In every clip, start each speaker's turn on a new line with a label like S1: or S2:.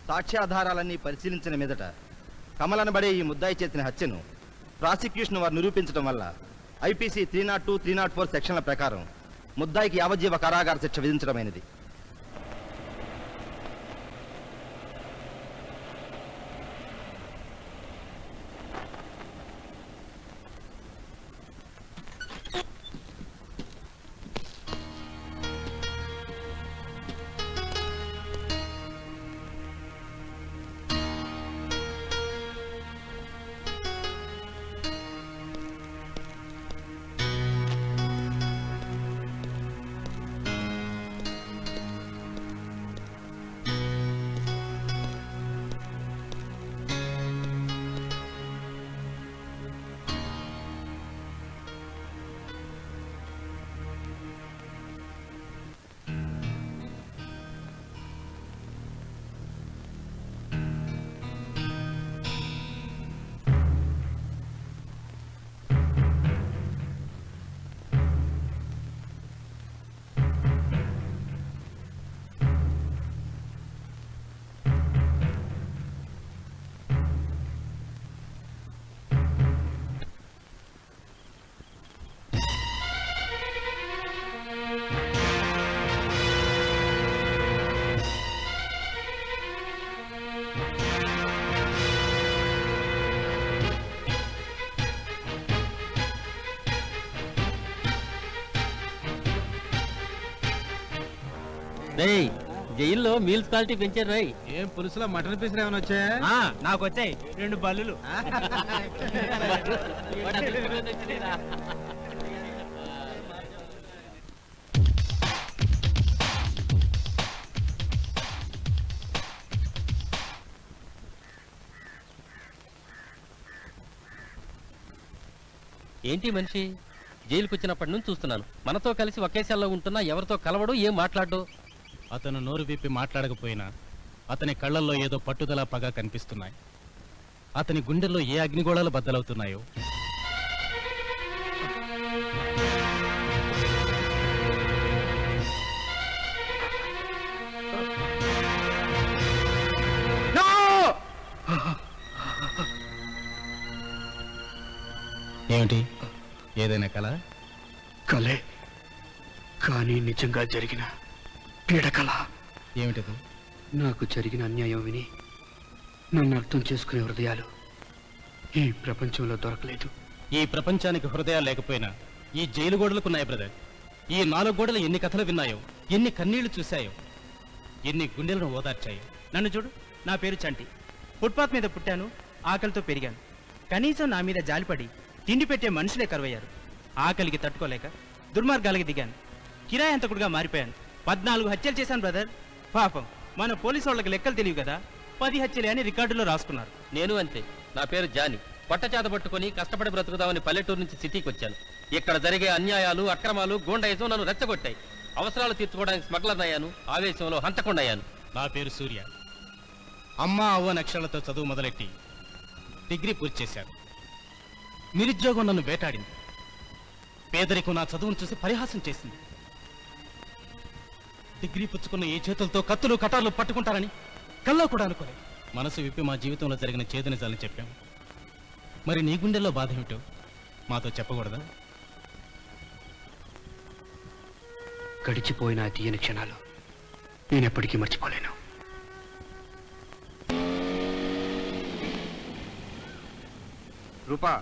S1: సాక్ష్యాధారాలన్నీ పరిశీలించిన మీదట కమలనబడే ఈ ముద్దాయి చేసిన హత్యను ప్రాసిక్యూషన్ వారు నిరూపించడం వల్ల ఐపీసీ 302, 304 సెక్షన్ల ప్రకారం ముద్దాయికి యావజ్జీవ కారాగార శిక్ష విధించడమైనది.
S2: జైల్లో మీల్స్ క్వాలిటీ పెంచారు రై.
S3: ఏం పులుసులో మటన్ పీసులు ఏమైనా వచ్చాయా?
S4: నాకు వచ్చాయి 2 బల్లులు.
S2: ఏంటి మనిషి జైలుకు వచ్చినప్పటి నుంచి చూస్తున్నాను. మనతో కలిసి ఒకే సెల్లో ఉంటున్నా ఎవరితో కలవడు, ఏం మాట్లాడు.
S3: అతను నోరు విప్పి మాట్లాడకపోయినా అతని కళ్ళల్లో ఏదో పట్టుదల పగ కనిపిస్తున్నాయి. అతని గుండెల్లో ఏ అగ్నిగోళాలు బద్దలవుతున్నాయో. ఏమిటి? ఏదైనా కళ?
S5: కలే, కానీ నిజంగా జరిగిన పీడకల.
S3: ఏమిటది?
S5: నాకు జరిగిన అన్యాయం విని నన్ను అర్థం చేసుకునే హృదయాలు ఈ ప్రపంచంలో దొరకలేదు.
S3: ఈ ప్రపంచానికి హృదయాలు లేకపోయినా ఈ జైలు గోడలకున్నాయి బ్రదర్. ఈ 4 గోడలు ఎన్ని కథలు విన్నాయో, ఎన్ని కన్నీళ్లు చూశాయో, ఎన్ని గుండెలను ఓదార్చాయో.
S4: నన్ను చూడు, నా పేరు చంటి. ఫుట్పాత్ మీద పుట్టాను, ఆకలితో పెరిగాను. కనీసం నా మీద జాలిపడి తిండి పెట్టే మనుషులే కరువయ్యారు. ఆకలికి తట్టుకోలేక దుర్మార్గాలకి దిగాను. కిరాయి హంతకుడిగా మారిపోయాను. 14 హత్యలు చేశాను బ్రదర్. పాపం మన పోలీసు వాళ్ళకి లెక్కలు తెలియవు కదా, 10 హత్యలే అని రికార్డులో రాసుకున్నారు.
S2: నేను అంతే. నా పేరు జాని. పట్టచేత పట్టుకుని కష్టపడి బ్రతుకుదామని పల్లెటూరు నుంచి సిటీకి వచ్చాను. ఇక్కడ జరిగే అన్యాయాలు, అక్రమాలు, గూండాయిజం నన్ను రెచ్చగొట్టాయి. అవసరాలు తీర్చుకోవడానికి స్మగ్లర్ అయ్యాను. ఆవేశంలో హంతకుండయ్యాను.
S3: నా పేరు సూర్య. అమ్మ అవ్వ అక్షరాలతో చదువు మొదలెట్టి డిగ్రీ పూర్తి చేశాను. నిరుద్యోగం నన్ను వేటాడింది. పేదరికం నా చదువును చూసి పరిహాసం చేసింది. డిగ్రీ పుచ్చుకున్న ఈ చేతులతో కత్తులు కటార్లు పట్టుకుంటారని కల్లో కూడా అనుకోలేదు. మనసు విప్పి మా జీవితంలో జరిగిన చేదు నిజాలని చెప్పాము. మరి నీ గుండెల్లో బాధ ఏమిటో మాతో చెప్పకూడదా?
S5: గడిచిపోయిన ఆ తీయని క్షణాలు నేనెప్పటికీ మర్చిపోలేను.
S6: రూపా,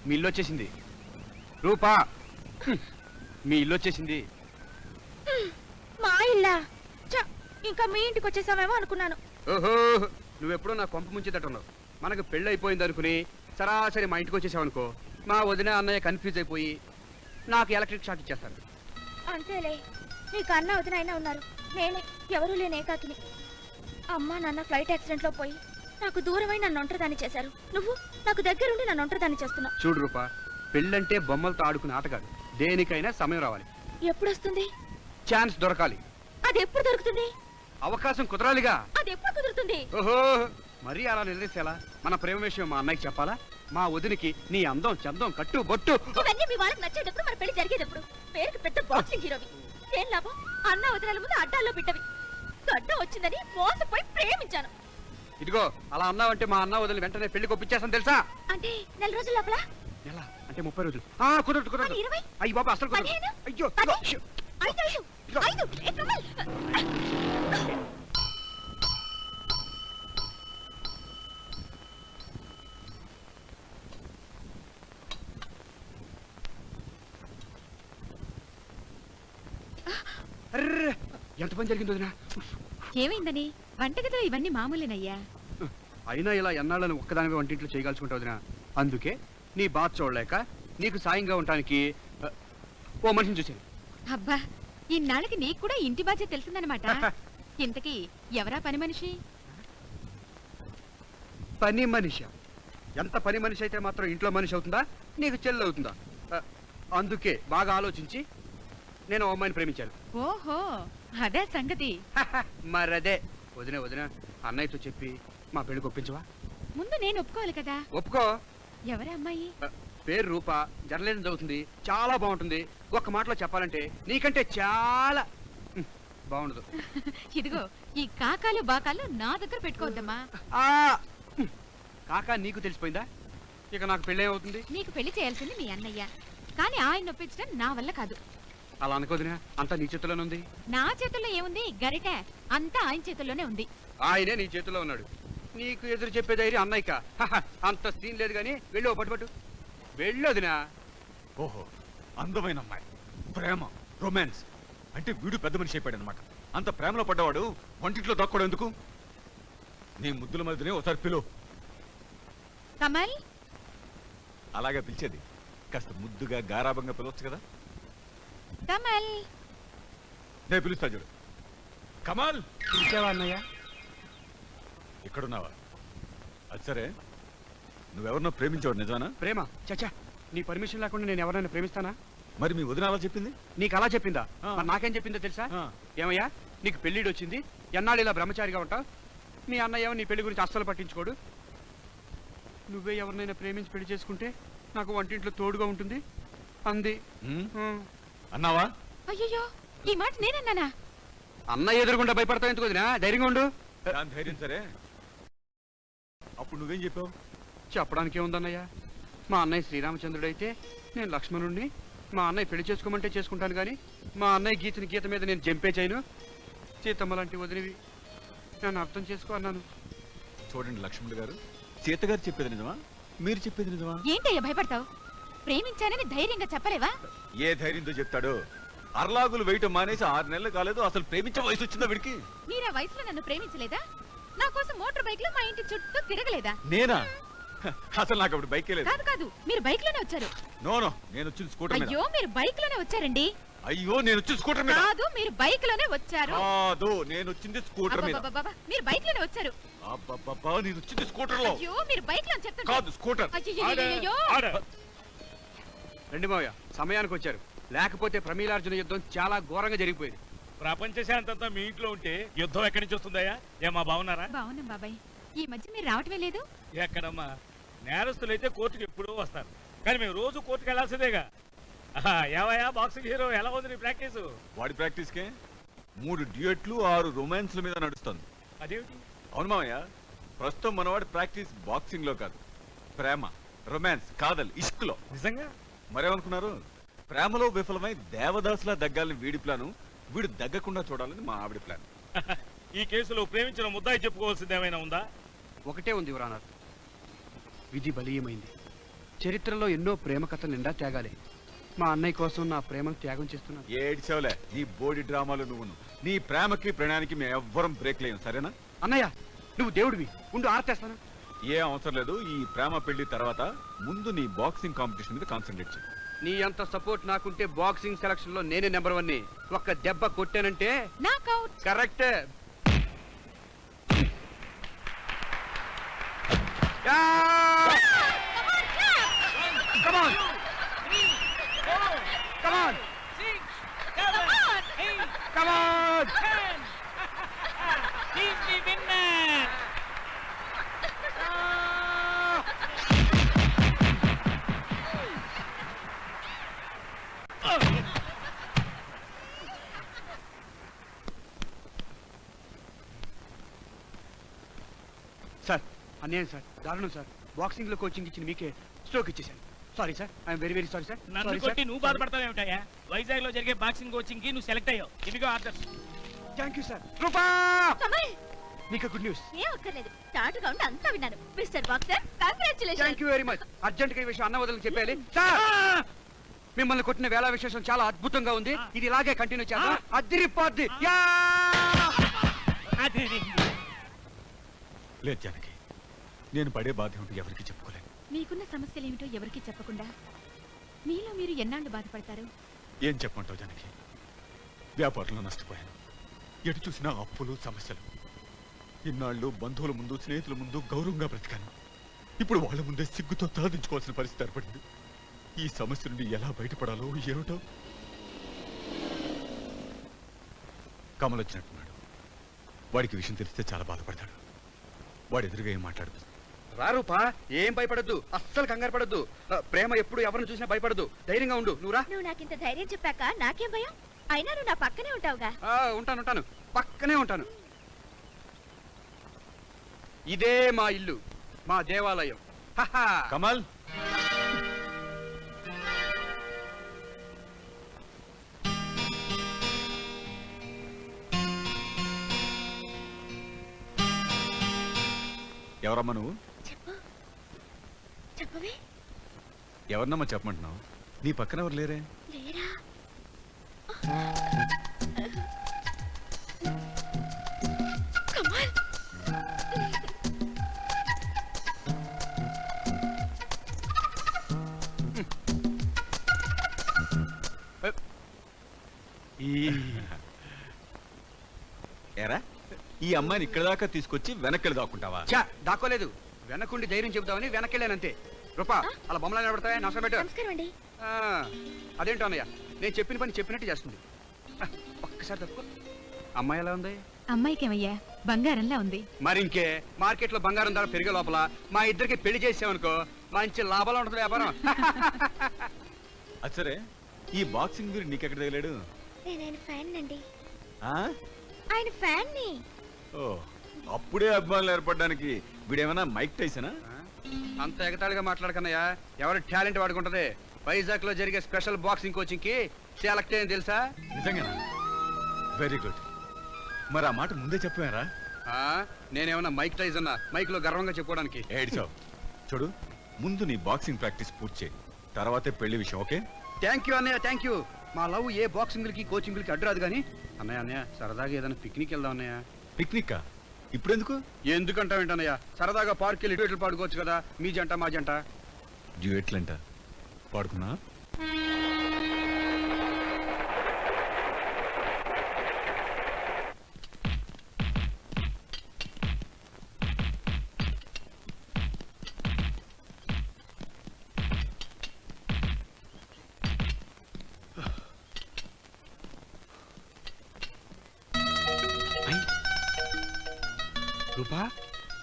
S6: మీ ఇల్లు వచ్చేసింది. రూపా, మీ ఇల్లు వచ్చేసింది.
S7: మా ఇల్లా? ఇంకా మీ ఇంటికి వచ్చేసామేమో అనుకున్నాను.
S6: ఓహో, నువ్వెప్పుడో నా కొంప ముంచేటట్టున్నావు. మనకు పెళ్ళి అయిపోయింది అనుకుని సరాసరి మా ఇంటికి వచ్చేసావనుకో, మా వదిన అన్నయ్య కన్ఫ్యూజ్ అయిపోయి నాకు ఎలక్ట్రిక్ షాక్ ఇచ్చేస్తాను.
S7: అంతేలే, నీకు అన్న వదిన అయినా ఉన్నారు. నేనే ఎవరూ లేని ఏకాకిని. అమ్మ నాన్న ఫ్లైట్ యాక్సిడెంట్ లో పోయి నాకు దూరమై నన్ను ఒంటరిదాన్ని చేశారు. నువ్వు నాకు దగ్గరుండి నన్ను ఒంటరిదాన్ని చేస్తున్నావు.
S6: చూడు రూపా, పెళ్ళంటే బొమ్మలతో ఆడుకునే ఆట కాదు. దేనికైనా సమయం రావాలి.
S7: ఎప్పుడు వస్తుంది?
S6: ఛాన్స్ దొరకాలి.
S7: అది ఎప్పుడు దొరుకుతుంది?
S6: అవకాశం కుదరాలిగా.
S7: అది ఎప్పుడు కుదురుతుంది?
S6: ఓహో, మరీ అలా నిలదీసేలా? మన ప్రేమ విషయం మా అన్నయ్యకి చెప్పాలా? మా వదినికి నీ అందం, చందం, కట్టు బొట్టు
S7: ఇవన్నీ మీ వాళ్ళకి నచ్చేటప్పుడు మన పెళ్లి జరిగేటప్పుడు. పేరుకి పెద్ద బాక్సింగ్ హీరోవి. ఏం లాభం? అన్న వదినల ముందు అడ్డాల్లో బిడ్డవి. గడ్డం వచ్చిందని మోసపోయి ప్రేమించాను.
S6: ఇదిగో అలా అన్నావంటే మా అన్న వదిలి వెంటనే పెళ్లి కొప్పించేస్తాను తెలుసా?
S7: అంటే నెల రోజుల లోపల
S6: ఎలా అంటే 30 రోజులు. కుదరదు కుదరదు.
S7: మరి 20?
S6: అయ్యి బాబా అసలు కుదరదు.
S7: 15?
S6: అయ్యో
S7: 10?
S6: ఇదిగో, షూ.
S7: 5 ఏ కమల్
S6: అర్రే, ఎంత పని జరిగింది వదినా.
S7: ఏమైందని వంటగదిలో ఇవన్నీ మామూలేనయ్యా.
S6: అయినా ఇలా ఎన్నాళ్ళని ఒక్కదానివే వంటింట్లో చేయగలుచుకుంటావు వదినా. అందుకే నీ బాధ చూడలేక నీకు సాయంగా ఉండటానికి ఓ మనిషిని చూశాను.
S8: అబ్బా ఇన్నాళ్ళకి నీకు కూడా ఇంటి బాధ్యత తెలిసిందనమాట. ఇంతకీ ఎవరా పని మనిషి?
S6: పని మనిషి. ఎంత పని మనిషి అయితే మాత్రం ఇంట్లో మనిషి అవుతుందా, నీకు చెల్లి అవుతుందా? అందుకే బాగా ఆలోచించి నేను ఓ అమ్మాయిని ప్రేమించాను.
S8: ఓహో అదే సంగతి.
S6: మరదే వదిన వదిన అన్నయ్యతో చెప్పి మా పెళ్లికి ఒప్పించవా?
S8: ముందు నేను ఒప్పుకోవాలి కదా.
S6: ఒప్పుకో.
S8: ఎవరా అమ్మాయి?
S6: పేరు రూప, జర్నలిజం చదువుతుంది, చాలా బాగుంటుంది. ఒక్క మాటలో చెప్పాలంటే నీకంటే చాలా బాగుండదు.
S8: ఇదిగో ఈ కాకాలు బాకాలు నా దగ్గర పెట్టుకోవద్దమ్మా.
S6: కాకా నీకు తెలిసిపోయిందా? ఇక నాకు పెళ్ళి ఏమవుతుంది?
S8: నీకు పెళ్లి చేయాల్సింది మీ అన్నయ్య, కానీ ఆయన ఒప్పించడం నా వల్ల కాదు.
S6: అలా అనుకోదినా, అంతా నీ చేతిలోనే ఉంది.
S8: నా చేతుల్లో ఏముంది గరిట, అంతా ఆయన చేతుల్లోనే ఉంది.
S6: ఆయనే నీ చేతిలో ఉన్నాడు. నీకు ఎదురు చెప్పే ధైర్యం అన్నయ్యక అంత సీన్ లేదు. కానీ వెళ్ళి ఓ పట్టు వెళ్ళొదినా.
S9: ఓహో, అందమైన అమ్మాయి, ప్రేమ, రొమాన్స్ అంటే వీడు పెద్ద మనిషి అయిపోయాడు అనమాట. అంత ప్రేమలో పడ్డవాడు వంటింట్లో దొక్కడం ఎందుకు? నీ ముద్దుల మధ్యనే ఒకసారి పిలువు.
S8: కమల్
S9: అలాగే పిలిచేది, కాస్త ముద్దుగా గారాభంగా పిలవచ్చు కదా.
S8: కమల్
S9: నేను పిలుస్తా చూడు. కమాల్,
S6: పిలిచావా అన్నయ్య?
S9: ఇక్కడున్నావా? అది సరే, నువ్వెవరినో ప్రేమించావు నిజానా?
S6: ప్రేమ చచ్చా, నీ పర్మిషన్ లేకుండా నేను ఎవరైనా ప్రేమిస్తానా?
S9: మరి మీ వదిన అలా చెప్పింది?
S6: నీకు అలా చెప్పిందా?
S9: ఆ.
S6: మరి నాకేం చెప్పిందో తెలుసా?
S9: ఆ.
S6: ఏమయ్యా, నీకు పెళ్లిడు వచ్చింది, ఎన్నాళ్ళు ఇలా బ్రహ్మచారిగా ఉంటావు? మీ అన్నయ్య నీ పెళ్లి గురించి అస్సలు పట్టించుకోడు. నువ్వే ఎవరినైనా ప్రేమించి పెళ్లి చేసుకుంటే నాకు వంటింట్లో తోడుగా ఉంటుంది అంది.
S9: ఉమ్, అన్నావా?
S8: అయ్యో ఈ మాట నేనన్నానా?
S6: అన్నయ్య ఎదురుగుండా భయపడతావు ఎందుకు వదినా? ధైర్యంగా ఉండు.
S9: దాని ధైర్యం సరే, అప్పుడు నువ్వేం చెప్పావు?
S6: చెప్పడానికి ఏముందన్నయ్య, మా అన్నయ్య శ్రీరామచంద్రుడైతే నేను లక్ష్మణుడిని, మా అన్నయ్య పెళ్లి చేసుకోమంటే చేసుకుంటాను, కానీ మా అన్నయ్య గీతని గీత మీద నేను జంపే చేయను. సీతమ్మ లాంటి వదిలివి నన్ను అర్థం చేసుకో అన్నాను.
S9: చూడండి లక్ష్మణుడు గారు, సీత గారు చెప్పేది నిజమా, మీరు చెప్పేది నిజమా?
S8: ఏంటయ్యా భయపడతావు? ప్రేమించానని ధైర్యంగా చెప్పలేవా?
S9: ఏ ధైర్యంతో చెప్తాడు? అర్లాగులు వేయటం మానేసి 6 నెలలు కాలేదు, అసలు ప్రేమించే వయసు వచ్చిందా వీడికి?
S8: మీరా వయసులో నన్ను ప్రేమించలేదా? నా కోసం మోటార్ బైక్ లో మా ఇంటి చుట్టూ తిరగలేదా?
S9: నేనా? అసలు నాకు అప్పుడు బైకే లేదు.
S8: కాదు కాదు, మీరు బైక్ లోనే వచ్చారు.
S9: నో నో, నేను వచ్చింది స్కూటర్ మీద.
S8: అయ్యో మీరు బైక్ లోనే వచ్చారండి.
S9: అయ్యో, నేను వచ్చింది స్కూటర్ మీద.
S8: కాదు మీరు బైక్ లోనే వచ్చారు.
S9: కాదు, నేను వచ్చింది స్కూటర్ మీద.
S8: అబ్బబ్బబ్బబ్బ, మీరు బైక్ లోనే వచ్చారు.
S9: అబ్బబ్బబ్బా, నేను వచ్చింది స్కూటర్ లో.
S8: అయ్యో మీరు బైక్ లో చెప్తాను.
S9: కాదు, స్కూటర్.
S8: అయ్యో
S6: రండి మావయ్య, సమయానికి వచ్చారు. లేకపోతే ప్రమీలార్జున యుద్ధం చాలా ఘోరంగా జరిగిపోయేది.
S10: ప్రపంచ శాంతంతా మీ ఇంట్లో ఉంటే యుద్ధం ఎక్కడి నుంచి వస్తుందయ్యా? ఏమా బాగున్నారా?
S8: బాగున్నాం బాబాయ్. ఈ మధ్య మీరు రావటమే లేదు.
S10: ఎక్కడమ్మా, నేరస్తులైతే కోర్టుకు ఎప్పుడూ వస్తారు, కానీ మేము రోజు కోర్టుకు వెళ్ళాల్సిందేగా. ఏవయ్యా బాక్సింగ్ హీరో, ఎలా ఉంది నీ ప్రాక్టీస్?
S9: వాడి ప్రాక్టీస్ కే 3 డ్యూయెట్లు 6 రొమాన్స్ల మీద నడుస్తుంది.
S10: అదేమిటి?
S9: అవును మామయ్య, ప్రస్తుతం మనవాడి ప్రాక్టీస్ బాక్సింగ్ లో కాదు, ప్రేమ, రొమాన్స్, కాదల్, ఇష్క్ లో.
S10: నిజంగా?
S9: మరేమనుకున్నారు? ప్రేమలో విఫలమై దేవదాసులా దగ్గాలని వీడి ప్లాను, వీడు దగ్గకుండా చూడాలని మా ఆవిడ ప్లాన్.
S10: ఈ కేసులో ప్రేమించిన ముద్దాయి చెప్పుకోవాల్సింది ఏమైనా ఉందా?
S6: ఒకటే ఉంది యువరానర్, విధి బలీయమైంది. చరిత్రలో ఎన్నో ప్రేమ కథలు నిండా త్యాగాలే. మా అన్నయ్య కోసం నా ప్రేమను త్యాగం చేస్తున్నాను.
S9: ఏడ్చావులే నీ బోడి డ్రామాలు నువ్వును. నీ ప్రేమకి ప్రణయానికి మేము ఎవ్వరం బ్రేక్ లేం, సరేనా?
S6: అన్నయ్య, నువ్వు దేవుడివి, ఉండు ఆర్తేస్తాను.
S9: ఏ అవసరం లేదు. ఈ ప్రేమ పెళ్లి తర్వాత ముందు నీ బాక్సింగ్ కాంపిటీషన్ మీద కాన్సన్ట్రేట్ చేయి.
S6: నీ అంత సపోర్ట్ నాకుంటే బాక్సింగ్ సెలక్షన్ లో నేనే నెంబర్ 1ని. ఒక్క దెబ్బ కొట్టానంటే
S8: knockout.
S6: Correct. Come on! Come on! Come on! Sir అన్యాయం సార్, దారుణం సార్. బాక్సింగ్ లో కోచింగ్ ఇచ్చిన మీకే స్ట్రోక్ ఇచ్చేసాను. Sorry sir, I'm very very sorry sir.
S10: నన్ను కొట్టి నువ్వు బాధపడతావేమిటయ్యా? వైజాగ్ లో జరిగే బాక్సింగ్ కోచింగ్ కి నువ్వు సెలెక్ట్ అయ్యావు. ఇదిగో orders.
S6: Thank you sir. Rupa,
S7: Kamal
S6: మీకు గుడ్ న్యూస్.
S7: ఏం అక్కర్లేదు, తాటుగా ఉండి అంతా విన్నాను. Mister boxer, congratulation.
S6: Thank you very much. Urgent గా ఈ విషయం అన్న వదిలికి చెప్పాలి. సార్, మిమ్మల్ని కొట్టిన వేళ విశేషం చాలా అద్భుతంగా ఉంది. ఇది ఇలాగే కంటిన్యూ చేద్దాం. అదిరిపోద్ది. యా!
S9: లేదు జానకి, నేను పడే బాధ ఏమిటో ఎవరికి చెప్పుకోలేను.
S8: మీకున్న సమస్యలు ఏమిటో ఎవరికీ చెప్పకుండా మీలో మీరు ఎన్నాళ్ళు బాధపడతారు?
S9: ఏం చెప్పమంటావు జానకి? వ్యాపారంలో నష్టపోయాను. ఎటు చూసినా అప్పులు, సమస్యలు. ఇన్నాళ్ళు బంధువుల ముందు, స్నేహితుల ముందు గౌరవంగా బ్రతికాను. ఇప్పుడు వాళ్ళ ముందే సిగ్గుతో తలదించుకోవాల్సిన పరిస్థితి ఏర్పడింది. ఈ సమస్య నుండి ఎలా బయటపడాలో ఏమిటో. కమల్ వచ్చినట్టున్నాడు. వాడికి విషయం తెలిస్తే చాలా బాధపడతాడు. వాడు ఎదురుగా ఏం మాట్లాడదు.
S6: రా రూపా, ఏం భయపడద్దు, అస్సలు కంగారు పడద్దు. ప్రేమ ఎప్పుడు ఎవరిని చూసినా భయపడదు. ధైర్యంగా ఉండు. నువ్వు రా.
S7: నువ్వు నాకింత ధైర్యం చెప్పాక నాకేం భయం? అయినా నువ్వు నా పక్కనే ఉంటావుగా.
S6: ఉంటాను, పక్కనే ఉంటాను. ఇదే మా ఇల్లు, మా దేవాలయం. హహా.
S9: కమల్, ఎవరమ్మా నువ్వు?
S7: చెప్పవే.
S9: ఎవరినమ్మా చెప్పమంటున్నావు? నీ పక్కన ఎవరు లేరే?
S7: లేరా? కమల్,
S9: ఏరా, ఈ అమ్మాయిని ఇక్కడ దాకా తీసుకొచ్చి వెనక్కి దాక్కుంటావా?
S6: దాక్కోలేదు. వెనకుండి ధైర్యం చెబుతామని వెనకెళ్ళానంతే. రూపా, అలా బొమ్మలు నిలబడతాయా? నష్టం పెట్టు.
S7: నమస్కారం అండి.
S6: అదేంటో అన్నయ్య, నేను చెప్పిన పని చెప్పినట్టు చేస్తుంది. ఒక్కసారి తప్పుకో. అమ్మాయి ఎలా ఉంది?
S8: అమ్మాయికేమయ్యా, బంగారంలా ఉంది.
S6: మరి ఇంకే, మార్కెట్ లో బంగారం ధర పెరిగే లోపల మా ఇద్దరికి పెళ్లి చేసామనుకో మంచి లాభాలు ఉంటుంది వ్యాపారం.
S9: అచ్చరే, ఈ బాక్సింగ్ గురి నీకెక్కడ తగిలాడు?
S7: నేను ఫ్యాన్ అండి.
S9: ఆ?
S7: ఆయన ఫ్యాన్ ని.
S9: ఓ, అప్పుడే అభిమానులు ఏర్పడడానికి వీడేమన్నా మైక్ టైసనా?
S6: అంత ఎగతాళిగా మాట్లాడకన్నయ్యా. ఎవరి టాలెంట్ వాడుకుంటది. వైజాగ్ లో జరిగే స్పెషల్ బాక్సింగ్ కోచింగ్ కి సెలెక్ట్ అయ్యింది తెలుసా?
S9: నిజంగానా? Very good. మరి ఆ మాట ముందే చెప్పారా?
S6: నేనేమన్నా మైక్ టైజ్ అన్నా మైక్ లో గర్వంగా చెప్పుకోవడానికి?
S9: ఏడ్చావు. చూడు, ముందు నీ బాక్సింగ్ ప్రాక్టీస్ పూర్తి చేయి, తర్వాతే పెళ్లి విషయం. ఓకే?
S6: థ్యాంక్ యూ అన్నయ్య, థ్యాంక్ యూ. మా లవ్ ఏ బాక్సింగ్లకి కోచింగ్లకి అడ్డురాదు కానీ అన్నయ్య సరదాగా ఏదైనా పిక్నిక్ వెళ్దాం అన్నయ్య.
S9: పిక్నిక్ ఇప్పుడెందుకు?
S6: ఎందుకంటావేంటన్నయ్య, సరదాగా పార్క్ వెళ్ళి ఇటు పాడుకోవచ్చు కదా, మీ జంట మా జంట.
S9: డ్యూయెట్లంట పాడుకున్నా?
S6: రూపా,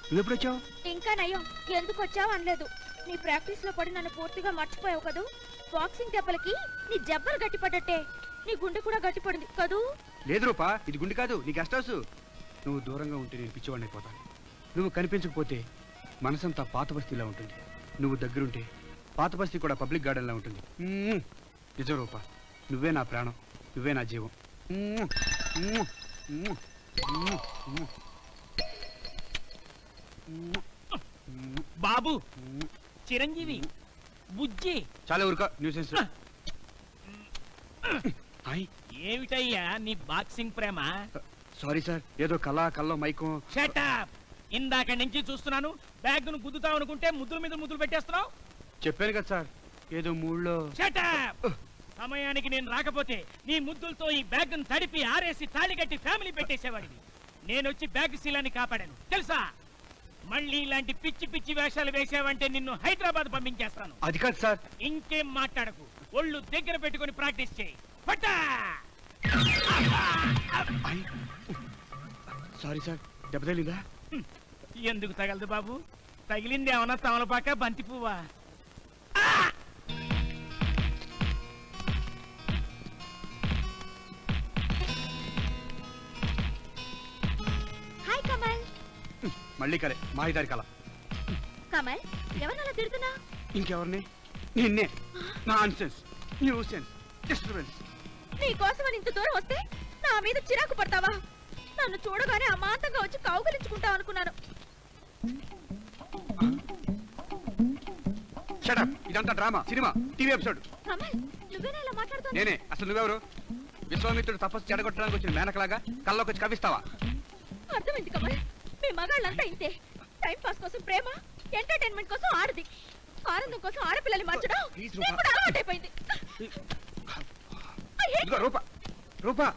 S6: నువ్వెప్పుడు వచ్చావు?
S7: ఇంకా నయం, ఎందుకు వచ్చావు అనలేదు. నీ ప్రాక్టీస్ లో పడి నన్ను పూర్తిగా మర్చిపోయావు కదూ. బాక్సింగ్ దెబ్బలకి నీ జబ్బలు గట్టిపడ్డట్టే నీ గుండె కూడా గట్టిపడింది కదూ.
S6: లేదు రూపా, ఇది గుండె కాదు, నీ గెస్ట్ హౌస్. నువ్వు దూరంగా ఉంటే నేను పిచ్చివాడిని అయిపోతాను. నువ్వు కనిపించకపోతే మనసంతా పాత బస్తీలా ఉంటుంది. నువ్వు దగ్గరుంటే పాత బస్తీ కూడా పబ్లిక్ గార్డెన్లా ఉంటుంది. నిజం రూపా, నువ్వే నా ప్రాణం, నువ్వే నా జీవం.
S10: బాబు, చిరంజీవి, బుజ్జి.
S6: చాలా ఊరుకో, న్యూసెన్స్.
S10: ఏమిటయ్యా నీ బాక్సింగ్ ప్రేమ?
S6: సారీ సార్, ఏదో కల్లో మైకం.
S10: షటప్. ఇందాక నుంచి చూస్తున్నాను, బ్యాగ్ ను గుద్దుతావు అనుకుంటే ముద్దుల మీద ముద్దులు పెట్టేస్తున్నావు.
S6: చెప్పాను కదా సార్, ఏదో మూడ్లో.
S10: షటప్. సమయానికి నేను రాకపోతే నీ ముద్దులతో ఈ బ్యాగ్ ను తడిపి ఆరేసి తాళి కట్టి ఫ్యామిలీ పెట్టేసేవాడిని. నేనొచ్చి బ్యాగ్ శీలాన్ని కాపాడాను తెలుసా. మళ్ళీ ఇలాంటి పిచ్చి పిచ్చి వేషాలు వేసావంటే నిన్ను హైదరాబాద్ పంపించేస్తాను.
S6: అది కాదు సార్.
S10: ఇంకేం మాట్లాడకు, ఒళ్ళు దగ్గర పెట్టుకొని ప్రాక్టీస్ చేయి.
S6: సారీ సార్, దెబ్బ తగిలిందా?
S10: ఎందుకు తగలదు బాబు, తగిలింది ఏమన్నా తమలపాక బంతి పువ్వా?
S7: హాయ్ కమల్.
S6: మళ్ళీ కలే మాహిదారి కల.
S7: కమల్ ఎవరినలా తిడుతున్నా?
S6: ఇంకెవరిని? నిన్నే. Non sense, nuisance, disturbance.
S7: నీ కోసమని ఇంత దూరం వస్తే నా మీద చిరాకు పడతావా? నన్ను చూడగానే అమాంతంగా వచ్చి కౌగిలించుకుంటావు అనుకున్నాను.
S6: షటప్. ఇదంతా drama, cinema, TV episode.
S7: Kamal నువ్వేనా ఇలా మాట్లాడుతున్నావు?
S6: నేనే. అసలు నువ్వెవరు? విశ్వామిత్రుడు తపస్సు చెడగొట్టడానికి వచ్చిన మేనకలాగా కల్లోకి వచ్చి కవిస్తావా?
S7: అర్థమైంది కమల్, మీ మగాళ్ళంతా ఇంతే. టైం పాస్ కోసం ప్రేమ, ఎంటర్టైన్మెంట్ కోసం ఆడది, ఆనందం కోసం ఆడపిల్లల్ని మార్చడం
S6: Please,
S7: నీకు కూడా అలవాటైపోయింది.
S6: ఇదిగో రూపా, రూపా.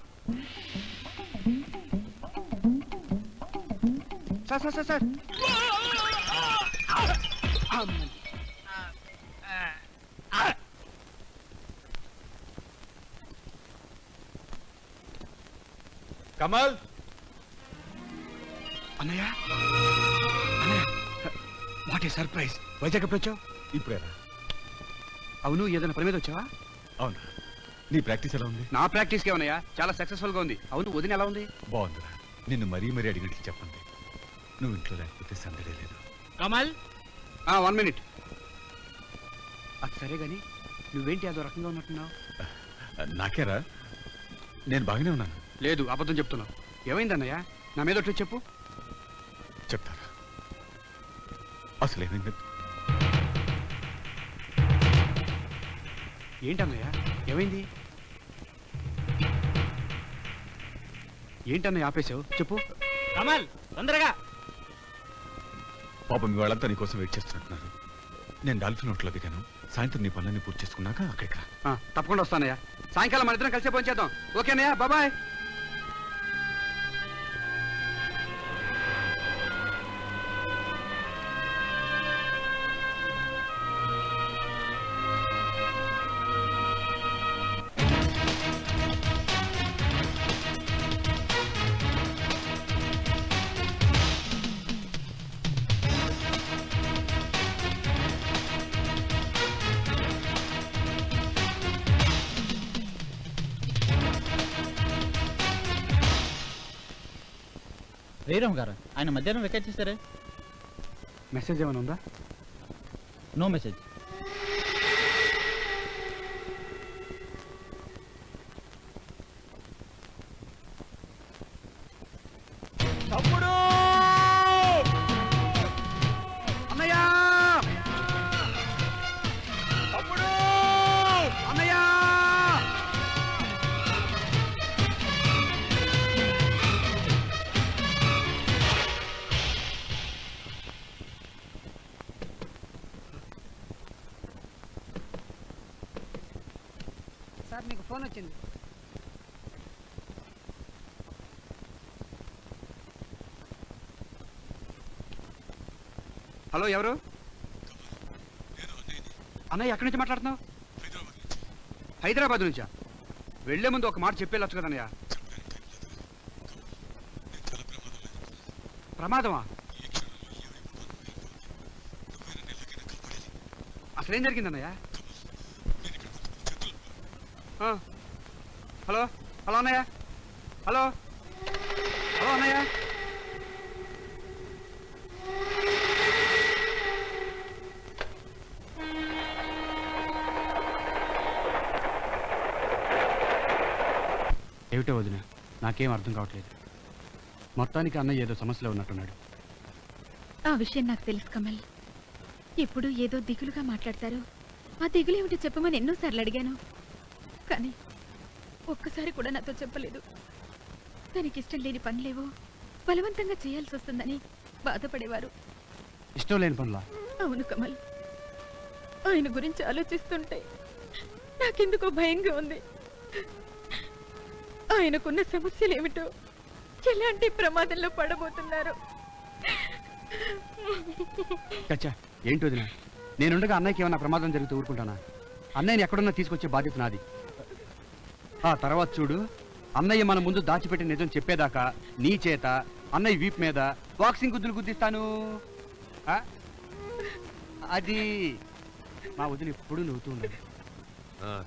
S6: సార్. అమ్మని.
S9: కమల్,
S6: అన్నయ్య, అన్నయ్య, వాట్ ఏ సర్ప్రైజ్. వైజాగ్ ఎప్పుడు వచ్చావు?
S9: ఇప్పుడేరా?
S6: అవును, ఏదైనా పని మీద వచ్చావా?
S9: అవునా? నీ ప్రాక్టీస్ ఎలా ఉంది?
S6: నా ప్రాక్టీస్కే ఉన్నాయా, చాలా సక్సెస్ఫుల్ గా ఉంది. అవును, వదిన ఎలా ఉంది?
S9: బాగుందిరా. నిన్ను మరీ అడిగినట్లు చెప్పండి. నువ్వు ఇంట్లో లేకపోతే సందడే లేదు.
S4: కమల్
S6: 1 minute. అది సరే గాని నువ్వేంటి అదో రకంగా ఉన్నట్టున్నావు?
S9: నాకేరా? నేను బాగానే ఉన్నాను.
S6: లేదు, అబద్ధం చెప్తున్నావు. ఏమైంది అన్నయ్య? నా మీద ఒకటి చెప్పు.
S9: చెప్తారా? అసలు ఏమైంది?
S6: ఏంటన్నయ్య ఏమైంది? ఏంటన్నయ్య ఆపేశావు? చెప్పు.
S4: కమల్ తొందరగా.
S9: పాపం మీ వాళ్ళంతా నీ కోసం వెయిట్ చేస్తున్నట్టున్నారు. నేను డాల్ఫిన్ హోటల్లో దిగాను. సాయంత్రం నీ పనులన్నీ పూర్తి చేసుకున్నాక అక్కడికి రా.
S6: తప్పకుండా వస్తానయ్యా. సాయంకాలం మన ఇద్దరం కలిసే పని చేద్దాం. ఓకేనయ్యా, బాబాయ్.
S11: శ్రీరామ్ గారు, ఆయన మధ్యాహ్నం వెకేట్ చేశారే?
S6: మెసేజ్ ఏమైనా ఉందా?
S11: No message.
S6: తమ్ముడు! అన్నయ్య! తమ్ముడు! అన్నయ్య!
S12: సార్ మీకు ఫోన్ వచ్చింది.
S6: హలో, ఎవరు? అన్నయ్య, ఎక్కడి నుంచి మాట్లాడుతున్నావు? హైదరాబాద్ నుంచా? వెళ్లే ముందు ఒక మాట చెప్పేళ్ళొచ్చు కదన్నయ్య. ప్రమాదమా? అసలేం జరిగిందన్నయ్య? హలో హలో అన్నయ్య, హలో హలో అన్నయ్య. ఏమిటో వదిన, నాకేం అర్థం కావట్లేదు. మొత్తానికి అన్నయ్య ఏదో సమస్యలో ఉన్నట్టున్నాడు.
S8: ఆ విషయం నాకు తెలుసు కమల్. ఎప్పుడు ఏదో దిగులుగా మాట్లాడతారు. ఆ దిగులు ఏమిటో చెప్పమని ఎన్నోసార్లు అడిగాను, కానీ ఒక్కసారి కూడా నాతో చెప్పలేదు. తనకిష్టం లేని పనులేవో బలవంతంగా చేయాల్సి వస్తుందని బాధపడేవారు.
S6: ఇష్టం లేని పనులా?
S8: అవును కమల్, ఆయన గురించి ఆలోచిస్తుంటే నాకెందుకో భయంగా ఉంది. ఆయనకున్న సమస్యలు ఏమిటో, ఎలాంటి ప్రమాదంలో పడబోతున్నారు.
S6: చచ్చా, ఏంటి వదిన, నేనుండగా అన్నయ్యకి ఏమన్నా ప్రమాదం జరిగితే ఊరుకుంటానా? అన్నయ్యని ఎక్కడున్నా తీసుకొచ్చే బాధ్యత నాది. ఆ తర్వాత చూడు, అన్నయ్య మన ముందు దాచిపెట్టిన నిజం చెప్పేదాకా నీ చేత అన్నయ్య వీప్ మీద బాక్సింగ్ గుద్దులు గుద్దిస్తాను. అది మా వదిన ఎప్పుడు నవ్వుతూ ఉన్నది.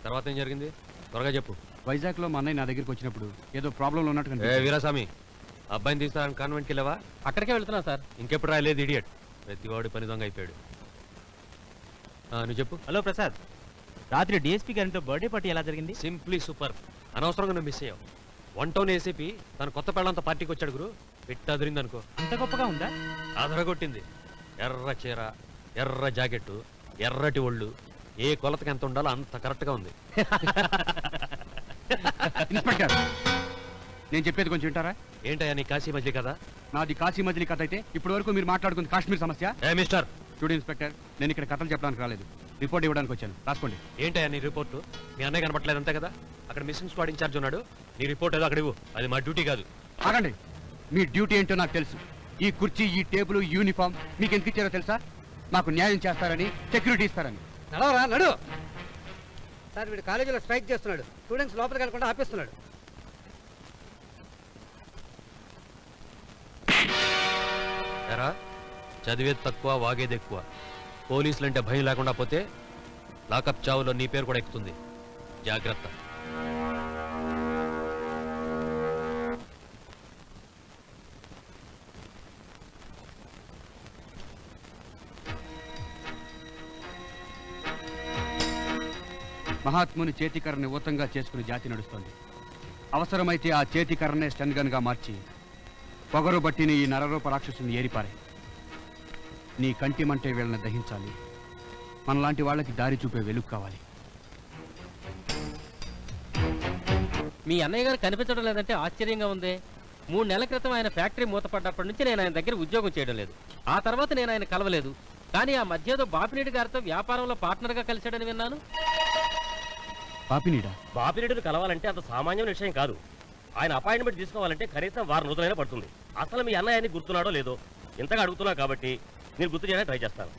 S2: తర్వాత ఏం జరిగింది? త్వరగా చెప్పు.
S6: వైజాగ్లో మా అన్నయ్య నా దగ్గరికి వచ్చినప్పుడు ఏదో ప్రాబ్లంలో ఉన్నట్టు
S2: వీరాస్వామి,
S13: అబ్బాయిని తీసుకురాని కాన్వెంట్కి వెళ్ళావా?
S2: అక్కడికే వెళ్తున్నా సార్.
S13: ఇంకెప్పుడు రాలేదు ఇడియట్. ప్రతివాడు పని దొంగ అయిపోయాడు. నువ్వు చెప్పు.
S4: హలో ప్రసాద్, రాత్రి డిఎస్పీ గారితో బర్త్డే పార్టీ ఎలా జరిగింది?
S13: Simply super. అనవసరంగా నువ్వు మిస్ అయ్యావు. 1 టౌన్ ఏసీపీ తన కొత్త పెళ్ళంతా పార్టీకి వచ్చాడు గురు. పెట్టదిరింది అనుకో.
S4: అంత గొప్పగా ఉందా?
S13: ఆధారగొట్టింది. ఎర్ర చీర, ఎర్ర జాకెట్టు, ఎర్రటి ఒళ్ళు, ఏ కొలతకి ఎంత ఉండాలో అంత కరెక్ట్గా ఉంది.
S6: ఇన్స్పెక్టర్, నేను చెప్పేది కొంచెం వింటారా?
S13: ఏంటయ్యా నీ కాశీ మజిలీ కదా?
S6: నాది కాశీ మజిలీ కథ అయితే ఇప్పటి వరకు మీరు మాట్లాడుకుంది కాశ్మీర్ సమస్య.
S13: మిస్టర్
S6: చూడు ఇన్స్పెక్టర్, నేను ఇక్కడ కథలు చెప్పడానికి రాలేదు, రిపోర్ట్ ఇవ్వడానికి వచ్చాను. రాసుకోండి.
S13: ఏంటయ్యా నీ రిపోర్టు? మీ అన్నయ్య కనపట్లేదు అంతే కదా? అక్కడ మిస్సింగ్ స్క్వాడ్ ఇన్ఛార్జ్ ఉన్నాడు. నీ రిపోర్ట్ ఏదో అక్కడ ఇవ్వు. అది మా డ్యూటీ కాదు.
S6: ఆగండి, మీ డ్యూటీ ఏంటో నాకు తెలుసు. ఈ కుర్చీ, ఈ టేబుల్, యూనిఫామ్ మీకు ఎందుకు ఇచ్చారో తెలుసా? నాకు న్యాయం చేస్తారని, సెక్యూరిటీ ఇస్తారని.
S12: నడవరా నడు. సార్ వీడు కాలేజీలో స్ట్రైక్ చేస్తున్నాడు, స్టూడెంట్స్ లోపలికి వెళ్ళకుండా ఆపేస్తున్నాడు.
S13: ఎరా, చదివేది తక్కువ, వాగేది ఎక్కువ. పోలీసులు అంటే భయం లేకుండా పోతే లాకప్ చావులో నీ పేరు కూడా ఎక్కుతుంది. జాగ్రత్త.
S6: మహాత్ముని చేతికర్రని ఊతంగా చేసుకుని జాతి నడుస్తోంది. అవసరమైతే ఆ చేతికర్రనే స్టన్ గన్ గా మార్చి పొగరు బట్టిని ఈ నరరూప రాక్షసుని ఏరిపారే. నీ కంటి మంటే వీళ్ళని దహించాలి. మనలాంటి వాళ్ళకి దారి చూపే వెలుగు కావాలి.
S2: మీ అన్నయ్య గారు కనిపించడం లేదంటే ఆశ్చర్యంగా ఉంది. 3 నెలల క్రితం ఆయన ఫ్యాక్టరీ మూతపడ్డప్పటి నుంచి నేను ఆయన దగ్గర ఉద్యోగం చేయడం లేదు. ఆ తర్వాత నేను ఆయన కలవలేదు. కానీ ఆ మధ్య ఏదో బాపినేడు గారితో వ్యాపారంలో పార్ట్నర్గా కలిశాడని విన్నాను.
S6: పాపినీడా?
S14: బాపినేడును కలవాలంటే అంత సామాన్యమైన విషయం కాదు. ఆయన అపాయింట్మెంట్ తీసుకోవాలంటే కనీసం 1 రోజులైనా పడుతుంది. అసలు మీ అన్నయ్యని గుర్తున్నాడో లేదో ఇంతగా అడుగుతున్నా కాబట్టి నేను గుర్తు చేయడానికి ట్రై చేస్తాను.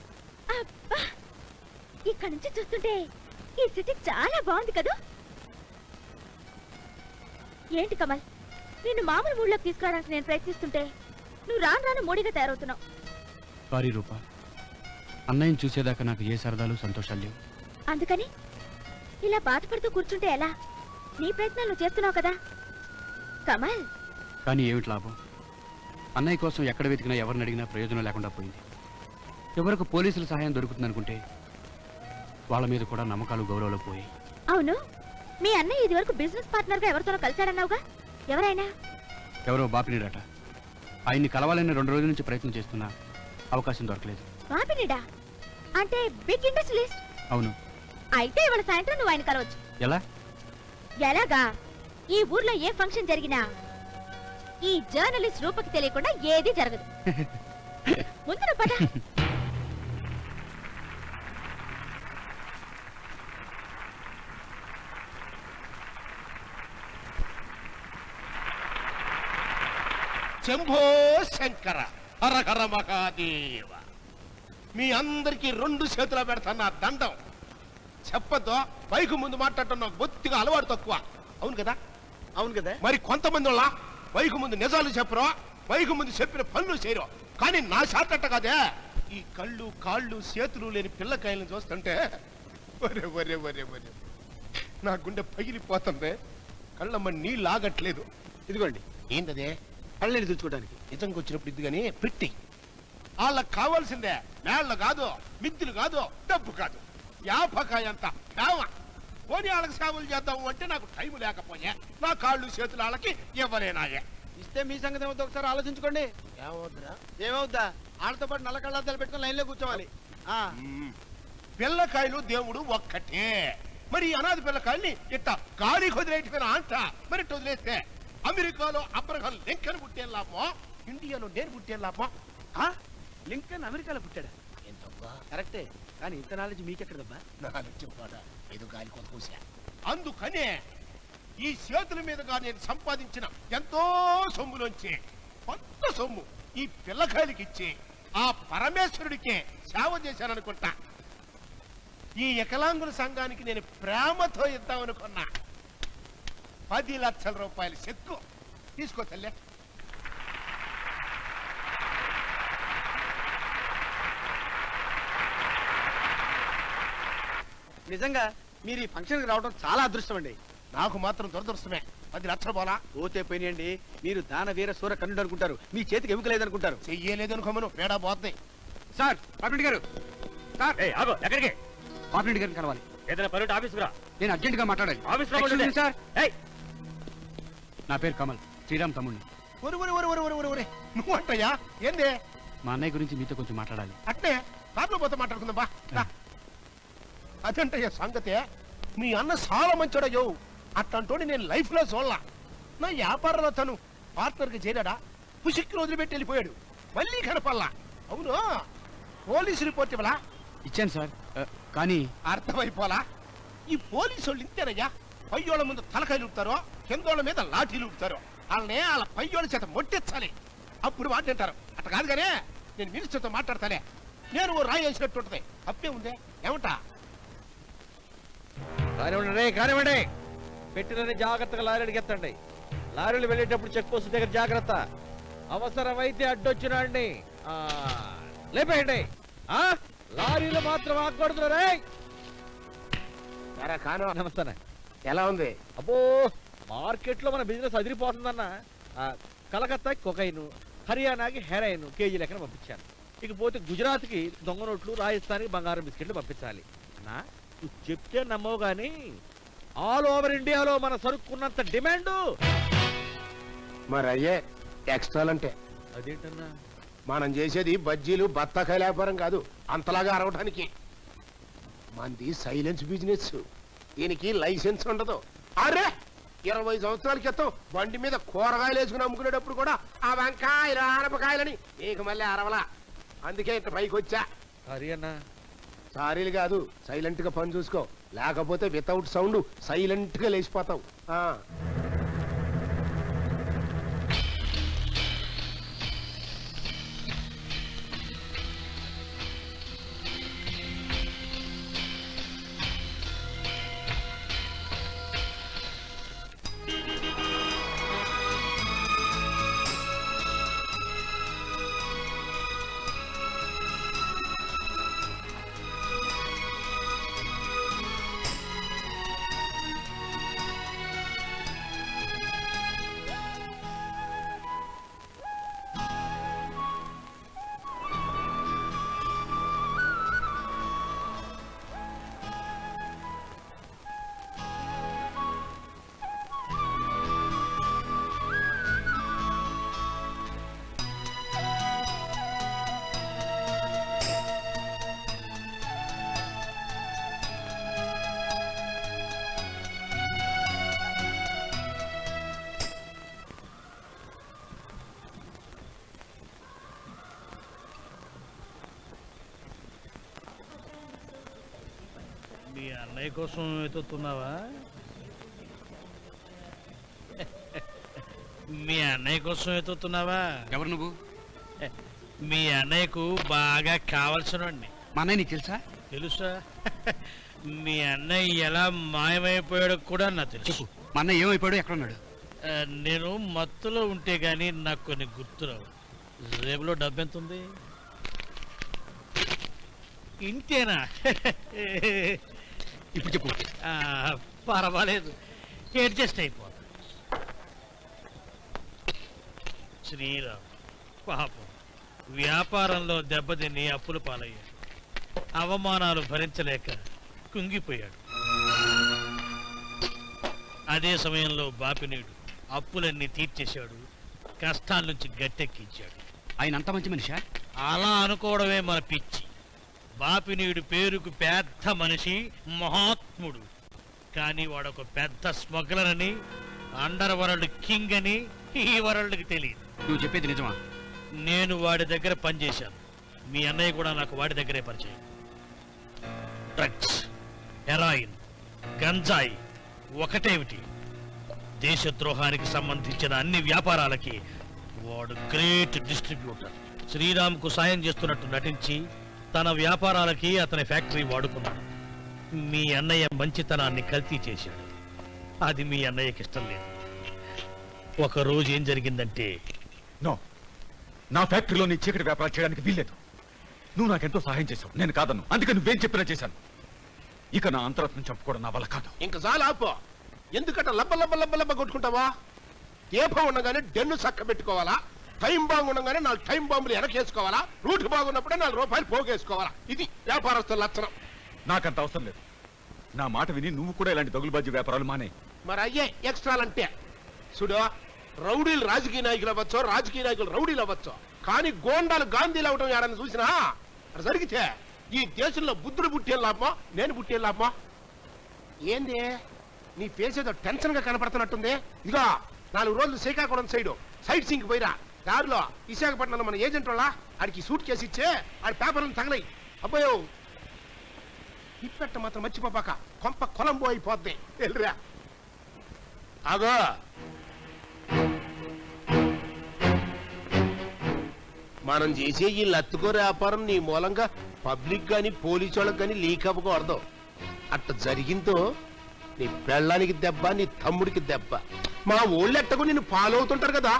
S7: ఇక్కడ నుంచి చూస్తుంటే ఈ సిటీ చాలా బాగుంది కదా. ఏంటి కమల్, నిన్ను మామూలు మూడ్లోకి తీసుకురావడానికి నేను ప్రయత్నిస్తుంటే నువ్వు రాను రాను మూడిగా తయారవుతున్నావు.
S6: సారీ రూపా, అన్నయ్యని చూసేదాకా నాకు ఏ సరదాలు సంతోషాలు లేవు.
S7: అందుకని ఇలా బాధపడుతూ కూర్చుంటే ఎలా? నీ ప్రయత్నాలు నువ్వు చేస్తున్నావు కదా కమల్.
S6: కానీ ఏమిటి లాభం? అన్నయ్య కోసం ఎక్కడ వెతికినా, ఎవరిని అడిగినా ప్రయోజనం లేకుండా పోయింది. ఎవరికి పోలీసుల సహాయం దొరుకుతుందనుకుంటే వాళ్ళ మీద కూడా నమ్మకాలు, గౌరవాలు పోయాయి.
S7: అవును, మీ అన్నయ్య ఇది వరకు బిజినెస్ పార్ట్నర్ గా ఎవరితోనో కలిశాడన్నావుగా. ఎవరైనా?
S6: ఎవరో బాపినీడట. ఆయన్ని కలవాలని 2 రోజుల నుంచి ప్రయత్నం చేస్తున్నా అవకాశం దొరకలేదు.
S7: బాపినీడా అంటే బిగ్ ఇండస్ట్రియలిస్ట్?
S6: అవును.
S7: అయితే ఇవాళ సాయంత్రం నువ్వు ఆయన కలవచ్చు.
S6: ఎలా?
S7: ఎలాగా? ఈ ఊర్లో ఏ ఫంక్షన్ జరిగినా ఈ జర్నలిస్ట్ రూపకి తెలియకుండా ఏది జరగదు. ముందు పద.
S15: శంభో శంకర, హర హర మహాదేవ. మీ అందరికి 2 చేతుల పెడతాను దండం. చెప్పద్దు, పైకి ముందు మాట్లాడటం నాకు బొత్తిగా అలవాటు తక్కువ. అవును కదా? అవును కదా. మరి కొంతమంది వాళ్ళ పైకి ముందు నిజాలు చెప్పరు, పైకి ముందు చెప్పిన పనులు చేయరు. కానీ నా శాతట కాదే. ఈ కళ్ళు, కాళ్ళు, చేతులు లేని పిల్లకాయలను చూస్తుంటే ఒరే ఒరే ఒరే ఒరే నా గుండె పగిలిపోతుంది. కళ్ళమ్మ నీళ్ళు ఆగట్లేదు. ఇదిగోండి. ఏంటదే? కళ్ళని తెచ్చుకోవడానికి నిజంగా వచ్చినప్పుడు ఇది కానీ పెట్టి వాళ్ళకి కావాల్సిందే మేళ్ళ కాదు, మిద్దులు కాదు, డబ్బు కాదు, వ్యాపకాయ అంత సేవ. పోనీ వాళ్ళకి సేవలు చేద్దాము అంటే నాకు టైం లేకపోయా. నా కాళ్ళు చేతులు వాళ్ళకి ఇవ్వలేనాయే.
S12: ఇస్తే మీ సంగతి ఏమవుతుందో ఒకసారి ఆలోచించుకోండి.
S15: ఏమవుద్దా?
S12: ఏమవుద్దా? వాళ్ళతో పాటు నల్ల కళ్ళద్దాలు పెట్టుకుని లైన్లో కూర్చోవాలి.
S15: పిల్లకాయలు దేవుడు ఒక్కటే. మరి అనాథ పిల్లకాయల్ని ఇట్ట గాలి వదిలేటిపోయిన అంట మరి వదిలేస్తే అమెరికాలో అబ్రహం లింకన్ పుట్టే లాభం, ఇండియాలో నేను పుట్టే లాభం.
S12: లింకన్ అమెరికాలో పుట్టాడా? కరెక్టే, కానీ ఇంత నాలెడ్జ్ మీకెక్కడదబ్బా?
S15: ఏదో గాలి కొత్త కూసా. అందుకనే ఈ చేతుల మీదుగా నేను సంపాదించిన ఎంతో సొమ్ములోంచి కొత్త సొమ్ము ఈ పిల్లకాయలకి ఇచ్చి ఆ పరమేశ్వరుడికే సేవ చేశాననుకుంటా. ఈ వికలాంగుల సంఘానికి నేను ప్రేమతో ఇద్దామనుకున్నా 10 లక్షల రూపాయల చెక్కు తీసుకో తల్లే.
S12: నిజంగా మీరు ఈ ఫంక్షన్కి రావడం చాలా అదృష్టం అండి.
S15: నాకు మాత్రం దురదృష్టమే 10 లక్షలు పోలా.
S12: పోతే పోయినండి, మీరు దాన వీర సూర కన్నుడు అనుకుంటారు, మీ చేతికి ఎముక లేదనుకుంటారు.
S15: చెయ్యలేదనుకోమను పేడా పోతుంది.
S12: సార్ పాపిరెడ్డి గారు, సార్
S14: ఆగో, ఎక్కడికి?
S12: పాపిరెడ్డి గారిని కలవాలి.
S14: ఏదైనా పని ఆఫీస్కి రా.
S12: నేను అర్జెంట్ గా మాట్లాడాలి.
S14: ఆఫీస్లో
S12: Excuse me,
S14: ఉండండి.
S12: సార్.
S14: ఏయ్,
S12: నా పేరు కమల్, శ్రీరామ్ తమ్ముడిని.
S15: ఒరే నువ్వు అంటయ్యా ఏంది?
S12: మా అన్నయ్య గురించి మీతో కొంచెం మాట్లాడాలి.
S15: అట్నే కార్లో పోతే మాట్లాడుకుందాం బా. అదంటయ్యా సంగతే. మీ అన్న చాలా మంచోడయ్యో. అట్టంటోని నేను లైఫ్ లో చూడలా. నా వ్యాపారంలో తను పార్ట్నర్ కి చేరాడా, పుసిక్కి వదిలిపెట్టి వెళ్ళిపోయాడు. మళ్ళీ కనపల్లా. అవును, పోలీసు రిపోర్ట్ ఇవ్వలా?
S12: ఇచ్చాను సార్, కానీ
S15: అర్థమైపోలా. ఈ పోలీసు వాళ్ళు ఇంతేనయ్యా. పయ్యోళ్ళ ముందు తలకాయలు ఊపుతారో, కిందోళ్ళ మీద లాఠీలు ఊపుతారో. వాళ్ళనే వాళ్ళ పయ్యోళ్ళ చేత మొట్టించాలి. అప్పుడు మాట్లాడతారు. అట్ట కాదు కానీ నేను మినిస్టర్తో మాట్లాడతానే. నేను ఓ రాయి వేసినట్టు ఉంటుంది. తప్పే ఉందే ఏమంటా?
S16: కానివ్వండి, పెట్టినని జాగ్రత్తగా లారీలు ఎత్తండి. లారీలు వెళ్ళేటప్పుడు చెక్ పోస్ట్ దగ్గర జాగ్రత్త. అవసరమైతే అడ్డొచ్చినండి లేపేయండి. లారీలు మాత్రం ఆగకూడదు. నమస్తే.
S15: ఎలా ఉంది?
S16: అబ్బో, మార్కెట్ లో మన బిజినెస్ అదిరిపోతుందన్న. కలకత్తాకి కొకైన్, హర్యానాకి హెరాయిన్ కేజీ లెక్కన పంపించాను. ఇకపోతే గుజరాత్ కి దొంగ నోట్లు, రాజస్థాన్కి బంగారం బిస్కెట్లు పంపించాలి. అన్నా నువ్వు చెప్తే నమ్మవు గాని ఆల్ ఓవర్ ఇండియాలో మన సరుక్కున్నంత డిమాండ్.
S15: మరి అయ్యే ఎక్స్ట్రాలంటే
S16: అదేంటన్నా?
S15: మనం చేసేది బజ్జీలు బత్తాకాయ వ్యాపారం కాదు, అంతలాగా అరవడానికి. మంది సైలెన్స్ బిజినెస్. దీనికి లైసెన్స్ ఉండదు. అరే 20 సంవత్సరాల క్రితం బండి మీద కూరగాయలు వేసుకుని అమ్ముకునేటప్పుడు కూడా ఆ వంకాయలు ఆనపకాయలని నీకు మళ్ళీ అరవలా. అందుకే ఇట్లా పైకి వచ్చా.
S16: సరే అన్నా.
S15: సారీలు కాదు, సైలెంట్ గా పని చూసుకో. లేకపోతే వితౌట్ సౌండ్ సైలెంట్ గా లేచిపోతావు.
S10: మీ అన్నయ్య కోసం వెతుకుతున్నావా? మీ అన్నయ్య కోసం వెతుకుతున్నావా?
S12: ఎవరు నువ్వు?
S10: మీ అన్నయ్యకు బాగా కావలసినండి.
S12: మా అన్నయ్య నీకు తెలుసా?
S10: తెలుసా? మీ అన్నయ్య ఎలా మాయమైపోయాడో కూడా నాకు తెలుసు.
S12: మా అన్నయ్య ఏమైపోయాడు, ఎక్కడున్నాడు?
S10: నేను మత్తులో ఉంటే గానీ నాకు కొన్ని గుర్తురావు. రేపులో డబ్బు ఎంత ఉంది? ఇంతేనా?
S12: ఇప్పుడు చెప్పు.
S10: పర్వాలేదు, అడ్జస్ట్ అయిపోతా. శ్రీరామ్ పాపం వ్యాపారంలో దెబ్బతిని అప్పులు పాలయ్యాడు. అవమానాలు భరించలేక కుంగిపోయాడు. అదే సమయంలో బాపినీడు అప్పులన్నీ తీర్చేశాడు, కష్టాల నుంచి గట్టెక్కించాడు.
S12: ఆయన అంత మంచి మనిషా?
S10: అలా అనుకోవడమే మన పిచ్చి. బాపినీడు పేరుకు పెద్ద మనిషి, మహాత్ముడు. కానీ వాడొక పెద్ద స్మగ్లర్ అని, అండర్ వరల్డ్ కింగ్ అని ఈ వరల్డ్కి తెలియదు.
S12: నువ్వు చెప్పేది నిజమా?
S10: నేను వాడి దగ్గర పనిచేశాను. మీ అన్నయ్య కూడా నాకు వాడి దగ్గరే పరిచయం. డ్రగ్స్, హెరాయిన్, గంజాయి ఒకటేమిటి, దేశద్రోహానికి సంబంధించిన అన్ని వ్యాపారాలకి వాడు గ్రేట్ డిస్ట్రిబ్యూటర్. శ్రీరామ్కు సాయం చేస్తున్నట్టు నటించి తన వ్యాపారాలకి అతని ఫ్యాక్టరీ వాడుకున్నాడు. మీ అన్నయ్య మంచితనాన్ని కల్తీ చేశాడు. అది మీ అన్నయ్యకి ఇష్టం లేదు. ఒక రోజు ఏం జరిగిందంటే,
S9: నో, నా ఫ్యాక్టరీలో నీ చీకటి వ్యాపారం చేయడానికి వీల్లేదు. నువ్వు నాకెంతో సహాయం చేశావు, నేను కాదన్ను. అందుకే నువ్వేం చెప్పినా చేశాను. ఇక నా అంతరాత్మను చంపుకోవడం నా వల్ల కాదు.
S15: ఇంక చాలా ఆపో. ఎందుకంటే లబ్బ లబ్బ లబ్బ లబ్బ కొట్టుకుంటావా? దీపం ఉండగానే డెన్ను చక్క పెట్టుకోవాలా, టైం బాగుండగానే 4 టైం బాంబులు వెనకేసుకోవాలా, రూట్ బాగున్నప్పుడే 4 రూపాయలు పోగేసుకోవాలా. ఇది వ్యాపారస్తుల లక్షణం.
S9: నాకంత అవసరం లేదు. నా మాట విని నువ్వు కూడా ఇలాంటి దగులుబాజీ వ్యాపారాలు మానే.
S15: మరి అయ్యే ఎక్స్ట్రాలంటే చూడు, రౌడీలు రాజకీయ నాయకులు అవ్వచ్చు, రాజకీయ నాయకులు రౌడీలు అవ్వచ్చు, కానీ గోండాలు గాంధీలు అవటం ఏడని చూసినా అది జరిగితే ఈ దేశంలో బుద్ధుడు పుట్టే లాభమా, నేను పుట్టే లాభమా? ఏంది నీ ఫేస్ ఏదో టెన్షన్ గా కనపడుతున్నట్టుంది. ఇదిగో 4 రోజులు శ్రీకాకుళం సైడ్ సింక్ పోయిరా, దారిలో విశాఖపట్నంలో మన ఏజెంట్ వాళ్ళ ఆడికి సూట్ కేసు ఇచ్చే ఆడి పేపర్లను తగలయి. అబ్బాయో ఇప్పెట్ట మాత్రం మర్చిపోపాక, కొంప కొలంబో అయిపోద్ది. వెళ్ళిరా. అగో మనం చేసే ఈ లత్తుకో వ్యాపారం నీ మూలంగా పబ్లిక్ గాని పోలీసు వాళ్ళకి గాని లీక్ అవ్వకూడదు. అట్ట జరిగిందో నీ పెళ్ళానికి దెబ్బ, నీ తమ్ముడికి దెబ్బ. మా ఊళ్ళో ఎట్టకు నిన్ను ఫాలో అవుతుంటారు కదా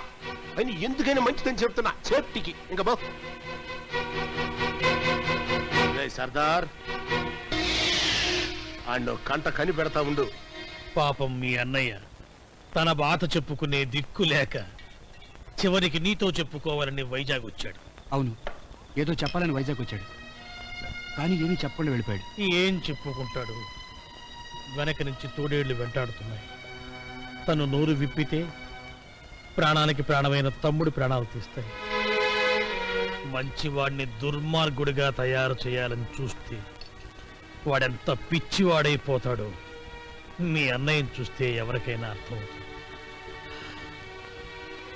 S15: అని ఎందుకైనా మంచిదని చెప్తున్నా, సేఫ్టీకి. ఇంకా బా సర్దార్ ఆడు కంట కని పెడతా ఉండు.
S10: పాపం మీ అన్నయ్య తన బాధ చెప్పుకునే దిక్కు లేక చివరికి నీతో చెప్పుకోవాలని వైజాగ్ వచ్చాడు.
S5: అవును, ఏదో చెప్పాలని వైజాగ్ వచ్చాడు, కానీ ఏమీ చెప్పకుండా వెళ్ళిపోయాడు.
S10: ఏం చెప్పుకుంటాడు? వెనక నుంచి తోడేళ్లు వెంటాడుతున్నాయి. తను నోరు విప్పితే ప్రాణానికి ప్రాణమైన తమ్ముడి ప్రాణాలు తీస్తాయి. మంచివాడిని దుర్మార్గుడిగా తయారు చేయాలని చూస్తే వాడెంత పిచ్చివాడైపోతాడో మీ అన్నయ్యని చూస్తే ఎవరికైనా అర్థమవుతుంది.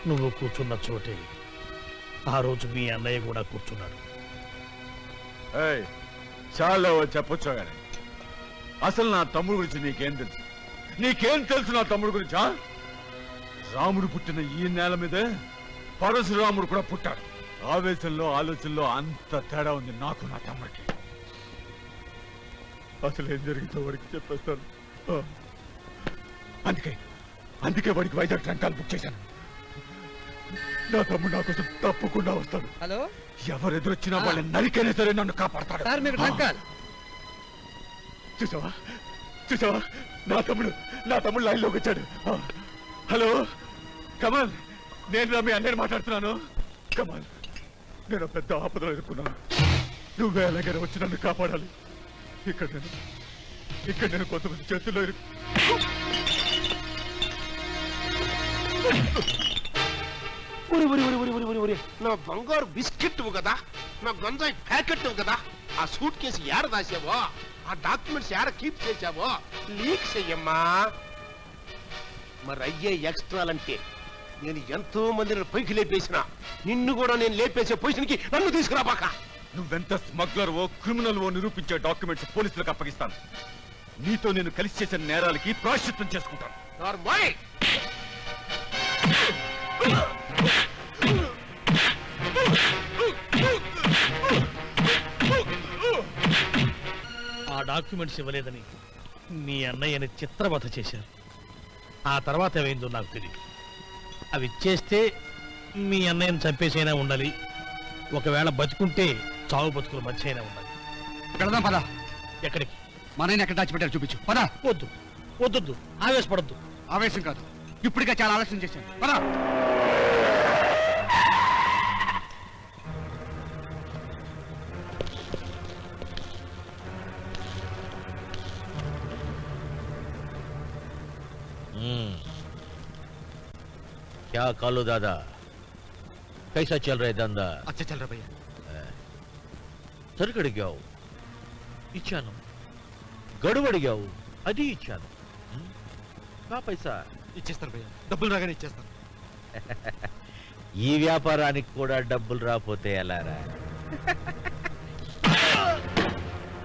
S10: నువ్వు కూర్చున్న చోటే ఆ రోజు మీ అన్నయ్య కూడా కూర్చున్నాడు.
S9: చాలా చెప్పొచ్చా గానీ అసలు నా తమ్ముడు గురించి నీకేం తెలుసు? నీకేం తెలుసు నా తమ్ముడు గురించా? రాముడు పుట్టిన ఈ నేల మీదే పరశురాముడు కూడా పుట్టాడు. ఆవేశంలో ఆలోచనలో అంత తేడా ఉంది నాకు నా తమ్ముడికి. అసలు ఏం జరిగిందో వాడికి చెప్పేస్తాను. అందుకే వాడికి వైజాగ్ ట్రంకాలు బుక్ చేశాను. నా తమ్ముడు నా కోసం తప్పకుండా వస్తాడు.
S12: హలో,
S9: ఎవరు ఎదురొచ్చినా వాళ్ళని నరికైనా సరే నన్ను కాపాడతాడు. చూసావా నా తమ్ముడు లైన్ లోకి వచ్చాడు. హలో కమల్, నేను మీ అన్నయ్యని మాట్లాడుతున్నాను. కమల్, నేను పెద్ద ఆపదలో ఎదుర్కొన్నాను. నువ్వే ఎలాగైనా వచ్చి నన్ను కాపాడాలి. ఇక్కడ నేను కొంతమంది చేతుల్లో
S15: నా బంగారు బిస్కెట్ కదా, నా గంజాయి ప్యాకెట్ కదా, ఆ సూట్ కేసు ఏడ దాసావో, ఆ డాక్యుమెంట్స్ ఏడ కీప్ చేసావో లీక్ చెయ్యమ్మా. మరి అయ్యే ఎక్స్ట్రాలంటే నేను ఎంతో మందిని పైకి లేపేసిన, నిన్ను కూడా నేను లేపేసే పొజిషన్కి నన్ను తీసుకురాబాక.
S9: నువ్వెంత స్మగ్లర్ ఓ క్రిమినల్ ఓ నిరూపించే డాక్యుమెంట్స్ పోలీసులకు అప్పగిస్తాను. నీతో నేను కలిసి చేసిన నేరాలకి ప్రాయశ్చిత్తం చేసుకుంటాను.
S10: ఆ డాక్యుమెంట్స్ ఇవ్వలేదని మీ అన్నయ్యని చిత్రవధ చేశారు. ఆ తర్వాత ఏమైందో నాకు తెలియదు. అవి ఇచ్చేస్తే మీ అన్నయ్యని చంపేసైనా ఉండాలి, ఒకవేళ బతుకుంటే చావు బతుకుల మధ్య అయినా ఉండాలి.
S5: వెళదాం పద.
S10: ఎక్కడికి?
S5: మనని ఎక్కడ దాచిపెట్టారు చూపించు. పద.
S10: వద్దు ఆవేశపడద్దు.
S5: ఆవేశం కాదు, ఇప్పటికే చాలా ఆలస్యం చేశాను. పద.
S13: क्या कालू दादा, कैसा चल रहा है धंधा?
S5: अच्छा चल रहा भैया.
S13: సరుకు అడిగావు, ఇచ్చాను. గడువు అడిగావు, అది ఇచ్చాను. నా పైసా
S5: ఇచ్చేస్తాను భయ్యా, డబ్బులు రాగానే ఇచ్చేస్తాను.
S13: ఈ వ్యాపారానికి కూడా డబ్బులు రాపోతే ఎలారా?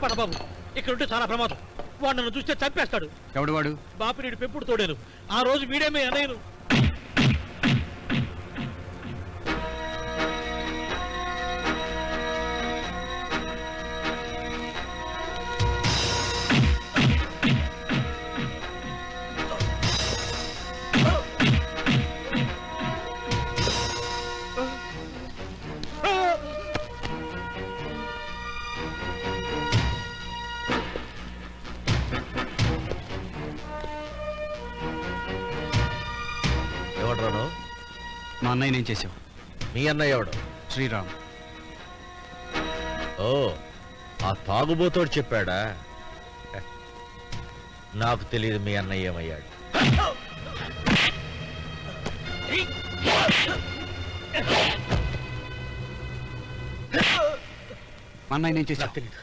S10: పడబాబు, ఇక్కడ ఉంటే చాలా ప్రమాదం. వాడు నన్ను చూస్తే చంపేస్తాడు.
S5: ఎవడు వాడు?
S10: బాపినీడు పెంపుడు తోడేను. ఆ రోజు వీడేమే అనయ్యను.
S3: మా అన్నయ్య నేను చేసావు.
S17: మీ అన్నయ్య ఎవడు?
S3: శ్రీరామ్.
S17: ఓ, ఆ తాగుబోతోడు చెప్పాడా? నాకు తెలియదు మీ అన్నయ్య ఏమయ్యాడు.
S3: మా అన్నయ్య నేను చేసావు.
S17: తెలీదు.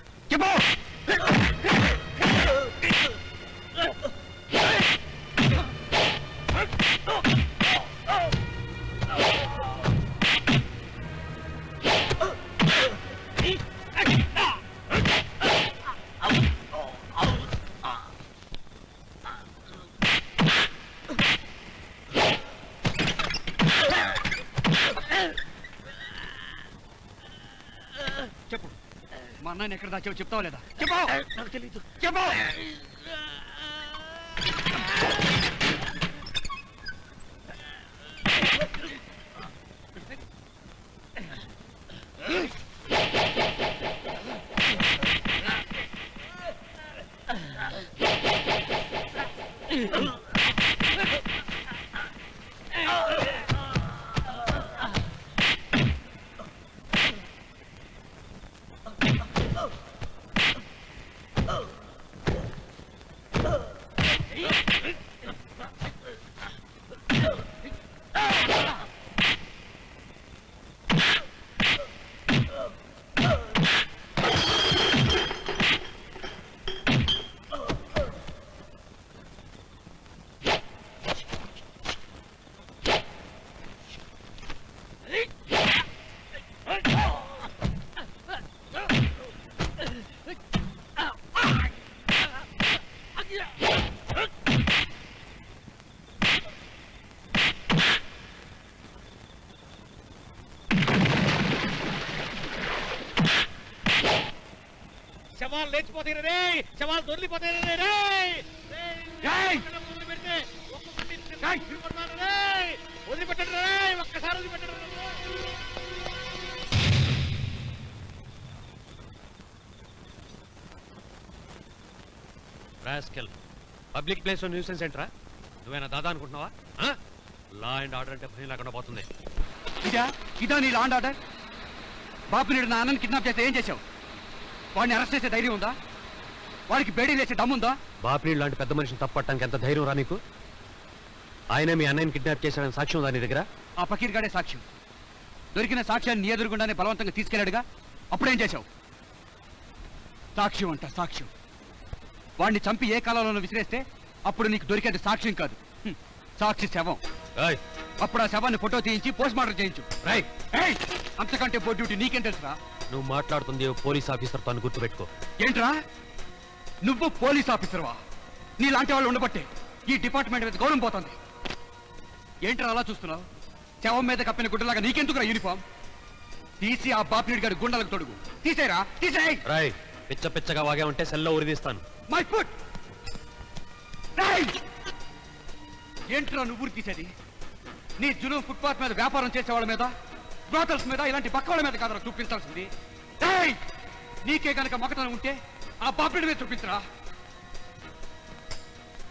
S3: చెప్పు, మా అన్నయ్యని ఎక్కడ దాచావు చెప్తావా లేదా? చెప్పు.
S17: నాకు తెలీదు.
S3: చెప్పు.
S16: శవాలు లేచిపోతాయి రే, శవాలు దొరికిపోతాయి రే. వదిలిపెట్టండి రే, ఒక్కసారి వదిలిపెట్టండి.
S13: రాస్కెల్, పబ్లిక్ ప్లేస్ లో న్యూసెన్స్ సెంటరా? నువ్వేనా దాదా అనుకుంటున్నావా? లా అండ్ ఆర్డర్ అంటే భయం లేకుండా పోతుంది.
S3: ఇదా నీ లాండ్ ఆర్డర్? బాపినీడు నా అన్నని కిడ్నాప్ చేస్తే ఏం చేశావు? వాడిని అరెస్ట్ చేసే ధైర్యం ఉందా? వాడికి బేడీ లేచే దమ్ముందా?
S13: బాపినీడు లాంటి పెద్ద మనిషిని తప్పట్టడానికి ఎంత ధైర్యం రా నీకు? ఆయనే మీ అన్నయ్యని కిడ్నాప్ చేశాడని సాక్ష్యం ఉందా నీ దగ్గర?
S3: ఆ ఫకీర్ గాడే సాక్ష్యం. దొరికిన సాక్ష్యాన్ని నీ ఎదురుగుండానే బలవంతంగా తీసుకెళ్లాడుగా, అప్పుడేం చేశావు? సాక్ష్యం అంట సాక్ష్యం. వాడిని చంపి ఏ కాలంలోనూ విసిరేస్తే అప్పుడు నీకు దొరికేది సాక్ష్యం కాదు, సాక్షి శవం. అప్పుడు ఆ శవాన్ని ఫోటో తీయించి పోస్ట్ మార్టం చేయించు. అంతకంటే బోర్డు డ్యూటీ నీకేం తెలుసురా?
S13: నువ్వు మాట్లాడుతుంది పోలీస్ ఆఫీసర్ తో గుర్తుపెట్టుకో.
S3: ఏంట్రా, నువ్వు పోలీస్ ఆఫీసర్వా? నీలాంటి వాళ్ళు ఉండబట్టే ఈ డిపార్ట్మెంట్ మీద గౌరవం పోతుంది. ఏంట్రా అలా చూస్తున్నావు? శవం మీద కప్పిన గుడ్డలాగా నీకెందుకురా యూనిఫామ్? తీసి ఆ బాపినీడి గారి గుండెలకు తొడుగు. తీసేరా, తీసేయ్.
S13: రాయ్, పిచ్చ పిచ్చగా వాగే ఉంటే సెల్లో ఉరిదీస్తాను.
S3: My foot. ఏంట్రా నువ్వు తీసేది? నీ జును ఫుట్పాత్ మీద వ్యాపారం చేసేవాళ్ళ మీద, బ్రోకర్స్ మీద, ఇలాంటి పక్కవాళ్ళ మీద కాదరా చూపించాల్సింది. నీకే కనుక మగతనం ఉంటే ఆ బాపిడి మీద చూపించరా.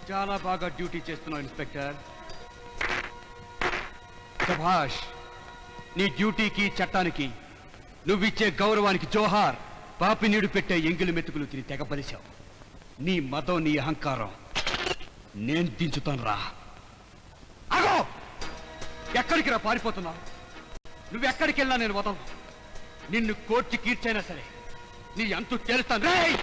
S3: చాలా బాగా డ్యూటీ చేస్తున్నావు ఇన్స్పెక్టర్. శభాష్. నీ డ్యూటీకి చట్టానికి నువ్విచ్చే గౌరవానికి జోహార్. పాపి నీడు పెట్టే ఎంగిలి మెతుకులు తిని తెగపలిశావు. నీ మతం, నీ అహంకారం నేను దించుతాను రా. అగో, ఎక్కడికి రా పారిపోతున్నావు? నువ్వెక్కడికి వెళ్ళినా నేను వదలను. నిన్ను కోర్టు కీర్చైనా సరే నీ అంతు తేలుస్తాను. రేయ్,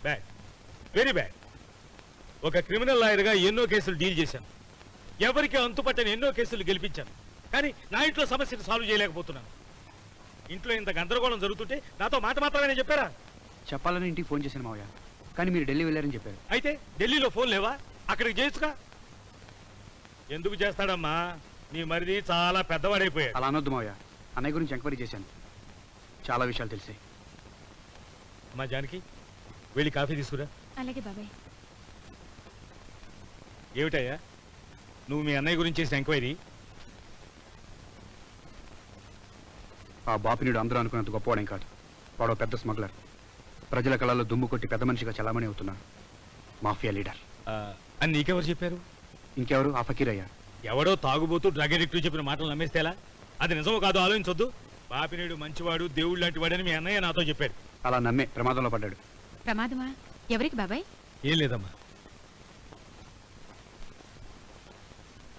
S16: బ్యాడ్, వెరీ బ్యాడ్. ఒక క్రిమినల్ లాయర్గా ఎన్నో కేసులు డీల్ చేశాను. ఎవరికి అంతుపట్టని ఎన్నో కేసులు గెలిపించాను. కానీ నా ఇంట్లో సమస్యను సాల్వ్ చేయలేకపోతున్నాను. ఇంట్లో ఇంత గందరగోళం జరుగుతుంటే నాతో మాట మాత్రమే చెప్పారా?
S3: చెప్పాలని ఇంటికి ఫోన్ చేశాను మావయ్య, కానీ మీరు ఢిల్లీ వెళ్ళారని చెప్పారు.
S16: అయితే ఢిల్లీలో ఫోన్ లేవా? అక్కడికి చేయొచ్చుగా. ఎందుకు చేస్తాడమ్మా? నీ మరిది చాలా పెద్దవాడైపోయాడు.
S3: అలా అనొద్దు మావయ్య. అన్నయ్య గురించి ఎంక్వైరీ చేశాను, చాలా విషయాలు తెలిసాయి.
S9: మా జానకి వెళ్ళి కాఫీ తీసుకురా.
S8: అలాగే బాబాయ్.
S9: ఏమిటయ్యా నువ్వు మీ అన్నయ్య గురించి చేసిన ఎంక్వైరీ?
S6: ఆ బాపినీడు అందరూ అనుకున్నంత గొప్పవాడేం కాదు. వాడో పెద్ద స్మగ్లర్. ప్రజల కళలో దుమ్ము కొట్టి పెద్ద మనిషిగా చలామణి అవుతున్నాడు. మాఫియా లీడర్
S9: అని నీకెవరు చెప్పారు?
S6: ఇంకెవరు? ఆ ఫకీరయ్య.
S9: ఎవడో తాగుబోతూ డ్రగ్ అడిక్ట్ చెప్పిన మాటలు నమ్మేస్తేలా? అది నిజమో కాదో ఆలోచించొద్దు. బాపినీడు మంచివాడు, దేవుడు లాంటి వాడని మీ అన్నయ్య నాతో చెప్పారు.
S6: అలా నమ్మే ప్రమాదంలో పడ్డాడు.
S8: ప్రమాదమా? ఎవరికి బాబాయ్?
S9: ఏం లేదమ్మా.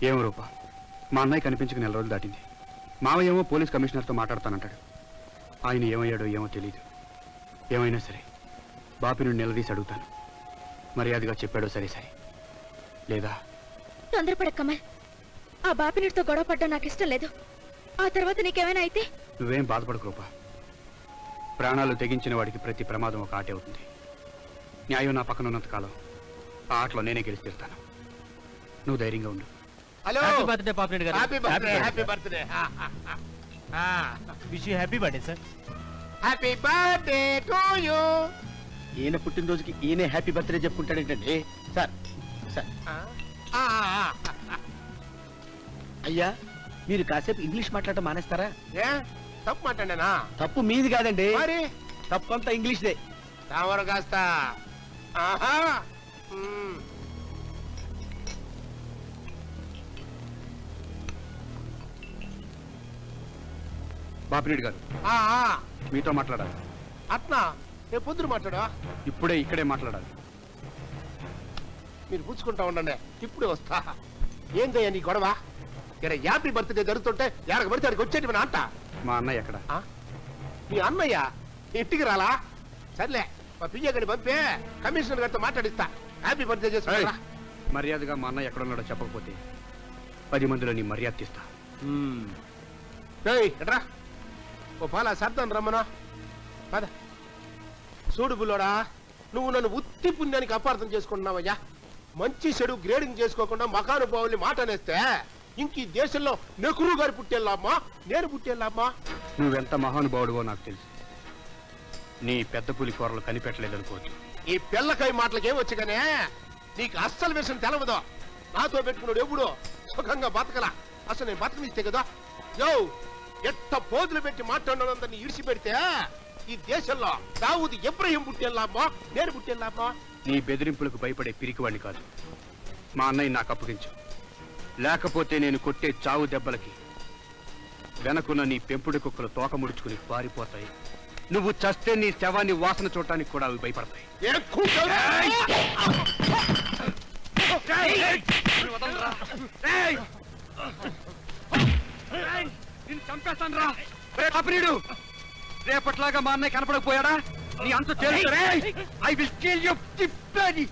S6: ఏమో రూపా, మా అన్నయ్య కనిపించుకు 4 రోజులు దాటింది. మావయ్య ఏమో పోలీస్ కమిషనర్తో మాట్లాడతానంటాడు. ఆయన ఏమయ్యాడో ఏమో తెలీదు. ఏమైనా సరే బాపినుడు నిలదీసి అడుగుతాను. మర్యాదగా చెప్పాడో సరే సరే, లేదా
S7: తొందరపడ కమల్. ఆ బాపినీటితో గొడవ పడ్డా నాకు ఇష్టం లేదు. ఆ తర్వాత నీకేమైనా అయితే?
S6: నువ్వేం బాధపడకు రూపా. ప్రాణాలు తెగించిన వాడికి ప్రతి ప్రమాదం ఒక ఆటే అవుతుంది. న్యాయం నా పక్కన ఉన్నంత కాలం ఆ ఆటలో నేనే గెలిచి తీరుతాను. నువ్వు ధైర్యంగా ఉండు.
S12: హలో,
S2: హ్యాపీ బర్త్డే పాపిరెడ్డి గారు.
S12: Happy birthday, happy birthday.
S4: Wish you happy birthday sir.
S12: Happy birthday to you. ఈయన పుట్టినరోజుకి ఈయన హ్యాపీ బర్త్డే చెప్పుకుంటాడేంటండి సార్? సార్ అయ్యా, మీరు కాసేపు ఇంగ్లీష్ మాట్లాడటం మానేస్తారా?
S15: ఏ తప్పు మాట్లాడానా?
S12: తప్పు మీది కాదండి,
S15: మరి
S12: తప్పు అంతా ఇంగ్లీష్దే.
S15: తామర కాస్త ఆహా.
S6: బాపిరెడ్డి గారు
S15: ఆ, ఆ.
S6: మీతో మాట్లాడాలి.
S15: అట్నా రేపు పొద్దున మాట్లాడా?
S6: ఇప్పుడే ఇక్కడే మాట్లాడాలి.
S15: మీరు పుచ్చుకుంటా ఉండండి, ఇప్పుడే వస్తా. ఏందయ్యా నీ గొడవ? ఇక్కడ హ్యాపీ బర్త్డే జరుగుతుంటే ఎడక పడితే అక్కడికి వచ్చేటి మన అంట.
S6: మా అన్నయ్య ఎక్కడ?
S15: మీ అన్నయ్య ఇంటికి రాలా? సర్లే, మా పియ్య గడి పంపే కమిషనర్ గారితో మాట్లాడిస్తా. హ్యాపీ బర్త్డే చేసుకుంటా.
S6: మర్యాదగా మా అన్నయ్య ఎక్కడున్నాడో చెప్పకపోతే 10 మందిలో నీ మర్యాద తీస్తా.
S15: ఎట్రా ఓ పాలా సర్దాను రమ్మనా. పద. చూడు బుల్లోడా, నువ్వు నన్ను ఉత్తి పుణ్యానికి అపార్థం చేసుకుంటున్నావయ్యా. మంచి చెడు గ్రేడింగ్ చేసుకోకుండా మకానుభావుల్ని మాట అనేస్తే ఇంక ఈ దేశంలో నెహ్రూ గారు పుట్టేళ్ళమ్మా, నేను పుట్టేళ్ళమ్మా.
S6: నువ్వెంత మహానుభావుడువో నాకు తెలుసు. నీ పెద్ద పులి కూరలు కనిపెట్టలేదనుకోవచ్చు.
S15: ఈ పిల్లకాయ మాటలకేం వచ్చగానే నీకు అస్సలు విషయం తెలవదు. నాతో పెట్టుకున్నాడు ఎప్పుడు సుఖంగా బతకలా. అసలు నేను బతకనిస్తే కదా. యో ఎట్ట పోజులు పెట్టి మాట్లాడినందరినీ ఇడిచి పెడితే ఈ దేశంలో దావూద్ ఇబ్రహీం పుట్టేళ్ళమ్మా, నేను పుట్టేళ్ళమ్మా.
S6: నీ బెదిరింపులకు భయపడే పిరికివాణ్ణి కాదు. మా అన్నయ్య నాకు అప్పగించు, లేకపోతే నేను కొట్టే చావు దెబ్బలకి వెనకున్న నీ పెంపుడు కుక్కలు తోక ముడుచుకుని పారిపోతాయి. నువ్వు చస్తే నీ శవాన్ని వాసన చూడటానికి కూడా అవి భయపడతాయి. చంపేస్తాను రా రేపట్లాగా మా అన్నయ్య కనపడకపోయాడా? నీ అంత తెలుసు. ఐ విల్ కిల్ యు టిప్పని.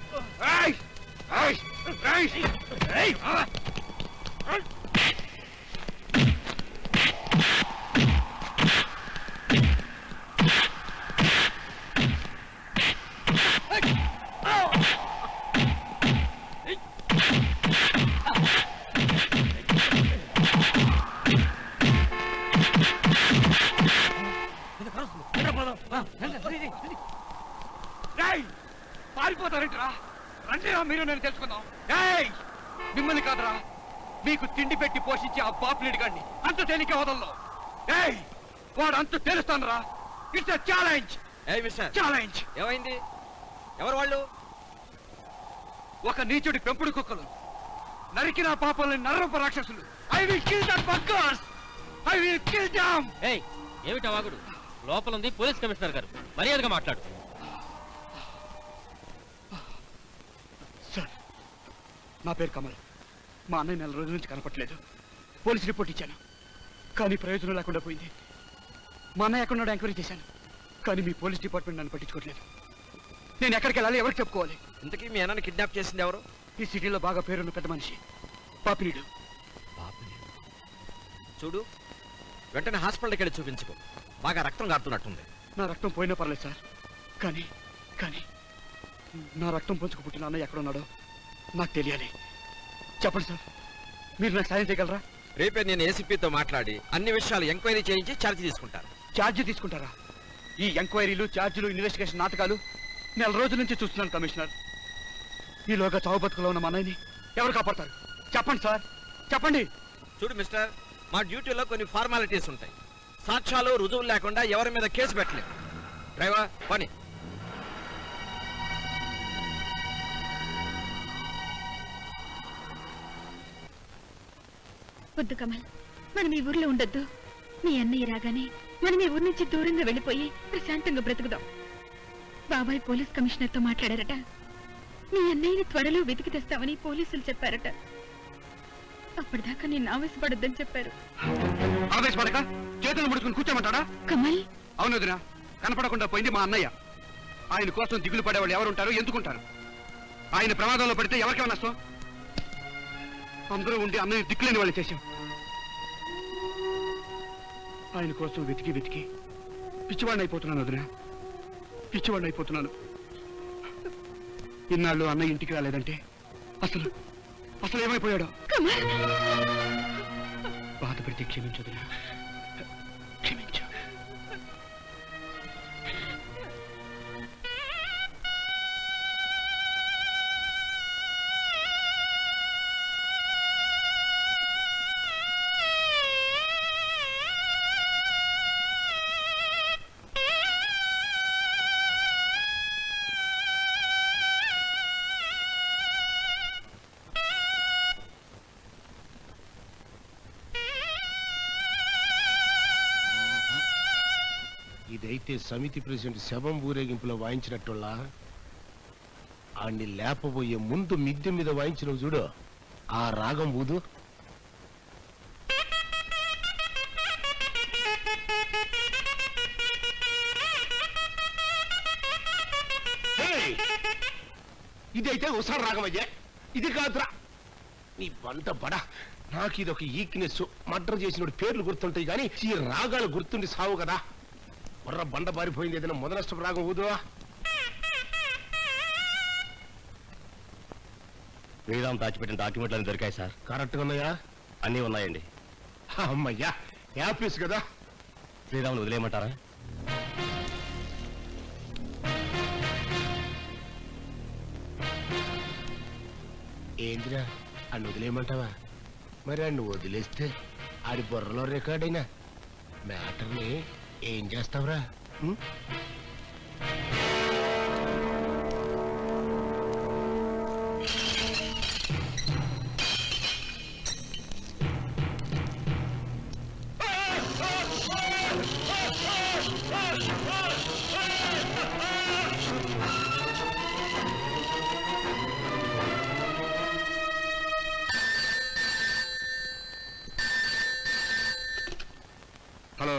S6: పారిపోతారేంట్రా? రండిరా మీరు నేను తెలుసుకుందాం. మిమ్మల్ని కాదురా, మీకు తిండి పెట్టి పోషించి ఆ బాపులేడి గాడిని అంత తేలిక వదల్లో. వాడు అంత తెలుస్తాను రా. It's challenge. ఛాలెంజ్.
S16: ఏమైంది? ఎవరు వాళ్ళు?
S6: ఒక నీచుడి పెంపుడు కుక్కలు, నరికిన పాపల్ని నరరూప రాక్షసులు. I will kill that buggers. I will kill them.
S2: ఏయ్, ఏమిటా వాగుడు? లోపల ఉంది పోలీస్ కమిషనర్ గారు, మర్యాదగా మాట్లాడు.
S6: సార్, నా పేరు కమల్. మా అన్నయ్య 4 రోజుల నుంచి కనపట్లేదు. పోలీస్ రిపోర్ట్ ఇచ్చాను, కానీ ప్రయోజనం లేకుండా పోయింది. మా అన్నయ్య ఎక్కడున్నాడో ఎంక్వైరీ చేశాను, కానీ మీ పోలీస్ డిపార్ట్మెంట్ నన్ను పట్టించుకోవట్లేదు. నేను ఎక్కడికి వెళ్ళాలి? ఎవరికి చెప్పుకోవాలి?
S16: ఇంతకీ మీ అన్నని కిడ్నాప్ చేసింది ఎవరు?
S6: ఈ సిటీలో బాగా పేరున్న పెద్ద మనిషి, పాపినీడు.
S16: చూడు, వెంటనే హాస్పిటల్కి వెళ్ళి చూపించుకో. బాగా రక్తం కారుతున్నట్టుంది.
S6: నా రక్తం పోయినా పర్లేదు సార్, కానీ కానీ నా రక్తం పంచుకు పుట్టిన అన్నయ్య ఎక్కడున్నాడో నాకు తెలియాలి. చెప్పండి సార్, మీరు నాకు సాయం చేయగలరా?
S16: రేపే నేను ఏసీపీతో మాట్లాడి అన్ని విషయాలు ఎంక్వైరీ చేయించి ఛార్జ్ తీసుకుంటారు.
S6: ఛార్జ్ తీసుకుంటారా? ఈ ఎంక్వైరీలు ఛార్జీలు ఇన్వెస్టిగేషన్ నాటకాలు నెల రోజుల నుంచి చూస్తున్నాను కమిషనర్. ఈలోగా చావు బతుకులో ఉన్న మా అన్నయ్యని ఎవరు కాపాడతారు? చెప్పండి సార్, చెప్పండి.
S16: చూడు మిస్టర్, మా డ్యూటీలో కొన్ని ఫార్మాలిటీస్ ఉంటాయి. సాక్ష్యాలు రుజువులు లేకుండా ఎవరి మీద కేసు పెట్టలేము. డ్రైవర్ పని.
S8: వద్దు కమల్, మనం ఈ ఊర్లో ఉండొద్దు. మీ అన్నయ్య రాగానే మనం ఈ ఊరి నుంచి దూరంగా వెళ్ళిపోయి ప్రశాంతంగా బ్రతుకుదాం. బాబాయ్ పోలీస్ కమిషనర్తో మాట్లాడారట. మీ అన్నయ్యని త్వరలో వెతికి తెస్తామని పోలీసులు చెప్పారట. అప్పటిదాకా నేను ఆవేశపడొద్దని చెప్పారు.
S6: ఆవేశపడక చేతులు ముడుకుని కూర్చోమంటాడా?
S8: కమల్,
S6: అవును వదినా, కనపడకుండా పోయింది మా అన్నయ్య. ఆయన కోసం దిగులు పడేవాళ్ళు ఎవరుంటారు, ఎందుకుంటారు? ఆయన ప్రమాదంలో పడితే ఎవరికేమో నష్టం? అందరూ ఉండి అన్నయ్య దిక్కులేని వాళ్ళు చేశాం. ఆయన కోసం వెతికి వెతికి పిచ్చివాడిని అయిపోతున్నాను వదినా, పిచ్చివాడిని అయిపోతున్నాను. ఇన్నాళ్ళు అన్నయ్య ఇంటికి రాలేదంటే అసలు అసలు ఏమైపోయాడో. బాధపడితే క్షమించు వదినా, క్షమించు.
S15: ఇదైతే సమితి ప్రెసిడెంట్ శవం ఊరేగింపులో వాయించినట్టులా ఆడిని లేపబోయే ముందు మిద్దె మీద వాయించిన చూడు, ఆ రాగం ఊదు. ఇదైతే ఉసారు రాగం అయ్యా, ఇది కాదురా నీ బంట బడా. నాకు ఇది ఒక ఈక్నెస్. మర్డర్ చేసిన పేర్లు గుర్తుంటాయి కానీ ఈ రాగాలు గుర్తుండి సావు కదా. బుర్ర బండ బారిపోయింది. ఏదైనా మొదనష్టపు రాగం ఊదువా.
S14: శ్రీరామ్ దాచిపెట్టిన డాక్యుమెంట్లన్నీ దొరికాయి సార్.
S15: కరెక్ట్గా ఉన్నాయా?
S14: అన్నీ ఉన్నాయండి.
S15: అమ్మయ్యా, యాపీస్ కదా.
S14: శ్రీరాములు వదిలేయమంటారా?
S15: ఏంటిరా అన్ను వదిలేయమంటావా? మరి అన్ను వదిలేస్తే ఆడి బుర్రలో రికార్డ్ అయినా మ్యాటర్ని ఏం చేస్తావురా?
S6: హలో,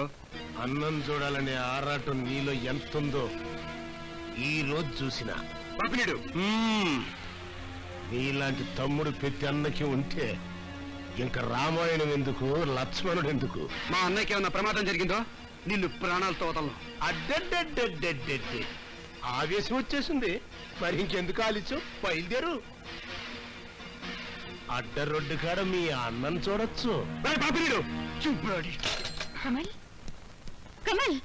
S15: అన్నం చూడాలనే ఆరాటం నీలో ఎంతుందో ఈ రోజు చూసిన
S6: పంపిణీడు.
S15: నీలాంటి తమ్ముడు ప్రతి అన్నకి ఉంటే ఇంకా రామాయణం ఎందుకు, లక్ష్మణుడు ఎందుకు?
S6: మా అన్నయ్యకి ఏమన్నా ప్రమాదం జరిగిందో నిన్ను ప్రాణాలతో వదలను.
S15: అడ్డడ్డడ్డడ్డడ్డే ఆవేశం వచ్చేసింది. మరి ఇంకెందుకు ఆలిచ్చు, బయలుదేరు. అడ్డ రొడ్డు కాడ మీ అన్నను చూడొచ్చు.
S6: పంపిణీడు చూపురాడి.
S8: కమల్, కమల్,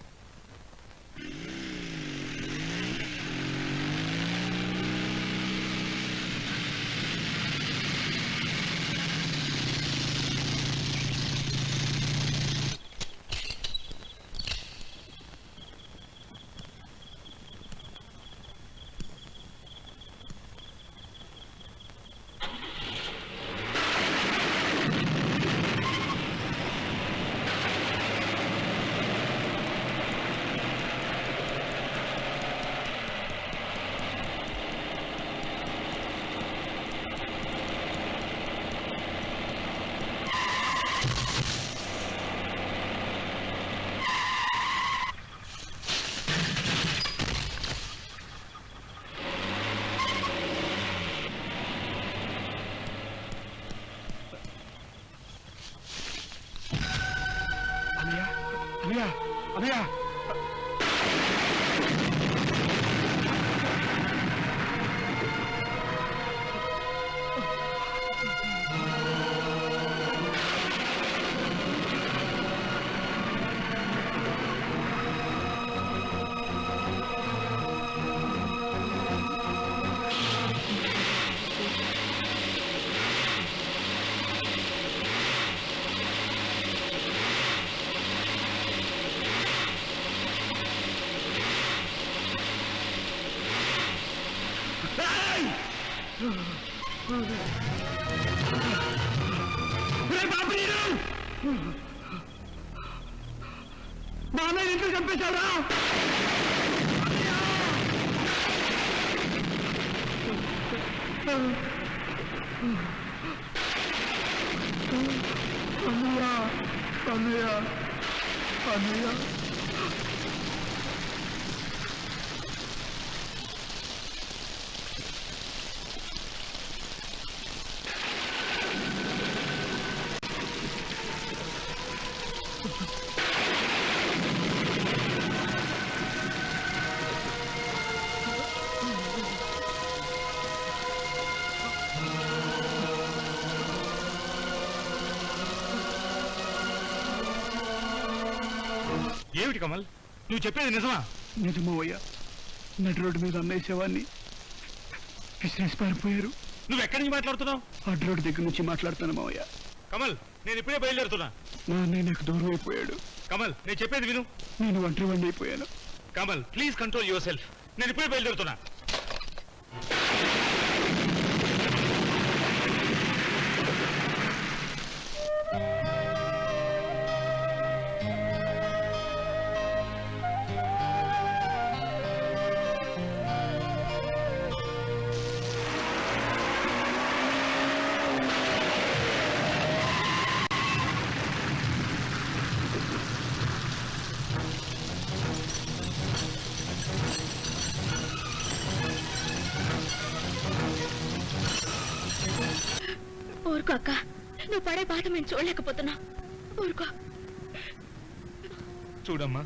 S6: అన్నయ్య, అన్నయ్య,
S12: మా అన్నయ్య ఇంట్లో చంపేశాడా? అన్నయ్య అన్నయ్య అన్నయ్య
S3: ఏమిటి కమల్, నువ్వు చెప్పేది నిజమా?
S12: నిజమోయ్యా, నడి రోడ్డు మీద అన్నయ్య శవాన్ని విశ్లేష పారిపోయారు.
S3: నువ్వు ఎక్కడి నుంచి మాట్లాడుతున్నావు?
S12: అడ్డు రోడ్డు దగ్గర నుంచి మాట్లాడుతాను మావయ్య.
S3: కమల్, నేను ఇప్పుడే బయలుదేరుతున్నా.
S12: మా అన్నయ్య నాకు దూరం అయిపోయాడు.
S3: కమల్, నేను చెప్పేది విను.
S12: నేను ఒంటరివాణ్ణి అయిపోయాను.
S3: Kamal, please control your self. నేను ఇప్పుడే బయలుదేరుతున్నా.
S7: ఊరుకో అక్క, నువ్వు పడే బాధ మేము చూడలేకపోతున్నా. ఊరుకో.
S3: చూడమ్మా,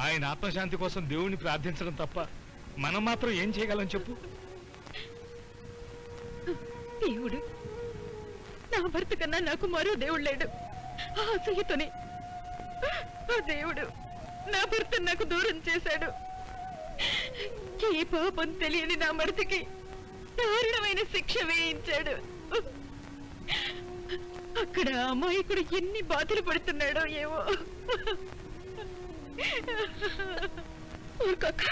S3: ఆయన ఆత్మశాంతి కోసం దేవుణ్ణి ప్రార్థించడం తప్ప మనం మాత్రం ఏం చేయగలం చెప్పు?
S8: దేవుడు, నా భర్త కన్నా నాకు మరో దేవుడు లేడు. ఆ అసహ్యతోనే ఆ దేవుడు నా భర్త నాకు దూరం చేశాడు. ఏ పాపం తెలియని నా మరిదికి దారుణమైన శిక్ష వేయించాడు. అక్కడ అమాయకుడు ఎన్ని బాధలు పడుతున్నాడో ఏవో. ఊరుకోక.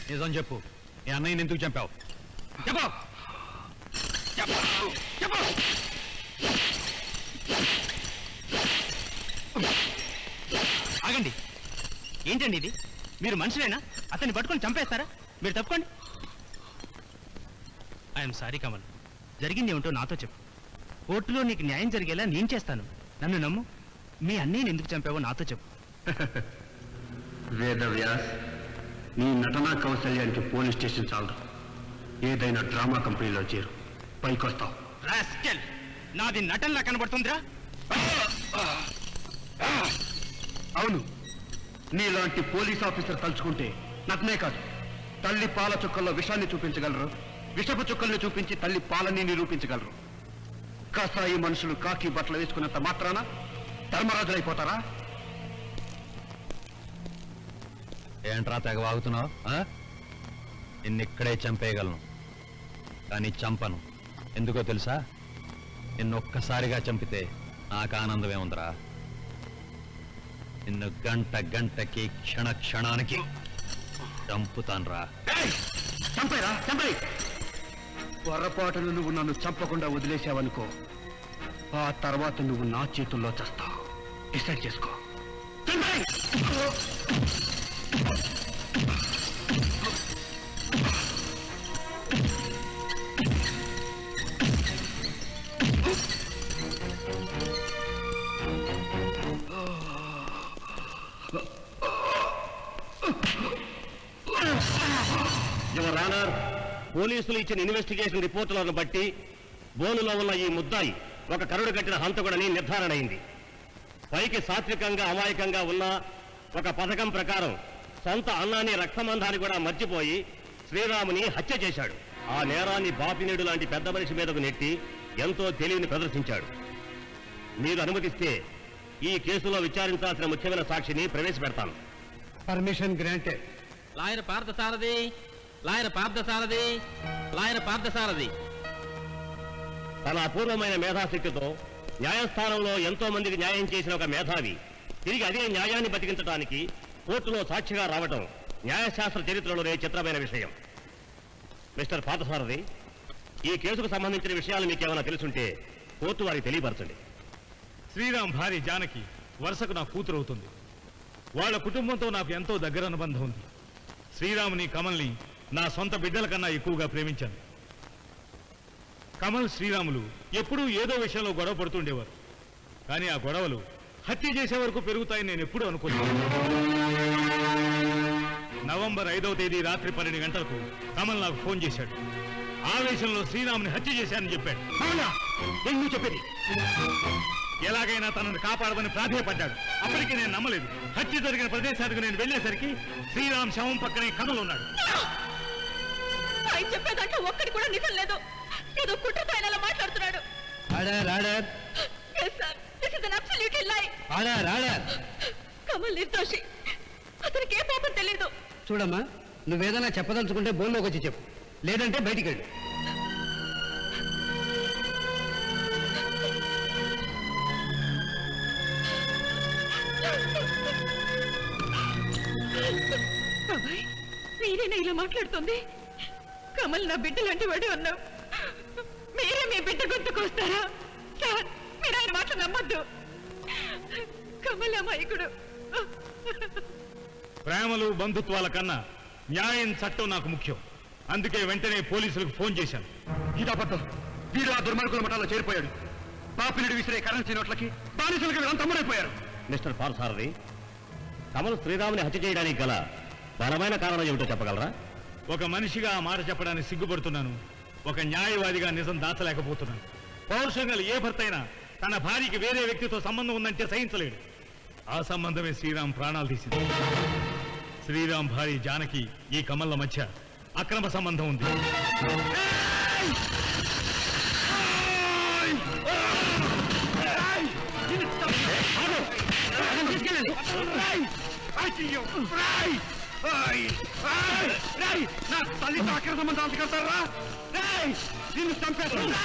S3: నిజం చెప్పు, ఈ అన్నయ్యని ఎందుకు చంపావు? చెప్పు చెప్పు చెప్పు.
S4: ఆగండి, ఏంటండి ఇది? మీరు మనుషులేనా? అతన్ని పట్టుకొని చంపేస్తారా? మీరు తప్పుకోండి. ఐఎమ్ సారీ కమల్, జరిగింది ఏమిటో నాతో చెప్పు. కోర్టులో నీకు న్యాయం జరిగేలా నేను చేస్తాను. నన్ను నమ్ము. మీ అన్నయ్యని ఎందుకు చంపావో నాతో చెప్పు.
S5: వేదవ్యాస్, నీ నటనా కౌశల్యానికి పోలీస్ స్టేషన్ చాలదు. ఏదైనా డ్రామా కంపెనీలో చేరు, పైకొస్తావు.
S4: రాస్కెల్, నాది నటనలా కనబడుతుందిరా?
S5: అవును, నీలాంటి పోలీస్ ఆఫీసర్ తలుచుకుంటే నటనే కాదు, తల్లి పాల చుక్కల్లో విషాన్ని చూపించగలరు, విషపు చుక్కల్ని చూపించి తల్లి పాలని నిరూపించగలరు. కసాయి మనుషులు కాకి బట్టలు వేసుకున్నంత మాత్రాన ధర్మరాజులైపోతారా?
S1: ఏంట్రా తెగవాగుతున్నావు? నిన్నిక్కడే చంపేయగలను, కానీ చంపను. ఎందుకో తెలుసా? నిన్నొక్కసారిగా చంపితే నాకు ఆనందమే ఉందిరా. నిన్ను గంట గంటకి క్షణ క్షణానికి చంపుతాన్రా.
S5: చంపేరా, చంపే. పొరపాటును నువ్వు నన్ను చంపకుండా వదిలేసావనుకో, ఆ తర్వాత నువ్వు నా చేతుల్లో చస్తావు. డిసైడ్ చేసుకో. చంపేయ్!
S14: యువర్ ఆనర్, పోలీసులు ఇచ్చిన ఇన్వెస్టిగేషన్ రిపోర్టులను బట్టి బోనులో ఉన్న ఈ ముద్దాయి ఒక కరుడు కట్టిన హంతకుడని నిర్ధారణ అయింది. పైకి సాత్వికంగా అమాయకంగా ఉన్న ఒక పథకం ప్రకారం సొంత అన్నాన్ని రక్తమందాన్ని కూడా మర్చిపోయి శ్రీరాముని హత్య చేశాడు. ఆ నేరాన్ని బాపినేడు లాంటి పెద్ద మనిషి మీదకు నెట్టి ఎంతో తెలివిని ప్రదర్శించాడు. మీరు అనుమతిస్తే ఈ కేసులో విచారించాల్సిన ముఖ్యమైన సాక్షిని ప్రవేశపెడతాను.
S5: Permission granted.
S2: Lawyer Parthasarathi, lawyer Parthasarathi, lawyer Parthasarathi.
S14: తన అపూర్వమైన మేధాశక్తితో న్యాయస్థానంలో ఎంతో మందికి న్యాయం చేసిన ఒక మేధావి తిరిగి అదే న్యాయాన్ని బతికించడానికి కోర్టులో సాక్షిగా రావటం న్యాయశాస్త్ర చరిత్రలోనే చిత్రమైన విషయం. మిస్టర్ పార్థసారథి, ఈ కేసుకు సంబంధించిన విషయాలు మీకేమైనా తెలుసుంటే కోర్టు వారికి తెలియపరచండి.
S9: శ్రీరామ్ భార్య జానకి వరుసకు నా కూతురు అవుతుంది. వాళ్ళ కుటుంబంతో నాకు ఎంతో దగ్గర అనుబంధం ఉంది. శ్రీరాముని కమల్ని నా సొంత బిడ్డల కన్నా ఎక్కువగా ప్రేమించాను. కమల్ శ్రీరాములు ఎప్పుడూ ఏదో విషయంలో గొడవ పడుతుండేవారు. కానీ ఆ గొడవలు హత్య చేసే వరకు పెరుగుతాయని నేను ఎప్పుడూ అనుకోలేదు. నవంబర్ 5వ తేదీ రాత్రి 12 గంటలకు కమల్ నాకు ఫోన్ చేశాడు. ఆవేశంలో శ్రీరాముని హత్య చేశానని చెప్పాడు. ఎందుకు చెప్పేది? ఎలాగైనా తనను కాపాడమని ప్రాధేయపడ్డాడు. అప్పటికి నేను నమ్మలేదు. హత్య జరిగిన ప్రదేశానికి నేను వెళ్ళేసరికి శ్రీరామ్ శవం పక్కనే కమల్ ఉన్నాడు.
S8: ఆయన చెప్పేదాంట్లో ఒక్కడి కూడా నిజం లేదు. ఏదో కుట్రతో ఆయన అలా మాట్లాడుతున్నాడు. Yes, sir. This is an absolute lie. Kamal నిర్దోషి. అతనికి ఏ పాపం తెలీదు.
S12: చూడమ్మా, నువ్వేదైనా చెప్పదలుచుకుంటే బోన్లోకి వచ్చి చెప్పు, లేదంటే బయటికి వెళ్ళు.
S8: బాబాయ్, మీరేనా ఇలా మాట్లాడుతుంది? కమల్ నా బిడ్డ లాంటి వాడు అన్నావు. మీరే మీ బిడ్డ గుర్తుకొస్తారా? సార్, మీరు ఆయన మాట నమ్మద్దు. కమల్ అమాయకుడు.
S9: ప్రేమలు బంధుత్వాల కన్నా న్యాయం చట్టం నాకు ముఖ్యం. అందుకే వెంటనే పోలీసులకు ఫోన్ చేశాను.
S5: ఇది అబద్ధం. వీడు ఆ దుర్మార్గుల మఠాల్లో చేరిపోయాడు. పాపినుడు విసిరే కరెన్సీ నోట్లకి బానిసలకి వీళ్ళంతా అమ్ముడైపోయారు.
S14: మిస్టర్ పార్థసారథి, కమల్ శ్రీరాముని హత్య చేయడానికి గల బలమైన కారణం ఏమిటో చెప్పగలరా?
S9: ఒక మనిషిగా ఆ మాట చెప్పడానికి సిగ్గుపడుతున్నాను. ఒక న్యాయవాదిగా నిజం దాచలేకపోతున్నాను. పౌరుషంగా ఏ భర్త అయినా తన భార్యకి వేరే వ్యక్తితో సంబంధం ఉందంటే సహించలేడు. ఆ సంబంధమే శ్రీరామ్ ప్రాణాలు తీసింది. శ్రీరామ్ భార్య జానకి ఈ కమల్ల మధ్య అక్రమ సంబంధం ఉంది.
S5: నా తల్లితో అక్రమ సంబంధాలు కడతారా? నిన్ను చంపేస్తాను.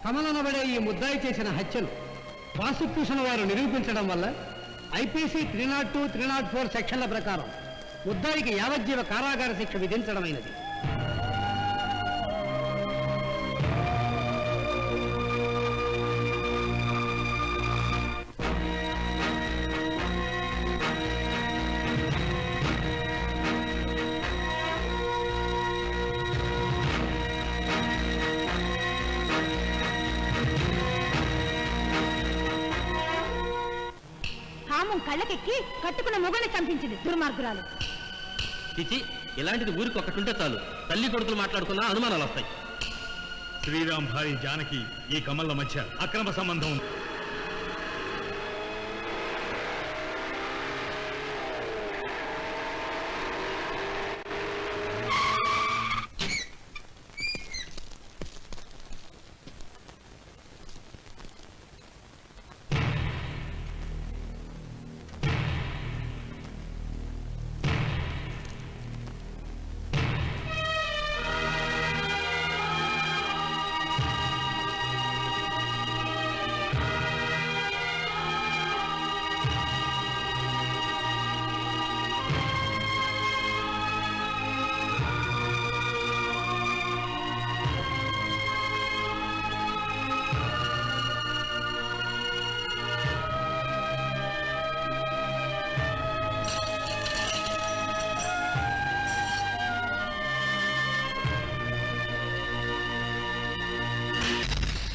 S12: కమలనబడే ఈ ముద్దాయి చేసిన హత్యను ప్రాసిక్యూషన్ వారు నిరూపించడం వల్ల ఐపీసీ 302, 304 సెక్షన్ల ప్రకారం ముద్దాయికి యావజ్జీవ కారాగార శిక్ష విధించడమైనది.
S7: కళ్ళకెక్కి కట్టుకున్న మొగల్ని చంపించింది దుర్మార్గురాలు.
S2: చిచి, ఇలాంటిది ఊరికి ఒకటుంటే చాలు, తల్లి కొడుకులు మాట్లాడుకున్నా అనుమానాలు వస్తాయి.
S9: శ్రీరామ్ భార్య జానకి ఈ కమల్ల మధ్య అక్రమ సంబంధం ఉంది.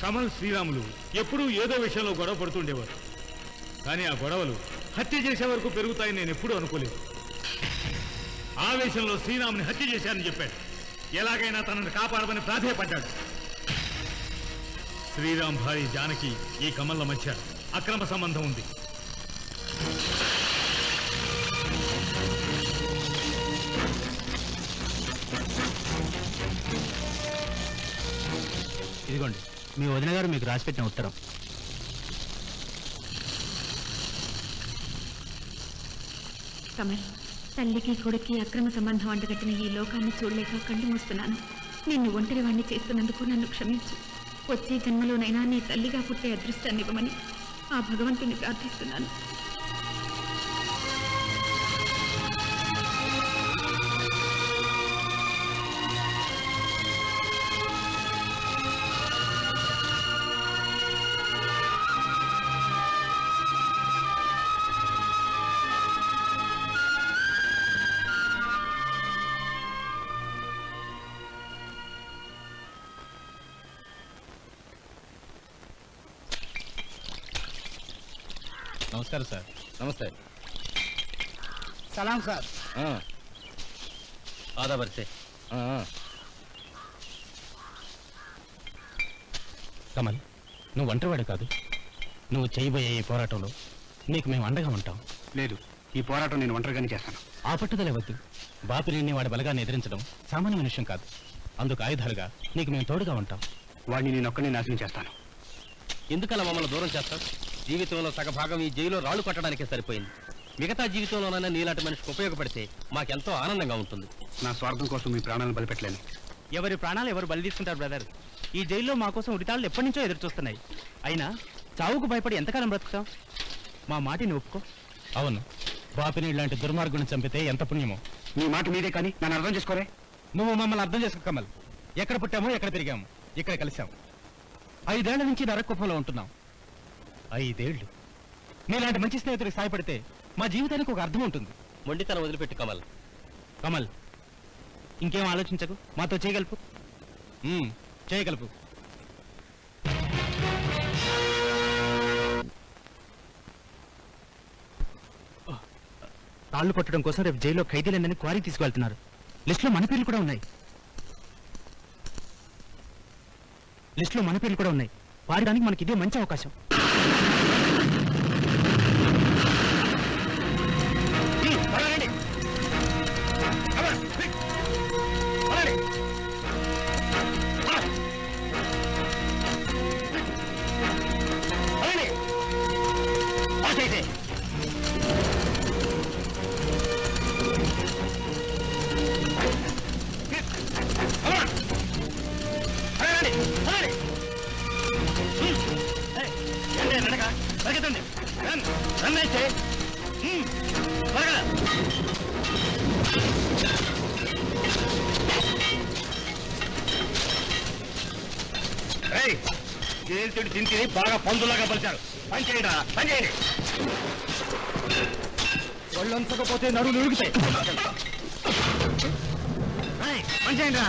S9: కమల్ శ్రీరాములు ఎప్పుడూ ఏదో విషయంలో గొడవ పడుతుండేవారు. కానీ ఆ గొడవలు హత్య చేసే వరకు పెరుగుతాయని నేను ఎప్పుడూ అనుకోలేదు. ఆవేశంలో శ్రీరాముని హత్య చేశానని చెప్పాడు. ఎలాగైనా తనను కాపాడమని ప్రాధేయపడ్డాడు. శ్రీరామ్ భార్య జానకి ఈ కమల్ల మధ్య అక్రమ సంబంధం ఉంది.
S4: ఇదిగోండి మీ వదిన గారు మీకు రాసిపెట్టిన ఉత్తరం.
S8: కమల్, తల్లికి కొడుక్కి అక్రమ సంబంధం అంటగట్టిన ఈ లోకాన్ని చూడలేక కళ్ళు మూస్తున్నాను. నిన్ను ఒంటరి వాణ్ణి చేస్తున్నందుకు నన్ను క్షమించు. వచ్చే జన్మలోనైనా నీ తల్లిగా పుట్టే అదృష్టాన్ని ఇవ్వమని ఆ భగవంతుని ప్రార్థిస్తున్నాను.
S3: నమస్కారం సార్.
S1: నమస్తే.
S12: సలాం సార్.
S2: ఆదా బర్సే.
S3: కమల్, నువ్వు ఒంటరివాడు కాదు. నువ్వు చేయబోయే ఈ పోరాటంలో నీకు మేము అండగా ఉంటాం.
S5: లేదు, ఈ పోరాటం నేను ఒంటరిగానే చేస్తాను.
S3: ఆ పట్టుదల వద్దు. బాపిని వాడి బలగాన్ని ఎదిరించడం సామాన్యమైన విషయం కాదు. అందుకు ఆయుధాలుగా నీకు మేము తోడుగా ఉంటాం.
S5: వాడిని నేను ఒక్కనే నాశనం చేస్తాను.
S2: ఎందుకలా మమ్మల్ని దూరం చేస్తాం? జీవితంలో సగభాగం ఈ జైల్లో రాళ్లు కొట్టడానికే సరిపోయింది. మిగతా జీవితంలోనైనా నీలాంటి మనిషికి ఉపయోగపడితే మాకెంతో ఆనందంగా ఉంటుంది.
S5: నా స్వార్థం కోసం మీ ప్రాణాలను బలిపెట్టలేను.
S4: ఎవరి ప్రాణాలు ఎవరు బలి తీసుకుంటారు బ్రదర్. ఈ జైల్లో మా కోసం ఉరితాళ్ళు ఎప్పటి నుంచో ఎదురు చూస్తున్నాయి. అయినా చావుకు భయపడి ఎంతకాలం బ్రతుకుతాం? మా మాటిని ఒప్పుకో.
S3: అవును, బాపిని ఇలాంటి దుర్మార్గుని చంపితే ఎంత పుణ్యమో.
S5: నీ మాట మీదే కానీ నన్ను అర్థం చేసుకోరే.
S3: నువ్వు మమ్మల్ని అర్థం చేసుకో కమల్. ఎక్కడ పుట్టామో ఎక్కడ పెరిగాము, ఇక్కడ కలిసాం. 5 ఏళ్ల నుంచి నరకుప్పంలో ఉంటున్నాం. 5 ఏళ్లు మీలాంటి మంచి స్నేహితుడికి సాయపడితే మా జీవితానికి ఒక అర్థం ఉంటుంది.
S2: మొండితనం వదిలిపెట్టు కమల్.
S4: కమల్, ఇంకేం ఆలోచించకు, మాతో చేయగలుపు.
S3: చేయగలుపు.
S4: తాళ్లు కొట్టడం కోసం రేపు జైల్లో ఖైదీలందరినీ క్వారీ తీసుకువెళ్తున్నారు. లిస్టులో మన పేర్లు కూడా ఉన్నాయి. పారడానికి మనకి ఇదే మంచి అవకాశం.
S14: తింటి బాగా పందులాగా పలిచారు. పని చేయండి, పని చేయండి.
S4: ఒళ్ళొంచకపోతే నడులు ఉరుగుతాయి.
S14: పని చేయండి.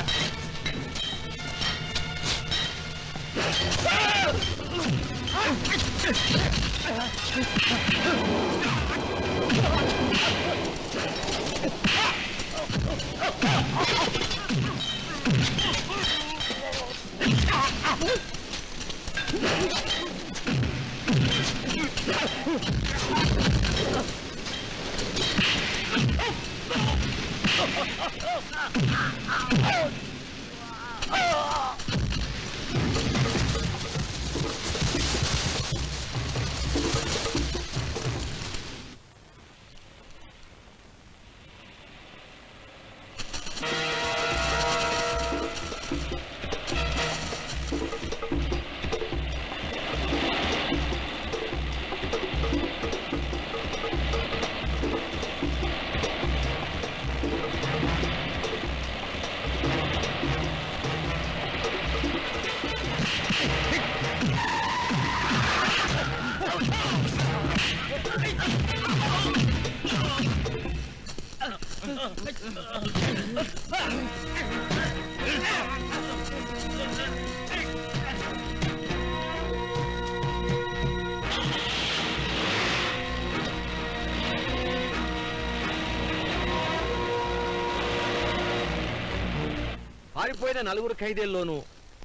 S18: పారిపోయిన 4 ఖైదీల్లోనూ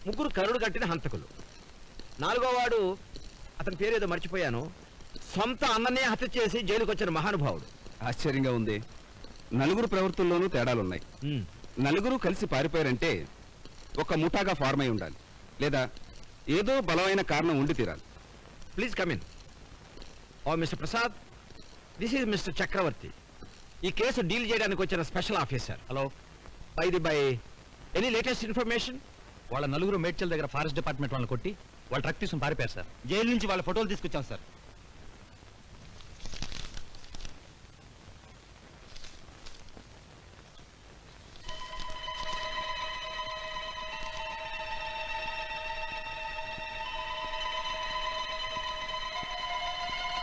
S18: 3 కరుడు కట్టిన హంతకులు. 4వ వాడు, అతని పేరేదో మర్చిపోయాను, సొంత అన్ననే హత్య చేసి జైలుకు వచ్చిన మహానుభావుడు.
S6: ఆశ్చర్యంగా ఉంది. 4 ప్రవృత్తుల్లోనూ తేడాలున్నాయి. 4 కలిసి పారిపోయారంటే ఒక ముఠాగా ఫార్మ్ అయి ఉండాలి, లేదా ఏదో బలమైన కారణం ఉండి తీరాలి.
S18: Please come in. Oh mister Prasad, this is mister Chakravarthy, ఈ కేసు డీల్ చేయడానికి వచ్చిన special officer. Hello, by any latest information?
S1: వాళ్ళ 4 మేడ్చల్ దగ్గర ఫారెస్ట్ డిపార్ట్మెంట్ వాళ్ళని కొట్టి వాళ్ళ ట్రక్ తీసుకుని పారిపోయారు సార్. జైలు నుంచి వాళ్ళ ఫోటోలు తీసుకొచ్చాం సార్.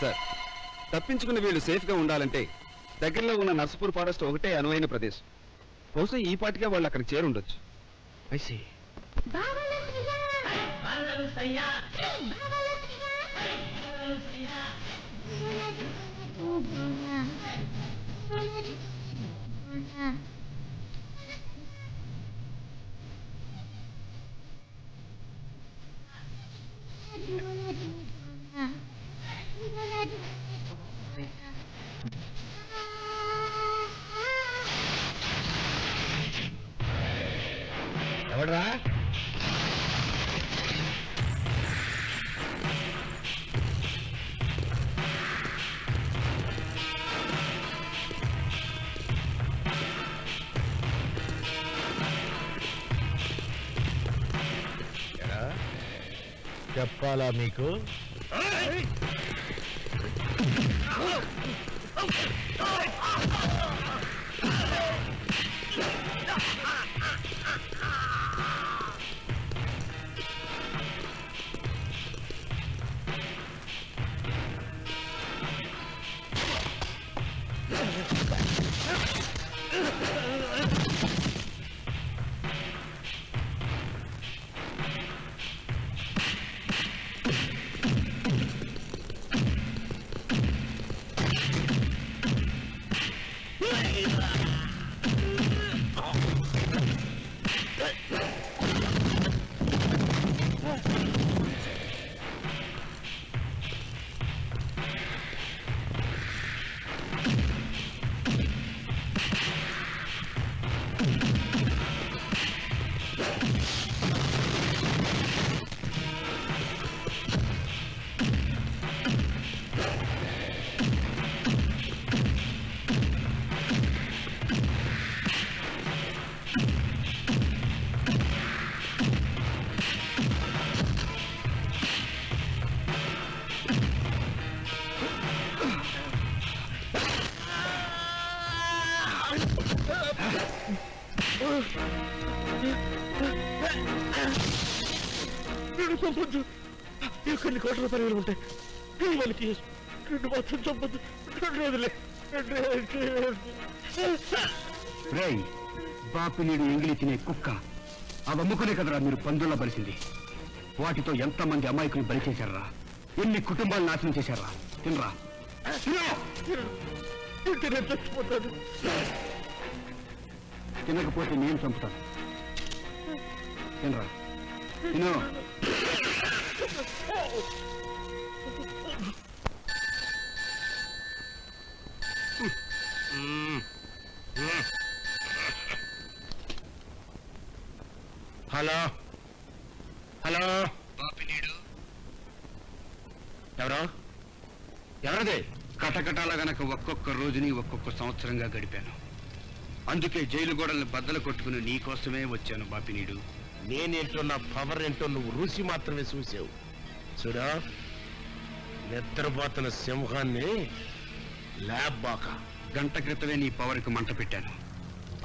S6: సార్, తప్పించుకున్న వీళ్ళు సేఫ్ గా ఉండాలంటే దగ్గరలో ఉన్న నర్సపూర్ ఫారెస్ట్ ఒకటే అనువైన ప్రదేశం. బహుశా ఈ పాటిగా వాళ్ళు అక్కడికి చేరుండొచ్చు.
S18: I see. ఎవడ్రా?
S17: చెప్పాలా మీకు?
S14: చంపొద్దు. కొన్ని కోట్ల రూపాయలు ఉంటాయి. వాళ్ళకి 2 మాత్రం చంపొద్దు. 2 రోజులే.
S5: రేయ్, బాపినీడు ఎంగిలి తినే కుక్క. అవి అమ్ముకునే కదరా మీరు పందుల్లో బలిసింది. వాటితో ఎంతమంది అమాయకుని బలి చేశారా, ఎన్ని కుటుంబాలు నాశనం చేశారా. తినరా.
S14: చచ్చిపోతాను.
S5: తినకపోతే నేను చంపుతాను. తినరా. తిను.
S15: హలో హలో, ఎవరో? ఎవరది?
S5: కటకటాల గనక ఒక్కొక్క రోజుని ఒక్కొక్క సంవత్సరంగా గడిపాను. అందుకే జైలు గోడల్ని బద్దలు కొట్టుకుని నీ కోసమే వచ్చాను బాపినీడు.
S15: నేనేంటో, నా పవర్ ఏంటో నువ్వు రుచి మాత్రమే చూసావు. చూడా, నిద్రపోతున్న సింహాన్ని ల్యాబ్ బాక.
S5: గంట క్రితమే నీ పవర్కి మంట పెట్టాను.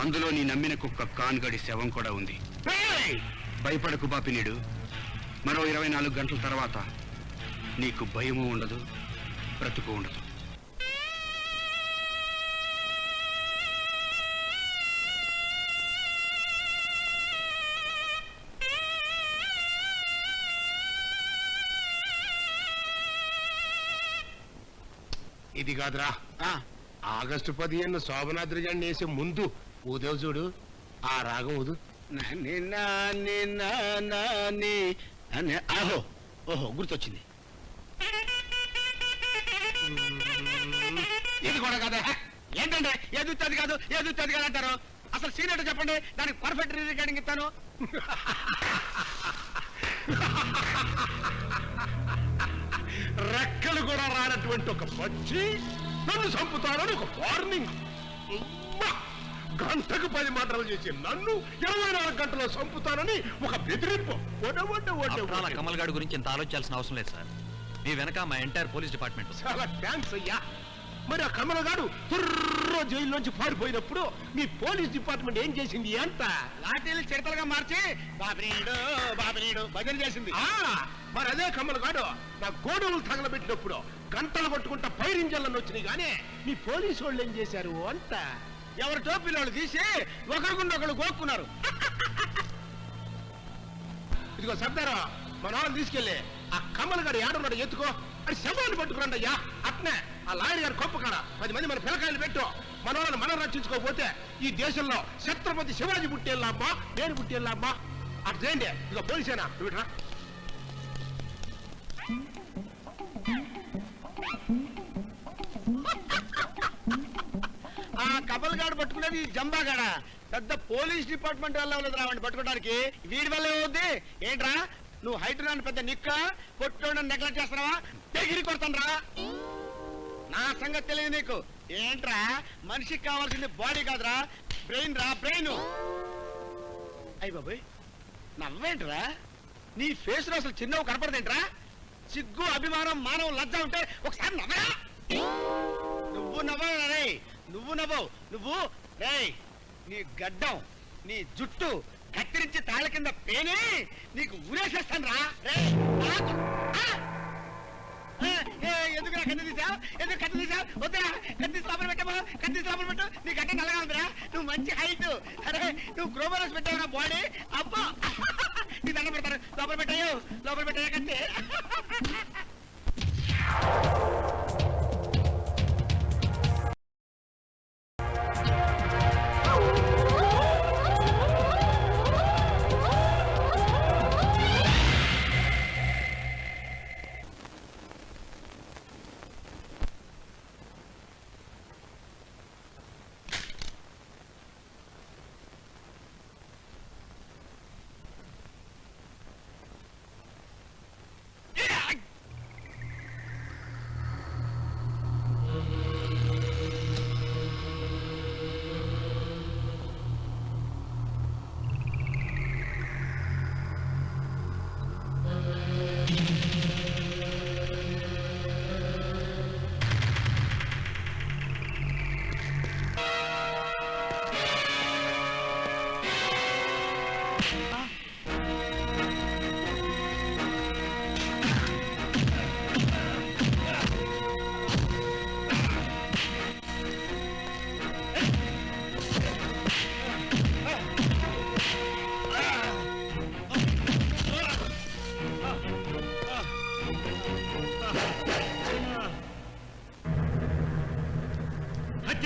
S5: అందులో నీ నమ్మిన కుక్క కాన్గడి శవం కూడా ఉంది. భయపడకు బాపినీడు. మరో 24 గంటల తర్వాత నీకు భయము ఉండదు, బ్రతుకు ఉండదు.
S15: ఇది కాదురా, ఆగస్టు 15 శోభనాద్రి గారిని వేసే ముందు ఊదేవు చూడు, ఆ రాగం ఊదు.
S5: ఆహో ఓహో గుర్తొచ్చింది. ఇది కూడా కదా ఏంటంటే ఏది కాదు అంటారు. అసలు సీనియర్ చెప్పండి, దానికి పర్ఫెక్ట్ రికార్డింగ్ ఇస్తాను. రెక్కలు కూడా రానటువంటి ఒక పక్షి నన్ను చంపుతానని ఒక వార్నింగ్. గంటకు 10 మాటలు చేసి నన్ను 24 గంటల్లో చంపుతానని ఒక బెదిరింపు.
S13: కమల్ గారి గురించి ఇంత ఆలోచించాల్సిన అవసరం లేదు సార్. మీ వెనక మా ఎంటైర్ పోలీస్ డిపార్ట్మెంట్.
S5: చాలా థ్యాంక్స్ అయ్యా. మరి ఆ కమల గారు తుర్రో జైల్లోంచి పారిపోయినప్పుడు మీ పోలీస్ డిపార్ట్మెంట్ ఏం చేసింది? అంత లాఠీలు చిరతలుగా మార్చి బాబినీడు భజన చేసింది. మరి అదే కమల గారు నా గోడలు తగలబెట్టినప్పుడు గంటలు కొట్టుకుంటా ఫైర్ ఇంజన్లను వచ్చినాయి. కానీ మీ పోలీసు వాళ్ళు ఏం చేశారు? అంత ఎవరి టోపీలు తీసి ఒకరికుండా ఒకరు గోక్కున్నారు. ఇదిగో సర్దారా, మన వాళ్ళని తీసుకెళ్ళి ఆ కమల్ గారు ఏడున్నాడు ఎత్తుకో, అది శవాన్ని పట్టుకురండి అయ్యా. అట్నే ఆ లాయర్ గారు కొప్ప కాడ 10 మంది మన పిల్లకాయలు పెట్టు. మన వాళ్ళని మనం రక్షించుకోకపోతే ఈ దేశంలో ఛత్రపతి శివాజీ పుట్టేళ్ళమ్మా, నేను పుట్టేళ్ళమ్మా. అటు చేయండి. ఇదిగో పోలీసేనా నువ్వుట్రా. ఆ కమల్ గారు పట్టుకునేది జంబాగాడ. పెద్ద పోలీస్ డిపార్ట్మెంట్ వల్ల లేదు రావండి పట్టుకోవడానికి. వీడి వల్ల ఏమవుద్ది ఏంట్రా? నువ్వు హైట్ రాని పెద్ద నిక్క పొట్టుకోవడం నెగ్లెక్ట్ చేస్తున్నావా? దగ్గర కొడతానరా. నా సంగతి తెలియదు నీకు. ఏంట్రా, మనిషికి కావాల్సింది బాడీ కాదురా, బ్రెయిన్ రా, బ్రెయిన్. అయ్య బాబోయ్, నవ్వేంట్రా? నీ ఫేస్ లో అసలు చిన్నవి కనపడదేంట్రా? సిగ్గు, అభిమానం, మానవం, లజ్జ ఉంటే ఒకసారి నవ్వరా. నువ్వు నవ్వరా రే, నువ్వు నవ్వవు. నువ్వు రే, నీ గడ్డం, నీ జుట్టు కత్తిరించి తాళ్ళ కింద పేని నీకు ఊరేసేస్తాను రా. ఎందుకు కత్తి తీసావు? ఎందుకు కత్తి తీసావు? వద్దురా, కత్తి లోపల పెట్టావు, కత్తి లోపల పెట్టు. నీ గడ్డ నల్లగా ఉందిరా, నువ్వు మంచి హైట్. అరే నువ్వు గ్రోబరస్ పెట్టావురా బాడీ. అబ్బా నీ దండ పెడతారు. లోపల పెట్టాయో, లోపల పెట్టాయా కత్తి?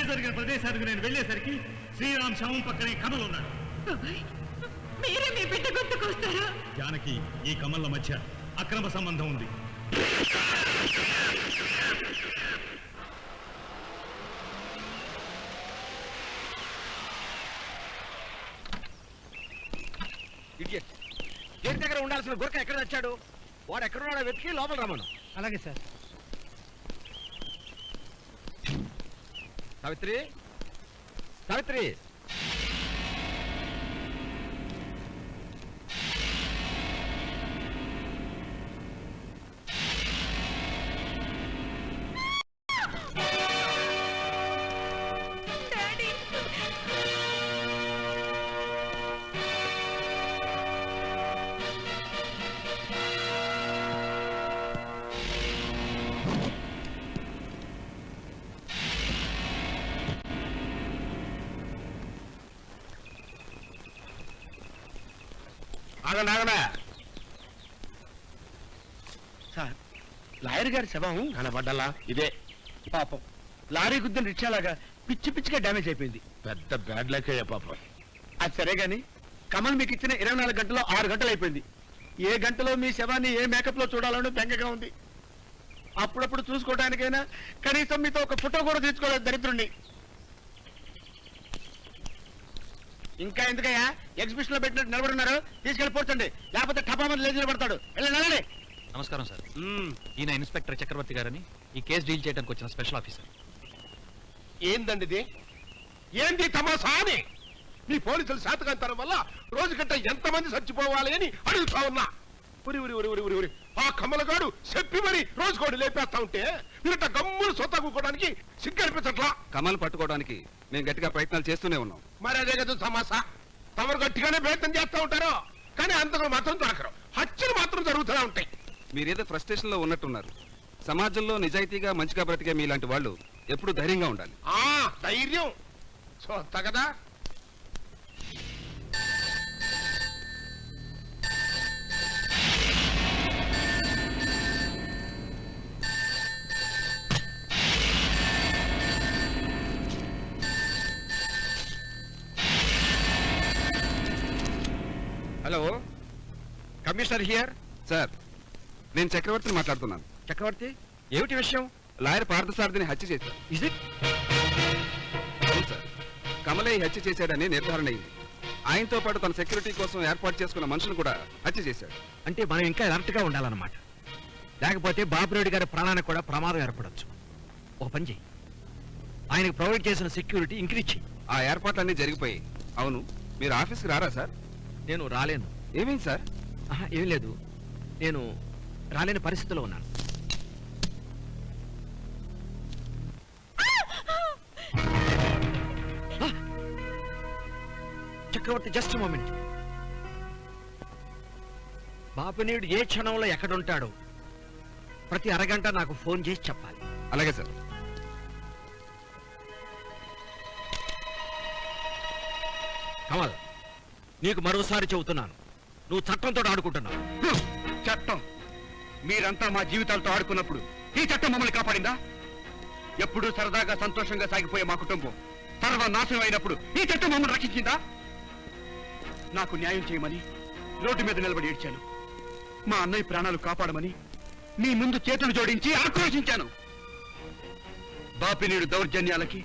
S9: జరిగిన ప్రదేశానికి నేను వెళ్ళేసరికి శ్రీరామ్ శవం పక్కనే కమల్ ఉన్నాడు.
S8: మీరే మీ బిడ్డ గుర్తుకొస్తారా?
S9: జానకి, ఈ కమల్ల మధ్య అక్రమ సంబంధం ఉంది.
S18: గేట్ దగ్గర ఉండాల్సిన గురక ఎక్కడ వచ్చాడు? వాడు ఎక్కడున్నాడో వెతికి లోపల రమ్మను.
S12: అలాగే సార్.
S18: సావిత్రి, సావిత్రి,
S5: ఆగండి ఆగండి. సార్, లాయర్ గారి శవం కనబడ్డలా? ఇదే పాపం. లారీ గుద్దిన రిక్షాలాగా పిచ్చి పిచ్చిగా డ్యామేజ్ అయిపోయింది. పెద్ద బ్యాడ్ లక్ అయ్యా పాపం. అది సరే గాని
S6: కమల్ మీకు ఇచ్చిన 24 గంటల్లో 6 గంటలు అయిపోయింది. ఏ గంటలో మీ శవాన్ని ఏ మేకప్ లో చూడాలని బెంగగా ఉంది. అప్పుడప్పుడు చూసుకోవడానికైనా కనీసం మీతో ఒక ఫోటో కూడా తీసుకోలేదు దరిద్రుణ్ణి. ఇంకా ఎందుకయ్యా ఎగ్జిబిషన్ లో పెట్టినట్టు నిలబడున్నారు? తీసుకెళ్ళి పోర్చండి, లేకపోతే టపామని లేచి నిలబడతాడు. వెళ్ళండి.
S13: నమస్కారం సార్. ఈయన ఇన్స్పెక్టర్ చక్రవర్తి గారని ఈ కేసు డీల్ చేయడానికి వచ్చిన స్పెషల్ ఆఫీసర్.
S15: ఏందండి ఇది? ఏంది తమాసా అని? మీ పోలీసులు శాతకంతరం వల్ల రోజు గంట ఎంతమంది చచ్చిపోవాలి అని అడుగుతా ఉన్నా. ఉరి ఉరి ఉరి ఉరి ఉరి ఉరి ఆ కమలగాడు చెప్పి మరి రోజుకోడి లేపేస్తా ఉంటే మీరట గమ్ములు సొత్తగుకోవడానికి సిగ్గనిపించట్లా.
S6: కమల్ పట్టుకోవడానికి మేము గట్టిగా ప్రయత్నాలు చేస్తూనే ఉన్నాం.
S15: మరి అదే కదా తమాసా. తమరు గట్టిగానే ప్రయత్నం చేస్తూ ఉంటారు, కానీ అంతకు మాత్రం దొరకరు. హత్యలు మాత్రం జరుగుతూనే ఉంటాయి.
S6: మీరేదో ఫ్రస్ట్రేషన్ లో ఉన్నట్టున్నారు. సమాజంలో నిజాయితీగా మంచిగా బ్రతికే మీలాంటి వాళ్ళు ఎప్పుడు ధైర్యంగా ఉండాలి.
S15: ధైర్యం చూస్తా కదా.
S6: Hello, commissioner here. సార్, నేను చక్రవర్తిని మాట్లాడుతున్నాను. చక్రవర్తి, ఏమిటి విషయం? లాయర్ పార్థసారథిని హత్య చేశారు. Is it? అవును సార్, కమలే హత్య చేశాడని నిర్ధారణ అయింది. ఆయనతో పాటు తన సెక్యూరిటీ కోసం ఏర్పాటు చేసుకున్న మనుషులు కూడా హత్య చేశాడు.
S18: అంటే మనం ఇంకా అలర్ట్ గా ఉండాలన్నమాట. లేకపోతే బాబురెడ్డి గారి ప్రాణానికి కూడా ప్రమాదం ఏర్పడచ్చు. ఒక పని చెయ్యి, ఆయనకు ప్రొవైడ్ చేసిన సెక్యూరిటీ ఇంక్రీజ్ చెయ్యి.
S6: ఆ ఏర్పాట్లన్నీ జరిగిపోయి. అవును, మీరు ఆఫీస్కి రారా సార్?
S18: నేను రాలేను.
S6: ఏమైంది సార్?
S18: ఏం లేదు, నేను రాలేని పరిస్థితిలో ఉన్నాను. చక్రవర్తి, జస్ట్ మూమెంట్. బాపినీడు ఏ క్షణంలో ఎక్కడుంటాడో ప్రతి అరగంట నాకు ఫోన్ చేసి చెప్పాలి.
S6: అలాగే సార్.
S18: కమల్, నీకు మరోసారి చెబుతున్నాను, నువ్వు చట్టంతో ఆడుకుంటున్నావు.
S5: చట్టం? మీరంతా మా జీవితాలతో ఆడుకున్నప్పుడు ఈ చట్టం మమ్మల్ని కాపాడిందా? ఎప్పుడూ సరదాగా సంతోషంగా సాగిపోయే మా కుటుంబం సర్వనాశనం అయినప్పుడు ఈ చట్టం మమ్మల్ని రక్షించిందా? నాకు న్యాయం చేయమని రోడ్డు మీద నిలబడి ఏడ్చాను. మా అన్నయ్య ప్రాణాలు కాపాడమని మీ ముందు చేతులు జోడించి ఆక్రోశించాను. బాపినీడు దౌర్జన్యాలకి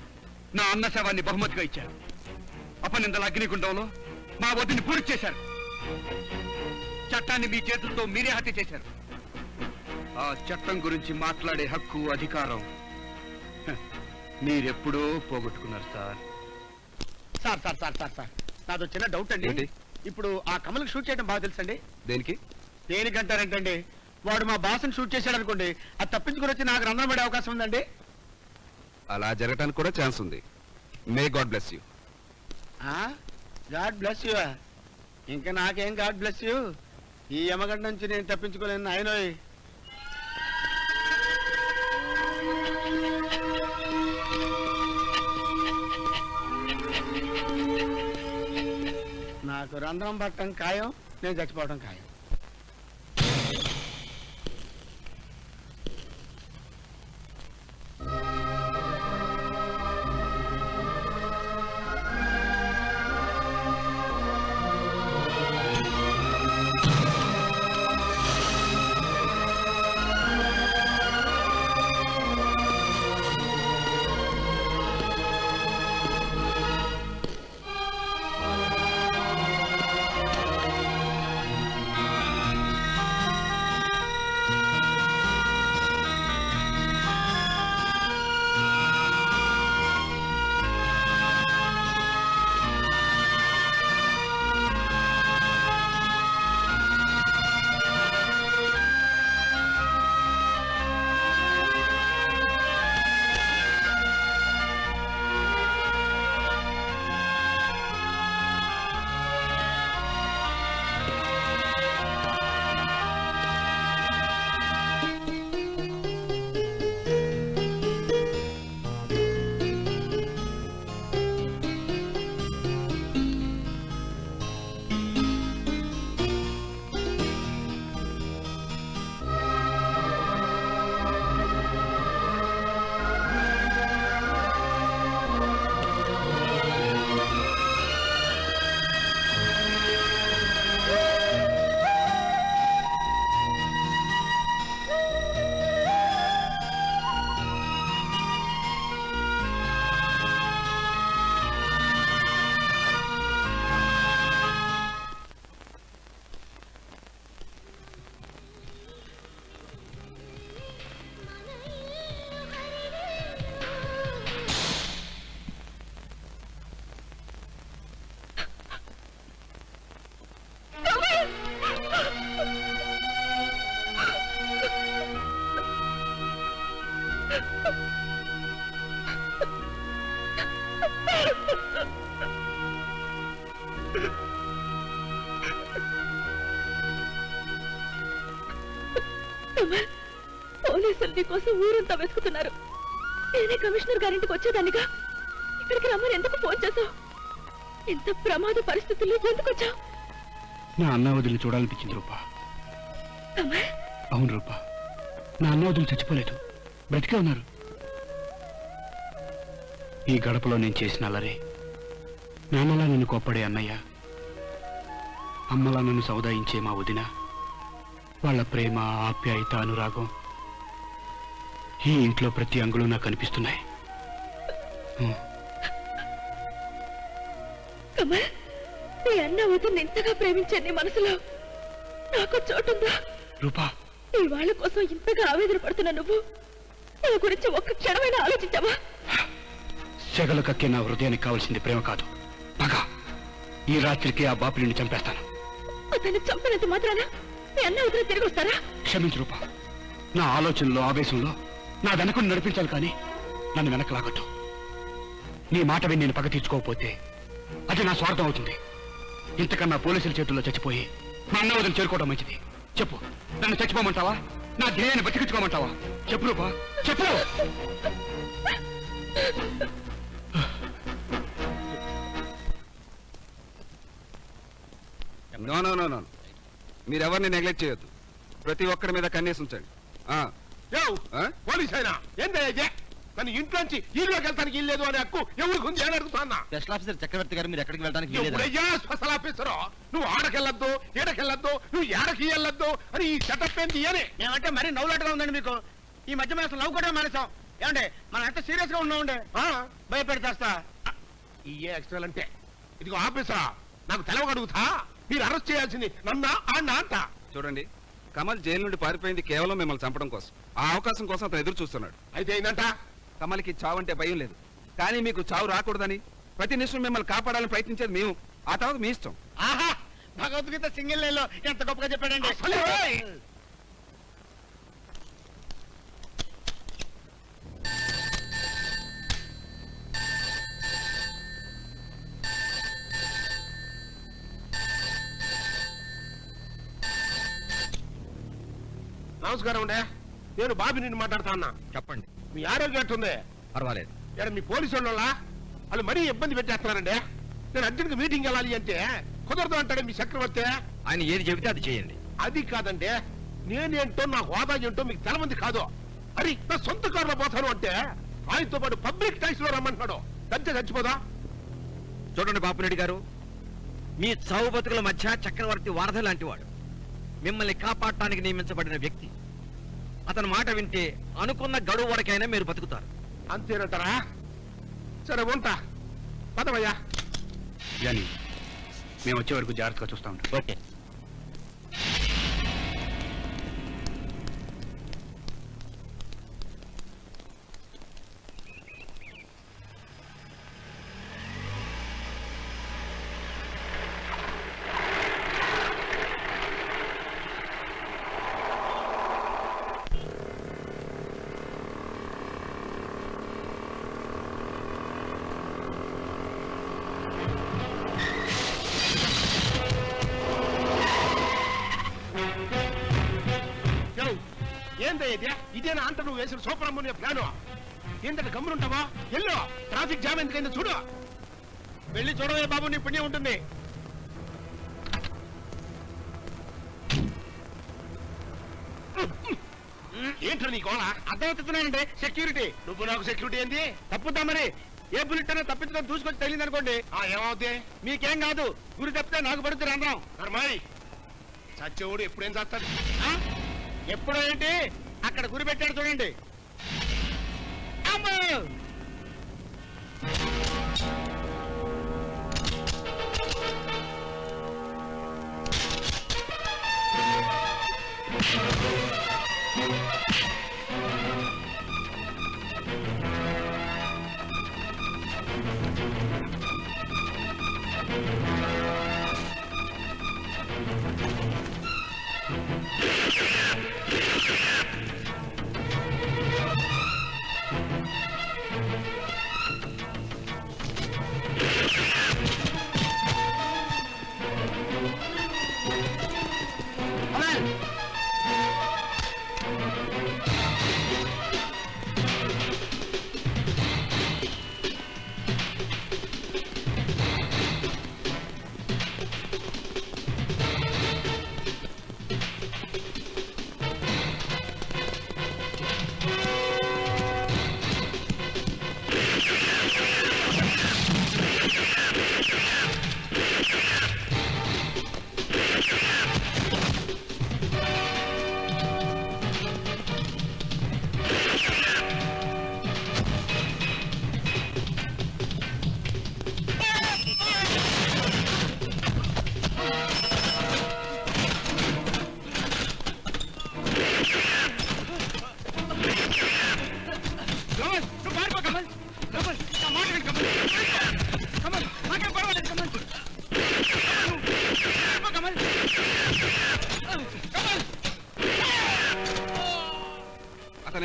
S5: నా అన్న శవాన్ని బహుమతిగా ఇచ్చారు. అపనిందల అగ్నిగుండంలో మా వదిని పూర్తి చేశారు. చట్టాన్ని మీ చేతులతో మీరే హత్య చేశారు. ఆ చట్టం గురించి మాట్లాడే హక్కు, అధికారం మీరెప్పుడో పోగొట్టుకున్నారు sir.
S6: Sir sir sir sir sir నాదో చిన్న డౌట్ అండి. ఇప్పుడు ఆ కమల్కి షూట్ చేయడం బాగా తెలుసండి.
S5: దేనికి?
S6: దేనికంటారేంటండి, వాడు మా బాస్ని షూట్ చేశాడు అనుకోండి, అది తప్పించుకుని వచ్చి నాకు రంధ్రం పడే అవకాశం ఉందండి.
S5: అలా జరగటానికి కూడా ఛాన్స్ ఉంది. May God bless you.
S6: God bless you? ఇంకా నాకేం గాడ్ బ్లెస్ యూ? ఈ యమగండ నుంచి నేను తప్పించుకోలేను ఆయనోయ్. నాకు రంధ్రం పట్టడం ఖాయం, నేను చచ్చిపోవడం ఖాయం.
S8: కమల్, పోలీసులు నీ కోసం ఊరంతా వెతుకుతున్నారు. నేనే కమిషనర్ గారింటికి వచ్చేదానిగా ఇక్కడికి రమ్మని ఎందుకు ఫోన్ చేశావు? ఇంత ప్రమాద పరిస్థితుల్లో ఎందుకు వచ్చావు?
S6: నా అన్న వదిలి చూడాలనిపించింది రూపా.
S8: కమల్,
S6: అవును రూపా, నా అన్న వదిలి చచ్చిపోలేదు, బ్రతికే ఉన్నారు. ఈ గడపలో నేను చేసిన అల్లరే నాన్నలా నిన్ను కోప్పడే అన్నయ్య, అమ్మలా నన్ను సౌదాయించే మా వదిన, వాళ్ళ ప్రేమ, ఆప్యాయత, అనురాగం ఈ ఇంట్లో ప్రతి అంగుళం నాకు కనిపిస్తున్నాయి.
S8: కమల్, నీ అన్న వదిన ఇంతగా ప్రేమించే నీ మనసులో నాకు చోటుందా?
S6: రూపా,
S8: నీ వాళ్ళ కోసం ఇంతగా ఆవేదన పడుతున్నా నువ్వు నా గురించి ఒక్క క్షణమైనా ఆలోచించావా?
S6: సెగలు కక్కే నా హృదయానికి కావాల్సింది ప్రేమ కాదు, పగ. ఈ రాత్రికి ఆ బాపుని చంపేస్తాను.
S8: అతన్ని చంపినంత మాత్రాన మీ అన్న వదిన తిరిగి వస్తారా?
S6: క్షమించు రూపా, నా ఆలోచనలో, ఆవేశంలో నా వెనకను నడిపించాలి, కానీ నన్ను వెనక్కి లాగొద్దు. నీ మాట విని నేను పగ తీర్చుకోకపోతే అది నా స్వార్థం అవుతుంది. ఇంతకన్నా పోలీసుల చేతుల్లో చచ్చిపోయి మా అన్న వదిలి చేరుకోవడం మంచిది. చెప్పు, నన్ను చచ్చిపోమంటావా? నా ధ్యేయాన్ని బతికించుకోమంటావా? చెప్పు రూపా, చెప్పు.
S19: నో నో నో నో, మీరెవరిని నెగ్లెక్ట్ చేయొద్దు. ప్రతి ఒక్కరి మీద కన్నేసి ఉంచండి.
S15: పోలీస్ అయినా ఏంటయ్యా నన్ను ఇంట్లోంచి ఈలోకి వెళ్తానికి ఇల్లేదు అనే హక్కు ఎవరికి ఉంది అని అడుగుతున్నా.
S1: స్పెషల్ ఆఫీసర్ చక్రవర్తి గారు మీరు ఎక్కడికి వెళ్ళడానికి
S15: ఎప్పుడయ్యా స్పెషల్ ఆఫీసరు? నువ్వు ఆడకెళ్ళొద్దు, ఈడకెళ్ళొద్దు, నువ్వు ఏడకి వెళ్ళొద్దు అని ఈ సెటప్ ఏంటి అని
S12: ఏమంటే మరీ నవ్వులాటగా ఉందండి మీకు. ఈ మధ్య మేము అసలు నవ్వు కూడా మానేసాం. ఏమంటే మనం ఎంత సీరియస్ గా ఉన్నామండి, భయపెడతాస్తా.
S15: ఈ ఎక్స్ట్రా అంటే ఇదిగో ఆఫీసరా, నాకు తెలవగడుగుతా. మీరు అరెస్ట్ చేయాల్సింది నన్నా ఆడినా అంట.
S19: చూడండి, కమల్ జైలు నుండి పారిపోయింది కేవలం మిమ్మల్ని చంపడం కోసం. ఆ అవకాశం కోసం అతను ఎదురు చూస్తున్నాడు.
S15: అయితే ఏంటంట?
S19: కమల్కి చావు అంటే భయం లేదు, కానీ మీకు చావు రాకూడదని ప్రతి నిమిషం మిమ్మల్ని కాపాడాలని ప్రయత్నించేది మేము. ఆ తర్వాత మీ ఇష్టం.
S12: ఆహా, భగవద్గీత సింగిల్ లైన్ లో ఎంత గొప్పగా చెప్పాడండి.
S15: నమస్కారం అండి, నేను బాబు నిన్ను మాట్లాడుతా అన్నా.
S19: చెప్పండి.
S15: మీ ఆరోగ్యం ఎట్టుంది?
S19: పర్వాలేదు.
S15: ఇక్కడ మీ పోలీసు వాళ్ళు మరీ ఇబ్బంది పెట్టేస్తున్నారండి. నేను అర్జెంట్గా మీటింగ్ వెళ్ళాలి అంటే కుదరదు అంటాడే మీ చక్రవర్తి.
S19: ఆయన ఏది చెబితే అది చేయండి.
S15: అది కాదండి, నేనేంటో నా హోదా ఏంటో మీకు తెలమంది కాదు. అరే, నా సొంత కారులో పోతాను అంటే ఆయనతో పాటు పబ్లిక్ ట్యాక్సీ లో రమ్మంటున్నాడు. దంచే చచ్చిపోదా?
S18: చూడండి బాపురెడ్డి గారు, మీ చావు బతుకుల మధ్య చక్రవర్తి వారధ లాంటి వాడు. మిమ్మల్ని కాపాడటానికి నియమించబడిన వ్యక్తి. అతని మాట వింటే అనుకున్న గడువు వరకైనా మీరు బతుకుతారు.
S15: అంతేనంటారా? సరే ఉంటా, పదవయ్యా.
S6: జానీ, మేము వచ్చే వరకు జాగ్రత్తగా చూస్తా ఉంటాం.
S11: ఓకే.
S15: ఇదేనా అంట నువ్వు వేసిన సూపరమ్మని ప్లాను? ఏంటంటే గమ్మునుంటావా? ఎల్లో ట్రాఫిక్ జామ్ ఎందుకైందో చూడు. వెళ్ళి చూడవే బాబు, నీ పుణ్యం ఉంటుంది. ఏంటో నీ గోళ?
S12: అర్థమవుతున్నానండి, సెక్యూరిటీ.
S15: నువ్వు నాకు సెక్యూరిటీ ఏంది?
S12: తప్పుద్దా మరి? ఏ బుల్లెట్ అయినా తప్పించడం చూసుకొచ్చి తెలియదు అనుకోండి,
S15: ఏమవుతాయి?
S12: మీకేం కాదు. గురి తప్పితే నాకు పడుతుంది రంధ్రం.
S15: కర్మాయి సత్యవుడు ఎప్పుడేం చేస్తాడు?
S12: ఎప్పుడో ఏంటి, అక్కడ గురి పెట్టాడు చూడండి. అమ్మో!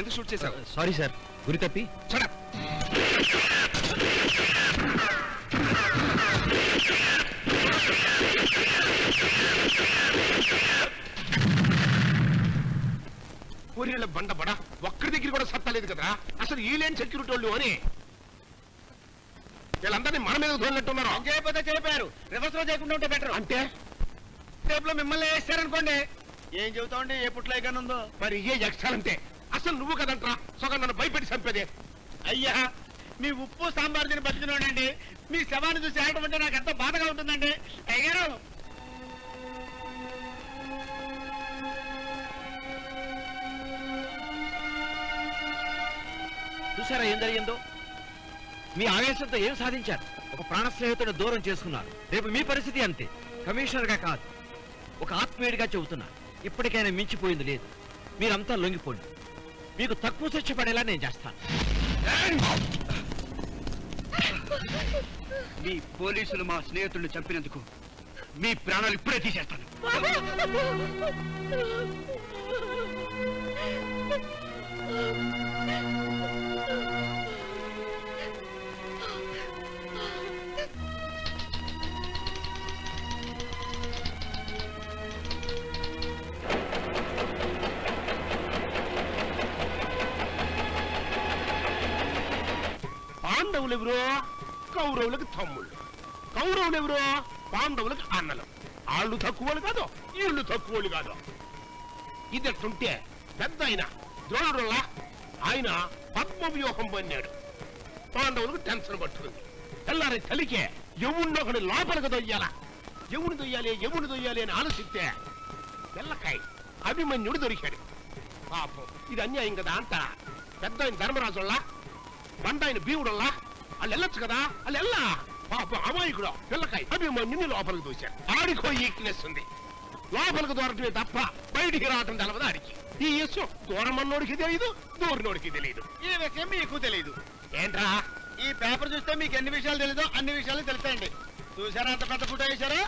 S19: ఎందుకు షూట్ చేశావు?
S18: సారీ సార్, గురి తప్పి.
S15: ఊరిళ్ళ బండబడ ఒక్కడి దగ్గర కూడా సత్తా లేదు కదా. అసలు ఈ లేని సెక్యూరిటీ వాళ్ళు అని వీళ్ళందరినీ మన మీద తోలినట్టున్నారు.
S12: చేయకపోతే చెప్పారు, రివర్స్ లో చేయకుండా ఉంటే బెటర్.
S15: అంటే
S12: రేపులో మిమ్మల్ని వేస్తారనుకోండి, ఏం చెబుతామండి? ఏ పుట్లో ఎక్కడ ఉందో
S15: మరి ఏ ఎక్స్ట్రాలంటే అసలు నువ్వు కదంట్రా సగం నన్ను భయపెట్టి చంపేదే.
S12: అయ్యా, మీ ఉప్పు సాంబార్ తిని బతికినోడండి, మీ శవాన్ని చూసి ఆడటం అంటే నాకు ఎంతో బాధగా ఉంటుందండి. అయ్యారు
S18: చూసారా ఏం జరిగిందో? మీ ఆవేశంతో ఏం సాధించారు? ఒక ప్రాణ స్నేహితుడిని దూరం చేసుకున్నారు. రేపు మీ పరిస్థితి అంతే. కమిషనర్ గా కాదు, ఒక ఆత్మీయుడిగా చెబుతున్నా, ఇప్పటికైనా మించిపోయింది లేదు. మీరంతా లొంగిపోండి. మీకు తక్కువ శిక్ష పడేలా నేను చేస్తాను.
S5: మీ పోలీసులు మా స్నేహితుడిని చంపినందుకు మీ ప్రాణాలు ఇప్పుడే తీసేస్తాను.
S15: పాండవులు ఎవరో కౌరవులకు తమ్ముళ్ళు, కౌరవులు ఎవరో పాండవులకు అన్నలు. వాళ్ళు తక్కువలు కాదు, వీళ్ళు తక్కువలు కాదు. ఇది ఎట్టుంటే పెద్ద ఆయన ద్రోణుడులా ఆయన పద్మవ్యూహం పొందాడు. పాండవులకు టెన్షన్ పట్టుకుంది. తెల్లారి కలికే యముడిని ఒకటి లోపలికి దొయ్యాల. యముని దొయ్యాలి అని ఆలోచిస్తే తెల్లకాయ అభిమన్యుడు దొరికాడు. పాపం ఇది అన్యాయం కదా అంట. పెద్ద ఆయన ధర్మరాజుల్లా, బండ ఆయన భీముడుల్లా వాళ్ళు వెళ్ళొచ్చు కదా, వాళ్ళు వెళ్ళా. పాపం అమాయకుడు పిల్లకాయ అభిమన్యుని లోపలికి దూశాడు. ఆడికో ఈక్నెస్ ఉంది, లోపలికి దూరటమే తప్ప బయటికి రావటం తెలవదు ఆడికి. ఈ యస్సు దూరమన్నోడికి తెలియదు, దూరినోడికి తెలియదు.
S12: ఈ విషయం మీకు తెలియదు
S15: ఏంట్రా?
S12: ఈ పేపర్ చూస్తే మీకు ఎన్ని విషయాలు తెలీదో అన్ని విషయాలు తెలుస్తాయండి. చూసారా అంత పెద్ద ఫోటో వేశారా?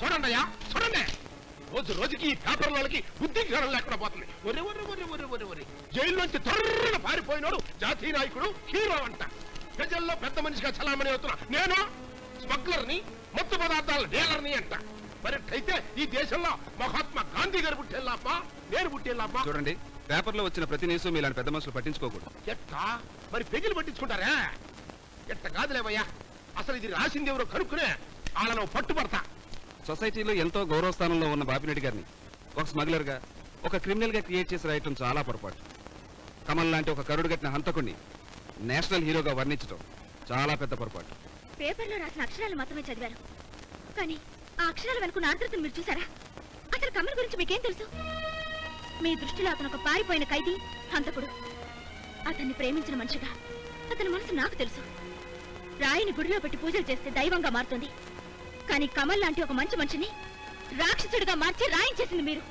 S15: చూడండి అయ్యా, చూడండి. రోజు రోజుకి ఈ పేపర్ వాళ్ళకి బుద్ధి జ్ఞానం లేకుండా పోతుంది. ఒరే ఒరే ఒరే ఒరే ఒరే ఒరే జైల్లోంచి త్వరగా పారిపోయినోడు జాతీయ నాయకుడు, హీరో అంట. ప్రజల్లో పెద్ద మనిషిగా చలామణి అవుతున్నా నేను స్మగ్లర్ని, మత్తు పదార్థాల డీలర్ని అంట. మరి అయితే ఈ దేశంలో మహాత్మా గాంధీ గారు పుట్టేలాపా, నేను పుట్టేలాపా.
S19: చూడండి, పేపర్లో వచ్చిన ప్రతి న్యూస్ మీలాంటి పెద్ద మనుషులు పట్టించుకోకూడదు.
S15: ఎట్టా మరి పెగిలి పట్టించుకుంటారా? ఎట్ట కాదులేవయ్యా, అసలు ఇది రాసింది ఎవరో కనుక్కునే వాళ్ళను పట్టుబడతా.
S19: సొసైటీలో ఎంతో గౌరవ స్థానంలో ఉన్న బాపిరెడ్డి గారిని ఒక స్మగ్లర్ గా, ఒక క్రిమినల్ గా క్రియేట్ చేసి రాయటం చాలా పొరపాటు. కమల్ లాంటి ఒక కరుడు కట్టిన హంతకుణ్ణి నేషనల్ హీరోగా వర్ణించడం చాలా పెద్ద పొరపాటు.
S7: పేపర్లో రాసిన అక్షరాలు మాత్రమే చదివారు, కానీ ఆ అక్షరాలు వెనుకున్న ఆంతర్యతను మీరు చూసారా? అసలు కమల్ గురించి మీకేం తెలుసు? మీ దృష్టిలో అతను ఒక పారిపోయిన ఖైదీ, హంతకుడు. అతన్ని ప్రేమించిన మనిషిగా అతని మనసు నాకు తెలుసు. రాయిని గుడిలో పెట్టి పూజలు చేస్తే దైవంగా మారుతుంది, కానీ కమల్ లాంటి ఒక మంచి మనిషిని రాక్షసుడిగా మార్చి రాయించేసింది మీరు.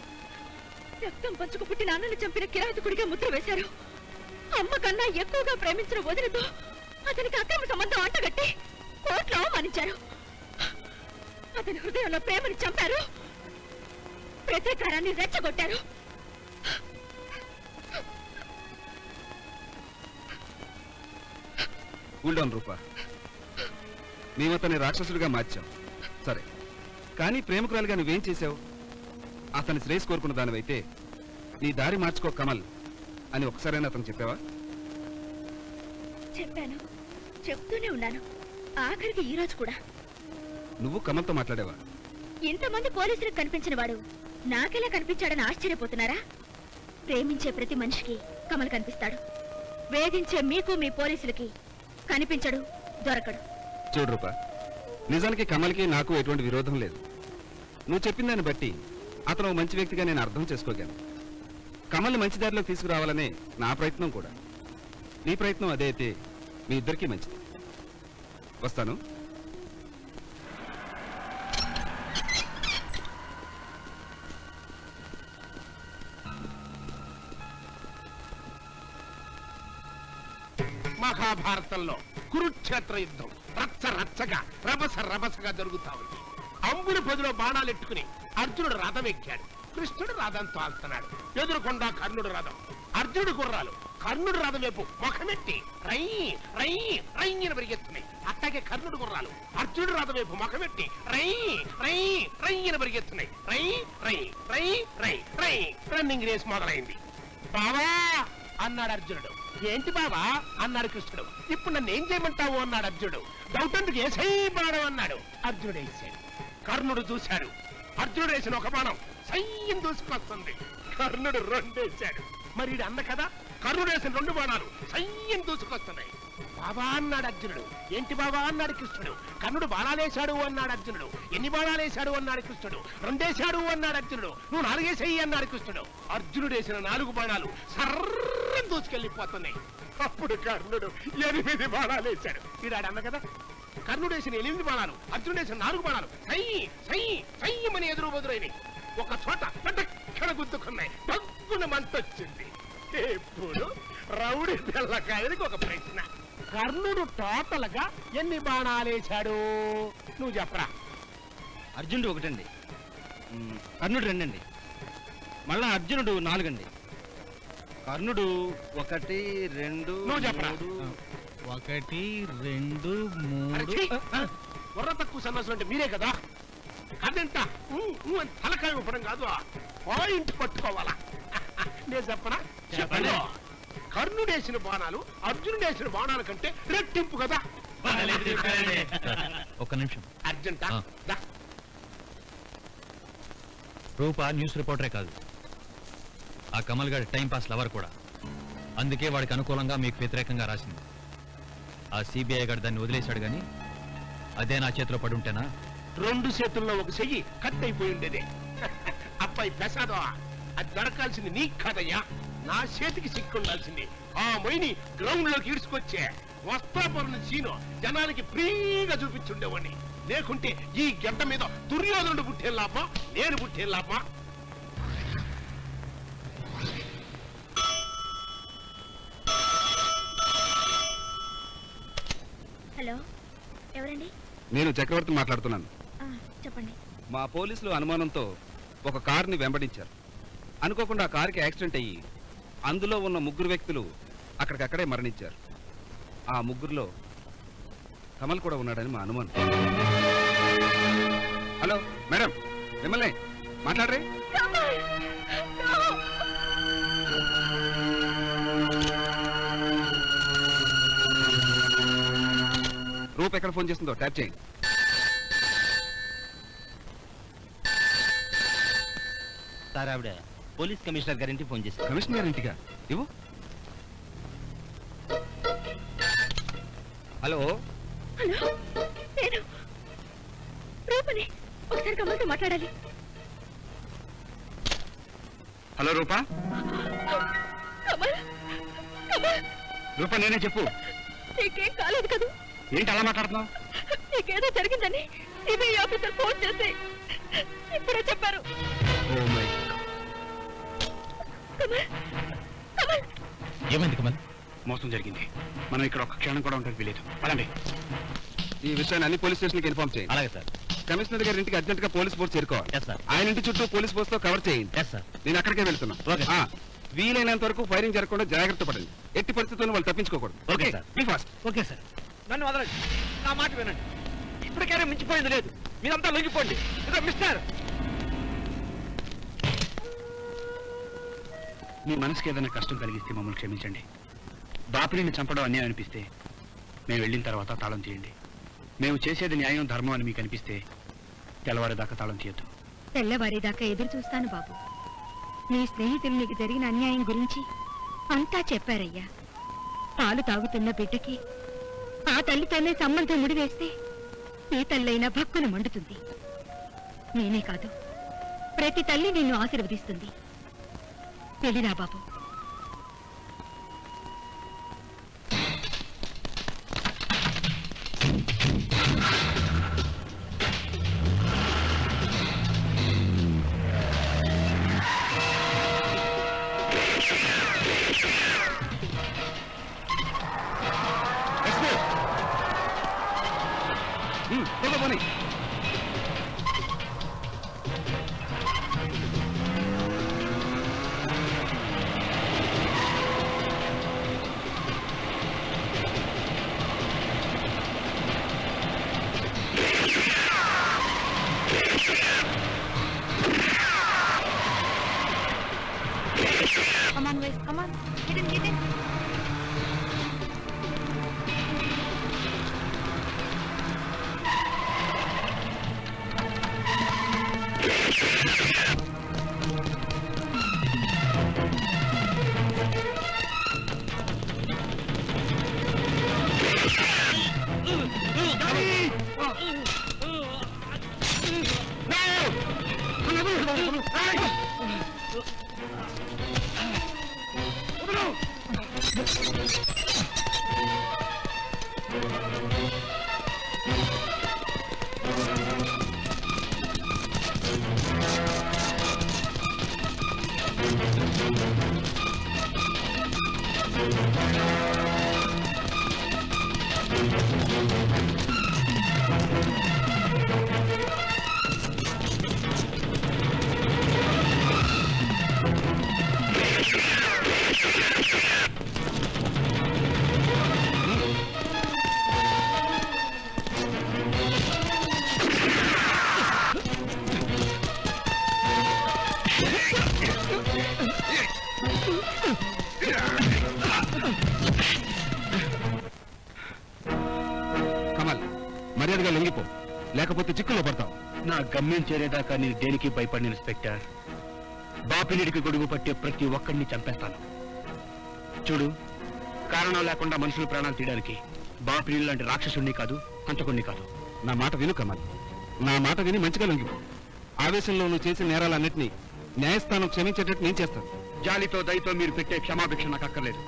S7: రక్తం పంచుకు పుట్టిన అన్నను చంపిన కిరాతకుడిగా ముద్ర వేశారు. అమ్మ కన్నా ఎక్కువగా ప్రేమించిన వదినతో అతనికి అక్రమ సంబంధం అంటగట్టి కోర్టులో అవమానించారు. అతని హృదయంలో ప్రేమని చంపారు, ప్రతీకారాన్ని రెచ్చగొట్టారు.
S19: కూల్ డౌన్ రూపా, మేము అతన్ని రాక్షసుడిగా మార్చాం సరే, కానీ ప్రేమికురాలుగా నువ్వేం చేశావు? అతని శ్రేయస్ కోరుకున్న దానివైతే నీ దారి మార్చుకో కమల్ అని ఒకసారైనా అతను చెప్పావా?
S7: చెప్పాను, చెప్తూనే ఉన్నాను, ఆఖరికి ఈ రోజు కూడా.
S19: నువ్వు కమల్తో మాట్లాడావా?
S7: ఇంతమంది పోలీసులకు కనిపించిన వాడు నాకెలా కనిపించాడని ఆశ్చర్యపోతున్నారా? ప్రేమించే ప్రతి మనిషికి కమల్ కనిపిస్తాడు, వేధించే మీకు మీ పోలీసులకి కనిపించడు, దొరకడు.
S19: చూడు రూపా, నిజానికి కమల్కి నాకు ఎటువంటి విరోధం లేదు. నువ్వు చెప్పిన దాన్ని బట్టి అతను ఓ మంచి వ్యక్తిగా నేను అర్థం చేసుకోగలను. కమల్ని మంచి దారిలోకి తీసుకురావాలనే నా ప్రయత్నం కూడా. నీ ప్రయత్నం అదే అయితే మీ ఇద్దరికీ మంచిది. వస్తాను.
S15: మహాభారతంలో కురుక్షేత్ర యుద్ధం రచ్చ రచ్చగా రభస రభసగా జరుగుతా ఉంది. అంబుని పొదిలో బాణాలు ఎట్టుకుని అర్జునుడు రథం ఎక్కాడు. కృష్ణుడు రథం తోలుతున్నాడు. ఎదురుకొండా కర్ణుడు రథం, అర్జునుడు గుర్రాలు కర్ణుడు రథం వైపు ముఖమెట్టి రై రై రైని పరిగెత్తున్నాయి. అట్లాగే కర్ణుడు గుర్రాలు అర్జునుడు రథం వైపు ముఖమెట్టి రై రై రైని పరిగెత్తున్నాయి. రై రై రై రై రై రన్నింగ్ రేస్ మొదలైంది. బావా అన్నాడు అర్జునుడు. ఏంటి బావా అన్నాడు కృష్ణుడు. ఇప్పుడు నన్ను ఏం చేయమంటావు అన్నాడు అర్జునుడు. డౌట్ ఎందుకు ఏసై బాణం అన్నాడు. అర్జునుడు వేసాడు. కర్ణుడు చూశాడు. అర్జునుడు వేసిన ఒక బాణం సయ్యం దూసుకొస్తుంది. కర్ణుడు రెండేశాడు. మరి అన్న కదా, కర్ణుడు వేసిన 2 బాణాలు సయ్యం దూసుకొస్తున్నాయి. బాబా అన్నాడు అర్జునుడు. ఏంటి బాబా అన్నాడు కృష్ణుడు. కర్ణుడు బాణాలేశాడు అన్నాడు అర్జునుడు. ఎన్ని బాణాలేశాడు అన్నాడు కృష్ణుడు. 2 వేశాడు అన్నాడు అర్జునుడు. నువ్వు 4 వేసేయి అన్నాడు కృష్ణుడు. అర్జునుడు వేసిన 4 బాణాలు సర్రం దూసుకెళ్లిపోతున్నాయి. అప్పుడు కర్ణుడు 8 బాణాలేశాడు. ఈడాడు అన్న కదా, కర్ణుడు వేసిన 8 బాణాలు, అర్జునుడు వేసిన 4 బాణాలు సై సై సయ్యమని ఎదురు బదురైనాయి. ఒక చోట పెద్దక్కడ గుద్దుకున్నాయి. దగ్గున మంటొచ్చింది. ఇప్పుడు రౌడీ పిల్లకాయనికి ఒక ప్రశ్న. కర్ణుడు టోటల్ గా ఎన్ని బాణాలేశాడు నువ్వు చెప్పరా?
S1: అర్జునుడు 1 అండి, కర్ణుడు 2 అండి, మళ్ళా అర్జునుడు 4 అండి, కర్ణుడు 1 2
S15: నువ్వు చెప్పరా?
S3: 1 2 3
S15: బుర్ర తక్కువ సన్నాసులు అంటే మీరే కదా. అదంట తలకాయ ఇవ్వడం కాదు, పాయింట్ పట్టుకోవాలా. నేను చెప్పనా? చెప్పండి. కర్ణుడేసిన బాణాలు అర్జునుడేసిన బాణాల కంటే రెట్టింపు కదా.
S13: ఒక్క నిమిషం.
S15: అర్జెంటా?
S13: రూపా న్యూస్ రిపోర్టరే కాదు, ఆ కమల్ గారి టైం పాస్ లవర్ కూడా. అందుకే వాడికి అనుకూలంగా మీకు వ్యతిరేకంగా రాసింది. ఆ సిబిఐ గారు దాన్ని వదిలేశాడు గాని అదే నా చేతిలో పడి ఉంటేనా
S15: 2 చేతుల్లో ఒక చెయ్యి కట్ అయిపోయి ఉండేదే. అబ్బాయి ప్రసాదం, అది దొరకాల్సింది నీకు కాదయ్యా, నా చేతికి సిక్కుండాల్సింది. ఆ మొయిని గ్రౌండ్ లోకి ఈడ్చుకొచ్చే వస్త్రాపురం సీను జనానికి ఫ్రీగా చూపించుండేవాడిని. లేకుంటే ఈ గడ్డ మీద దుర్యోధనుడు పుట్టే లాభమా, నేను పుట్టే లాభమా?
S7: హలో, ఎవరండి?
S19: నేను చక్రవర్తి మాట్లాడుతున్నాను.
S7: చెప్పండి.
S19: మా పోలీసులు అనుమానంతో ఒక కారుని వెంబడించారు. అనుకోకుండా ఆ కారుకి యాక్సిడెంట్ అయ్యి అందులో ఉన్న 3 వ్యక్తులు అక్కడికక్కడే మరణించారు. ఆ 3లో కమల్ కూడా ఉన్నాడని మా అనుమానం. హలో మేడం, మిమ్మల్ని మాట్లాడరే? రూప్ ఎక్కడ ఫోన్ చేస్తుందో ట్యాప్ చేయండి.
S1: సార్, ఆవిడ పోలీస్ కమిషనర్ గారింటికి ఫోన్ చేశారు.
S19: కమిషనర్ గారింటిగా? ఇవ్వు. హలో
S7: హలో, నేను రూపని. ఒకసారి కమల్తో మాట్లాడాలి.
S19: హలో రూపా.
S7: కమల్, కమల్.
S19: రూపా నేనే, చెప్పు.
S7: నీకేం కాలేదు కదా?
S19: ఏంటి అలా మాట్లాడుతున్నావు?
S7: నీకేదో జరిగిందని సిబిఐ ఆఫీసర్ ఫోన్ చేసి ఇప్పుడే చెప్పారు. కమల్, కమల్.
S3: ఏమైంది కమల్?
S5: మోసం జరిగింది. మనం ఇక్కడ ఒక క్షణం కూడా ఉండడానికి వీలేదు. పదండి.
S19: ఈ విషయాన్ని అన్ని పోలీస్ స్టేషన్కి ఇన్ఫార్మ్ చేయండి.
S3: అలాగే సార్.
S19: కమిషనర్ గారి ఇంటికి అర్జెంట్ గా పోలీస్ ఫోర్స్ చేరుకోవాలి. ఆయన ఇంటి చుట్టూ పోలీస్ ఫోర్స్ తో కవర్ చేయండి. నేను అక్కడికే వెళ్తున్నా. వీలైనంత వరకు ఫైరింగ్ జరగకుండా జాగ్రత్త పడండి. ఎట్టి పరిస్థితుల్లో వాళ్ళు తప్పించుకోకూడదు.
S3: Okay sir.
S19: Be fast.
S3: Okay sir.
S16: నన్ను వదలండి, నా మాట వినండి. ఇప్పటికైనా మించిపోయింది లేదు. మీరంతా లొంగిపోండి. మిస్టర్,
S5: మీ మనసుకి ఏదైనా కష్టం కలిగిస్తే మమ్మల్ని క్షమించండి. బాపిని చంపడం అన్యాయం అనిపిస్తే మేము వెళ్ళిన తర్వాత తాళం తీయండి. మేము చేసేది న్యాయం ధర్మం అని మీకు అనిపిస్తే తెల్లవారేదాకా తాళం తీయద్దు.
S8: తెల్లవారేదాకా ఎదురు చూస్తాను బాబు. నీ స్నేహితులు నీకు జరిగిన అన్యాయం గురించి అంతా చెప్పారయ్యా. పాలు తాగుతున్న బిడ్డకి ఆ తల్లితోనే సంబంధం ముడివేస్తే ఏ తల్లైనా భక్కున మండుతుంది. నేనే కాదు, ప్రతి తల్లి నిన్ను ఆశీర్వదిస్తుంది. వెళ్ళిరా బాబు.
S5: పోనీ.
S7: Come on, boys, come on. Get in, get in. Kamal, మర్యాదగా లొంగిపో, లేకపోతే చిక్కులో పడతావు. నా గమ్యం చేరేదాకా నేను దేనికి భయపడిన ఇన్స్పెక్టర్. బాపినీడికి గొడుగు పట్టే ప్రతి ఒక్కడిని చంపేస్తాను. చూడు, కారణం లేకుండా మనుషుల ప్రాణాలు తీయడానికి బాపినీడు లాంటి రాక్షసుణ్ణి కాదు, హంతకుణ్ణి కాదు. నా మాట విను కమల్, నా మాట విని మంచిగా లొంగిపో. ఆవేశంలో నువ్వు చేసిన నేరాలన్నింటినీ న్యాయస్థానం క్షమించేటట్టు నేను చేస్తాను. జాలితో దయతో మీరు పెట్టే క్షమాభిక్ష నాకు అక్కర్లేదు.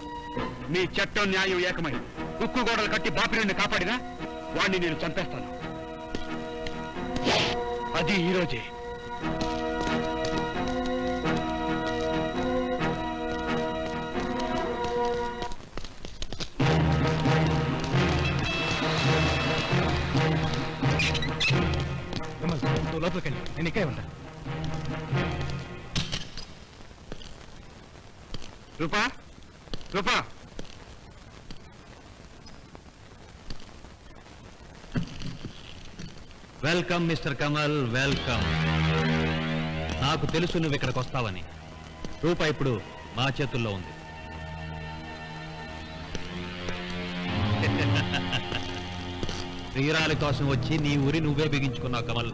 S7: మీ చట్టం న్యాయం ఏకమై ఉక్కు గోడలు కట్టి బాపినీడిని కాపాడినా వాణ్ణి నేను చంపేస్తాను. అది ఈ రోజే.
S3: లోపలికి వెళ్ళి నేను ఇక్కడే ఉంటాను.
S5: రూపా, రూపా,
S13: వెల్కమ్ మిస్టర్ కమల్, వెల్కమ్. నాకు తెలుసు నువ్వు ఇక్కడికి వస్తావని. రూపా ఇప్పుడు మా చేతుల్లో ఉంది. ప్రియురాలి కోసం వచ్చి నీ ఊరి నువ్వే బిగించుకున్నావు కమల్.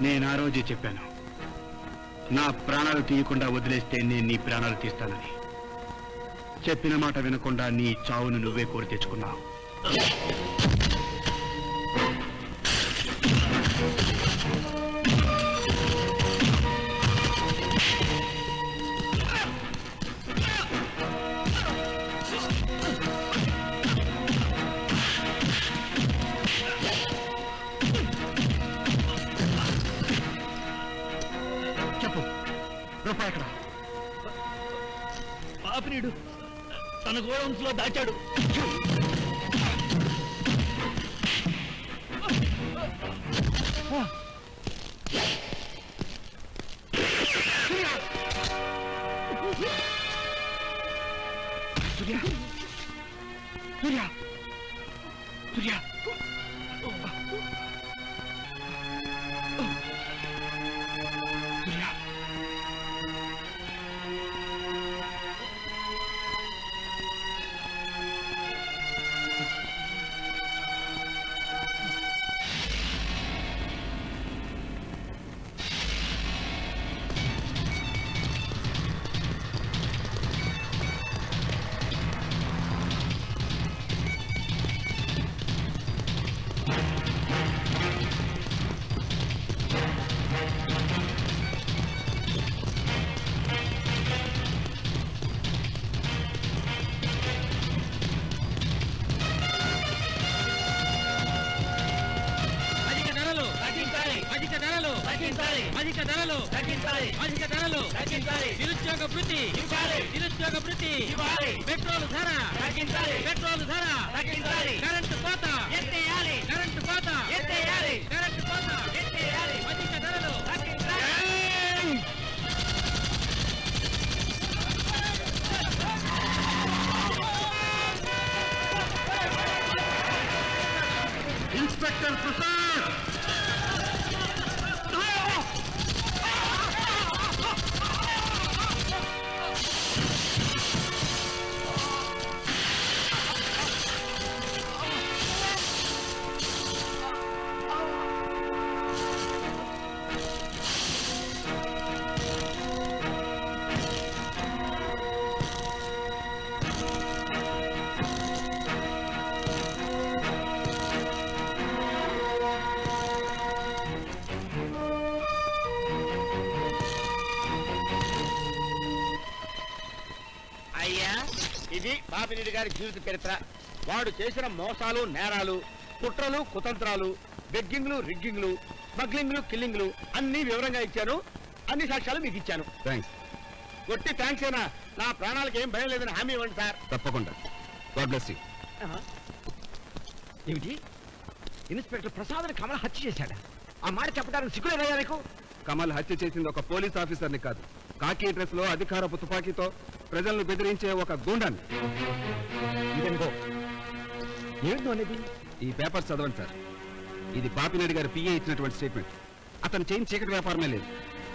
S5: నేను ఆ రోజే చెప్పాను, నా ప్రాణాలు తీయకుండా వదిలేస్తే నేను నీ ప్రాణాలు తీస్తానని. చెప్పిన మాట వినకుండా నీ చావును నువ్వే కోరి తెచ్చుకున్నావు. చెప్పు, రూపాయి ఎక్కడ?
S2: పాపినీడు తన గోడౌన్స్ లో దాచాడు.
S5: సూర్య, సూర్య, సూర్య, సూర్య.
S2: తగ్గించాలి, అధిక ధరలు తగ్గించాలి, అధిక ధరలు తగ్గించాలి, నిరుద్యోగ వృత్తి ఇవ్వాలి, నిరుద్యోగ వృత్తి ఇవ్వాలి, పెట్రోల్ ధర తగ్గించాలి, పెట్రోల్ ధర తగ్గించాలి, కరెంటు కోత ఎత్తేయాలి, కరెంటు కోత ఎత్తేయాలి, కరెంటు కోత ఎత్తేయాలి, అధిక ధరలు తగ్గించాలి.
S5: ఇన్స్పెక్టర్ ప్రసాద్
S18: అయ్యా, ఇది బాపిరెడ్డి గారి జీవిత చరిత్ర. వాడు చేసిన మోసాలు, నేరాలు, కుట్రలు, కుతంత్రాలు, బెగ్గింగ్లు, రిగ్గింగ్లు, స్మగ్లింగ్లు, కిల్లింగ్లు అన్ని వివరంగా ఇచ్చాను. అన్ని సాక్ష్యాలు మీకు ఇచ్చాను.
S19: థ్యాంక్స్.
S18: కొట్టి థ్యాంక్స్ అయినా నా ప్రాణాలకు ఏం భయం లేదని హామీ ఇవ్వండి సార్.
S19: తప్పకుండా. God bless you.
S18: ఏమిటి, ఇన్స్పెక్టర్ ప్రసాద్ని కమల హత్య చేశాడా? ఆ మాట చెప్పడానికి సిగ్గులేదయ్యా నీకు?
S19: కమల్ హత్య చేసింది ఒక పోలీస్ ఆఫీసర్ని కాదు, కాకి డ్రెస్ లో అధికారపు తుపాకీతో ప్రజలను బెదిరించే ఒక గూండాన్ని.
S18: ఏంటో అనేది
S19: ఈ పేపర్ చదవండి సార్. ఇది బాపిరెడ్డి గారి పిఏ ఇచ్చినటువంటి స్టేట్మెంట్. అతను చేయిన చీకటి వ్యాపారమే లేదు.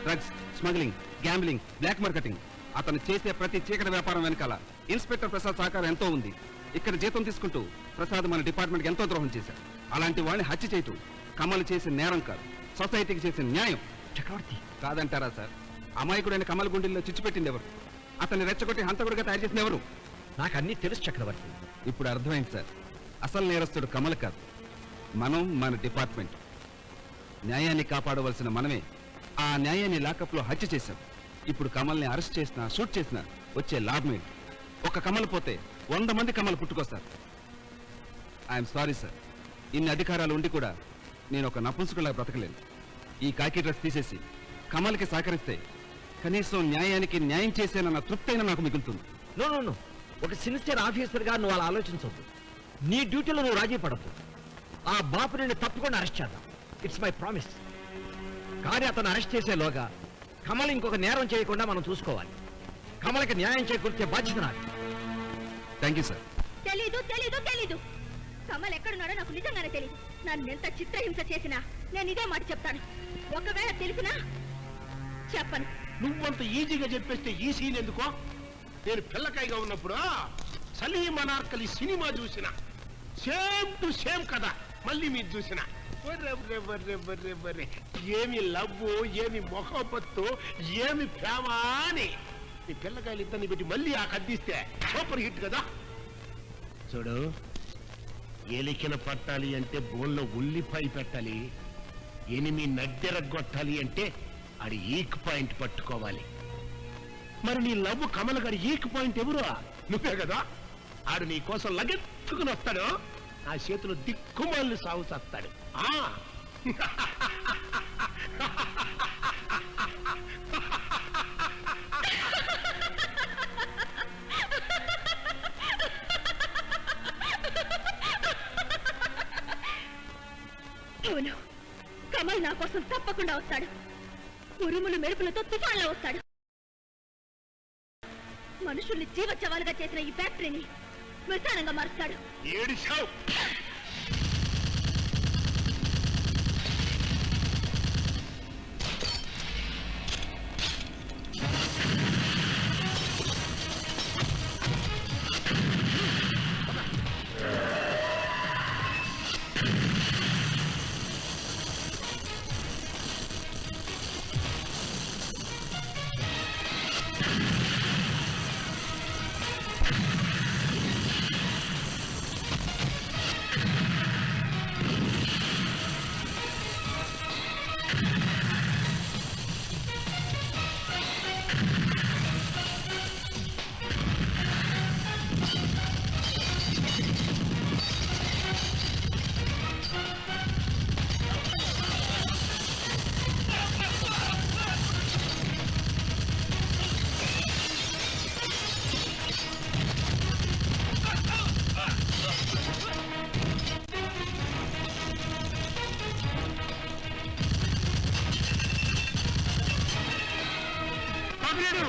S19: Drugs, smuggling, gambling, black marketing, అతను చేసే ప్రతి చీకటి వ్యాపారం వెనకాల ఇన్స్పెక్టర్ ప్రసాద్ సహకారం ఎంతో ఉంది. ఇక్కడ జీతం తీసుకుంటూ ప్రసాద్ మన డిపార్ట్మెంట్కి ఎంతో ద్రోహం చేశారు. అలాంటి వాడిని హత్య చేయటం కమల్ చేసిన నేరం కాదు, సొసైటీకి చేసిన న్యాయం.
S18: చక్రవర్తి
S19: కాదంటారా సార్? అమాయకుడైన కమల్ గుండెల్లో చిచ్చుపెట్టింది ఎవరు? అతన్ని రెచ్చగొట్టి హంతకుడిగా తయారు చేసిన ఎవరు?
S18: నాకు అన్ని తెలుసు చక్రవర్తి.
S19: ఇప్పుడు అర్థమైంది సార్. అసలు నేరస్తుడు కమల్ కాదు, మనం, మన డిపార్ట్మెంట్. న్యాయాన్ని కాపాడవలసిన మనమే ఆ న్యాయాన్ని లాకప్లో హత్య చేశాం. ఇప్పుడు కమల్ని అరెస్ట్ చేసినా, షూట్ చేసినా వచ్చే లాభమే. ఒక కమల్ పోతే 100 మంది కమల్ పుట్టుకొస్తారు. I'm sorry sir. ఇన్ని అధికారాలు ఉండి కూడా నేను ఒక నపుంసకులా బ్రతకలేను. ఈ కాకి డ్రెస్ తీసేసి కమల్కి సహకరిస్తే కనీసం న్యాయానికి న్యాయం చేసేనన్న తృప్తైనా నాకు మిగులుతుంది.
S18: నో, ఒక సిన్సియర్ ఆఫీసర్గా నువ్వు అలా ఆలోచించవద్దు. నీ డ్యూటీలో నువ్వు రాజీ పడద్దు. ఆ బాపుని తప్పకుండా అరెస్ట్ చేద్దాం. It's my promise. కానీ అతను అరెస్ట్ చేసేలోగా కమల్ ఇంకొక నేరం చేయకుండా మనం చూసుకోవాలి. కమల్కి న్యాయం చేకూర్చే బాధ్యత నాకు.
S19: Thank you sir.
S7: తెలీదు తెలీదు తెలీదు కమల్ ఎక్కడున్నాడో నాకు నిజంగానే తెలీదు. నన్ను ఎంత చిత్రహింస చేసినా నేను ఇదే మాట చెప్తాను. ఒకవేళ తెలిసినా చెప్పను.
S15: నువ్వంత ఈజీగా చెప్పేస్తే ఈ సీన్ ఎందుకో? నేను పిల్లకాయగా ఉన్నప్పుడు సలీం అనార్కలి సినిమా చూసిన, సేమ్ టు సేమ్ కదా మళ్ళీ మీరు చూసిన. ఏమి లవ్వు, ఏమి మొహబత్తు, ఏమి ప్రేమ అని ఈ పిల్లకాయలు ఇద్దరిని పెట్టి మళ్ళీ ఆ కద్దిస్తే సూపర్ హిట్ కదా. చూడు, ఎలికిన పట్టాలి అంటే బోన్లో ఉల్లిపాయ పెట్టాలి. ఎనిమి నడ్డెరగొట్టాలి అంటే ఆడి ఈక్ పాయింట్ పట్టుకోవాలి. మరి నీ లవ్ కమల్ గారి ఈక్ పాయింట్ ఎవరు? నువ్వే కదా. ఆడు నీ కోసం లగెత్తుకుని వస్తాడు, ఆ చేతులు దిక్కుమాలను సాగు చేస్తాడు.
S7: అవును, కమల్ నా కోసం తప్పకుండా వస్తాడు. ఉరుములు మెరుపులతో తుఫాన్లో వస్తాడు. మనుషుల్ని జీవోత్సవాలుగా చేసిన ఈ ఫ్యాక్టరీని శ్మశానంగా మారుస్తాడు.
S15: ఏడిశావు.
S5: ఆపినాడు.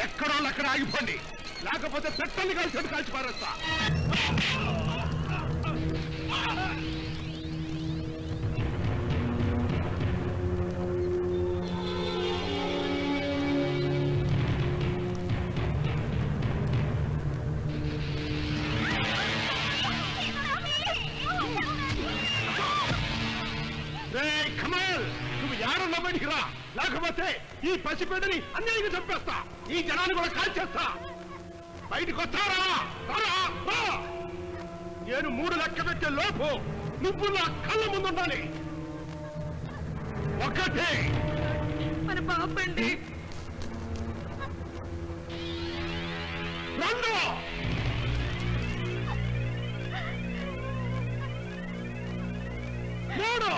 S5: ఎక్కడోళ్ళు అక్కడ ఆగిపోండి, లేకపోతే పెట్టండి కలిసి కాల్చి పారేస్తా. కమల్, నువ్వు యాడన్నా బయటికి రా, లేకపోతే ఈ పసిబిడ్డని అన్యాయంగా చంపేస్తా, ఈ జనాన్ని కూడా కాల్చేస్తా. బయటికి వస్తారా? నేను 3 లెక్క పెట్టే లోపు నువ్వు నా కళ్ళ ముందు ఉండాలి. 1
S8: మన బాబండి
S5: 2 3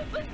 S8: బాబాయ్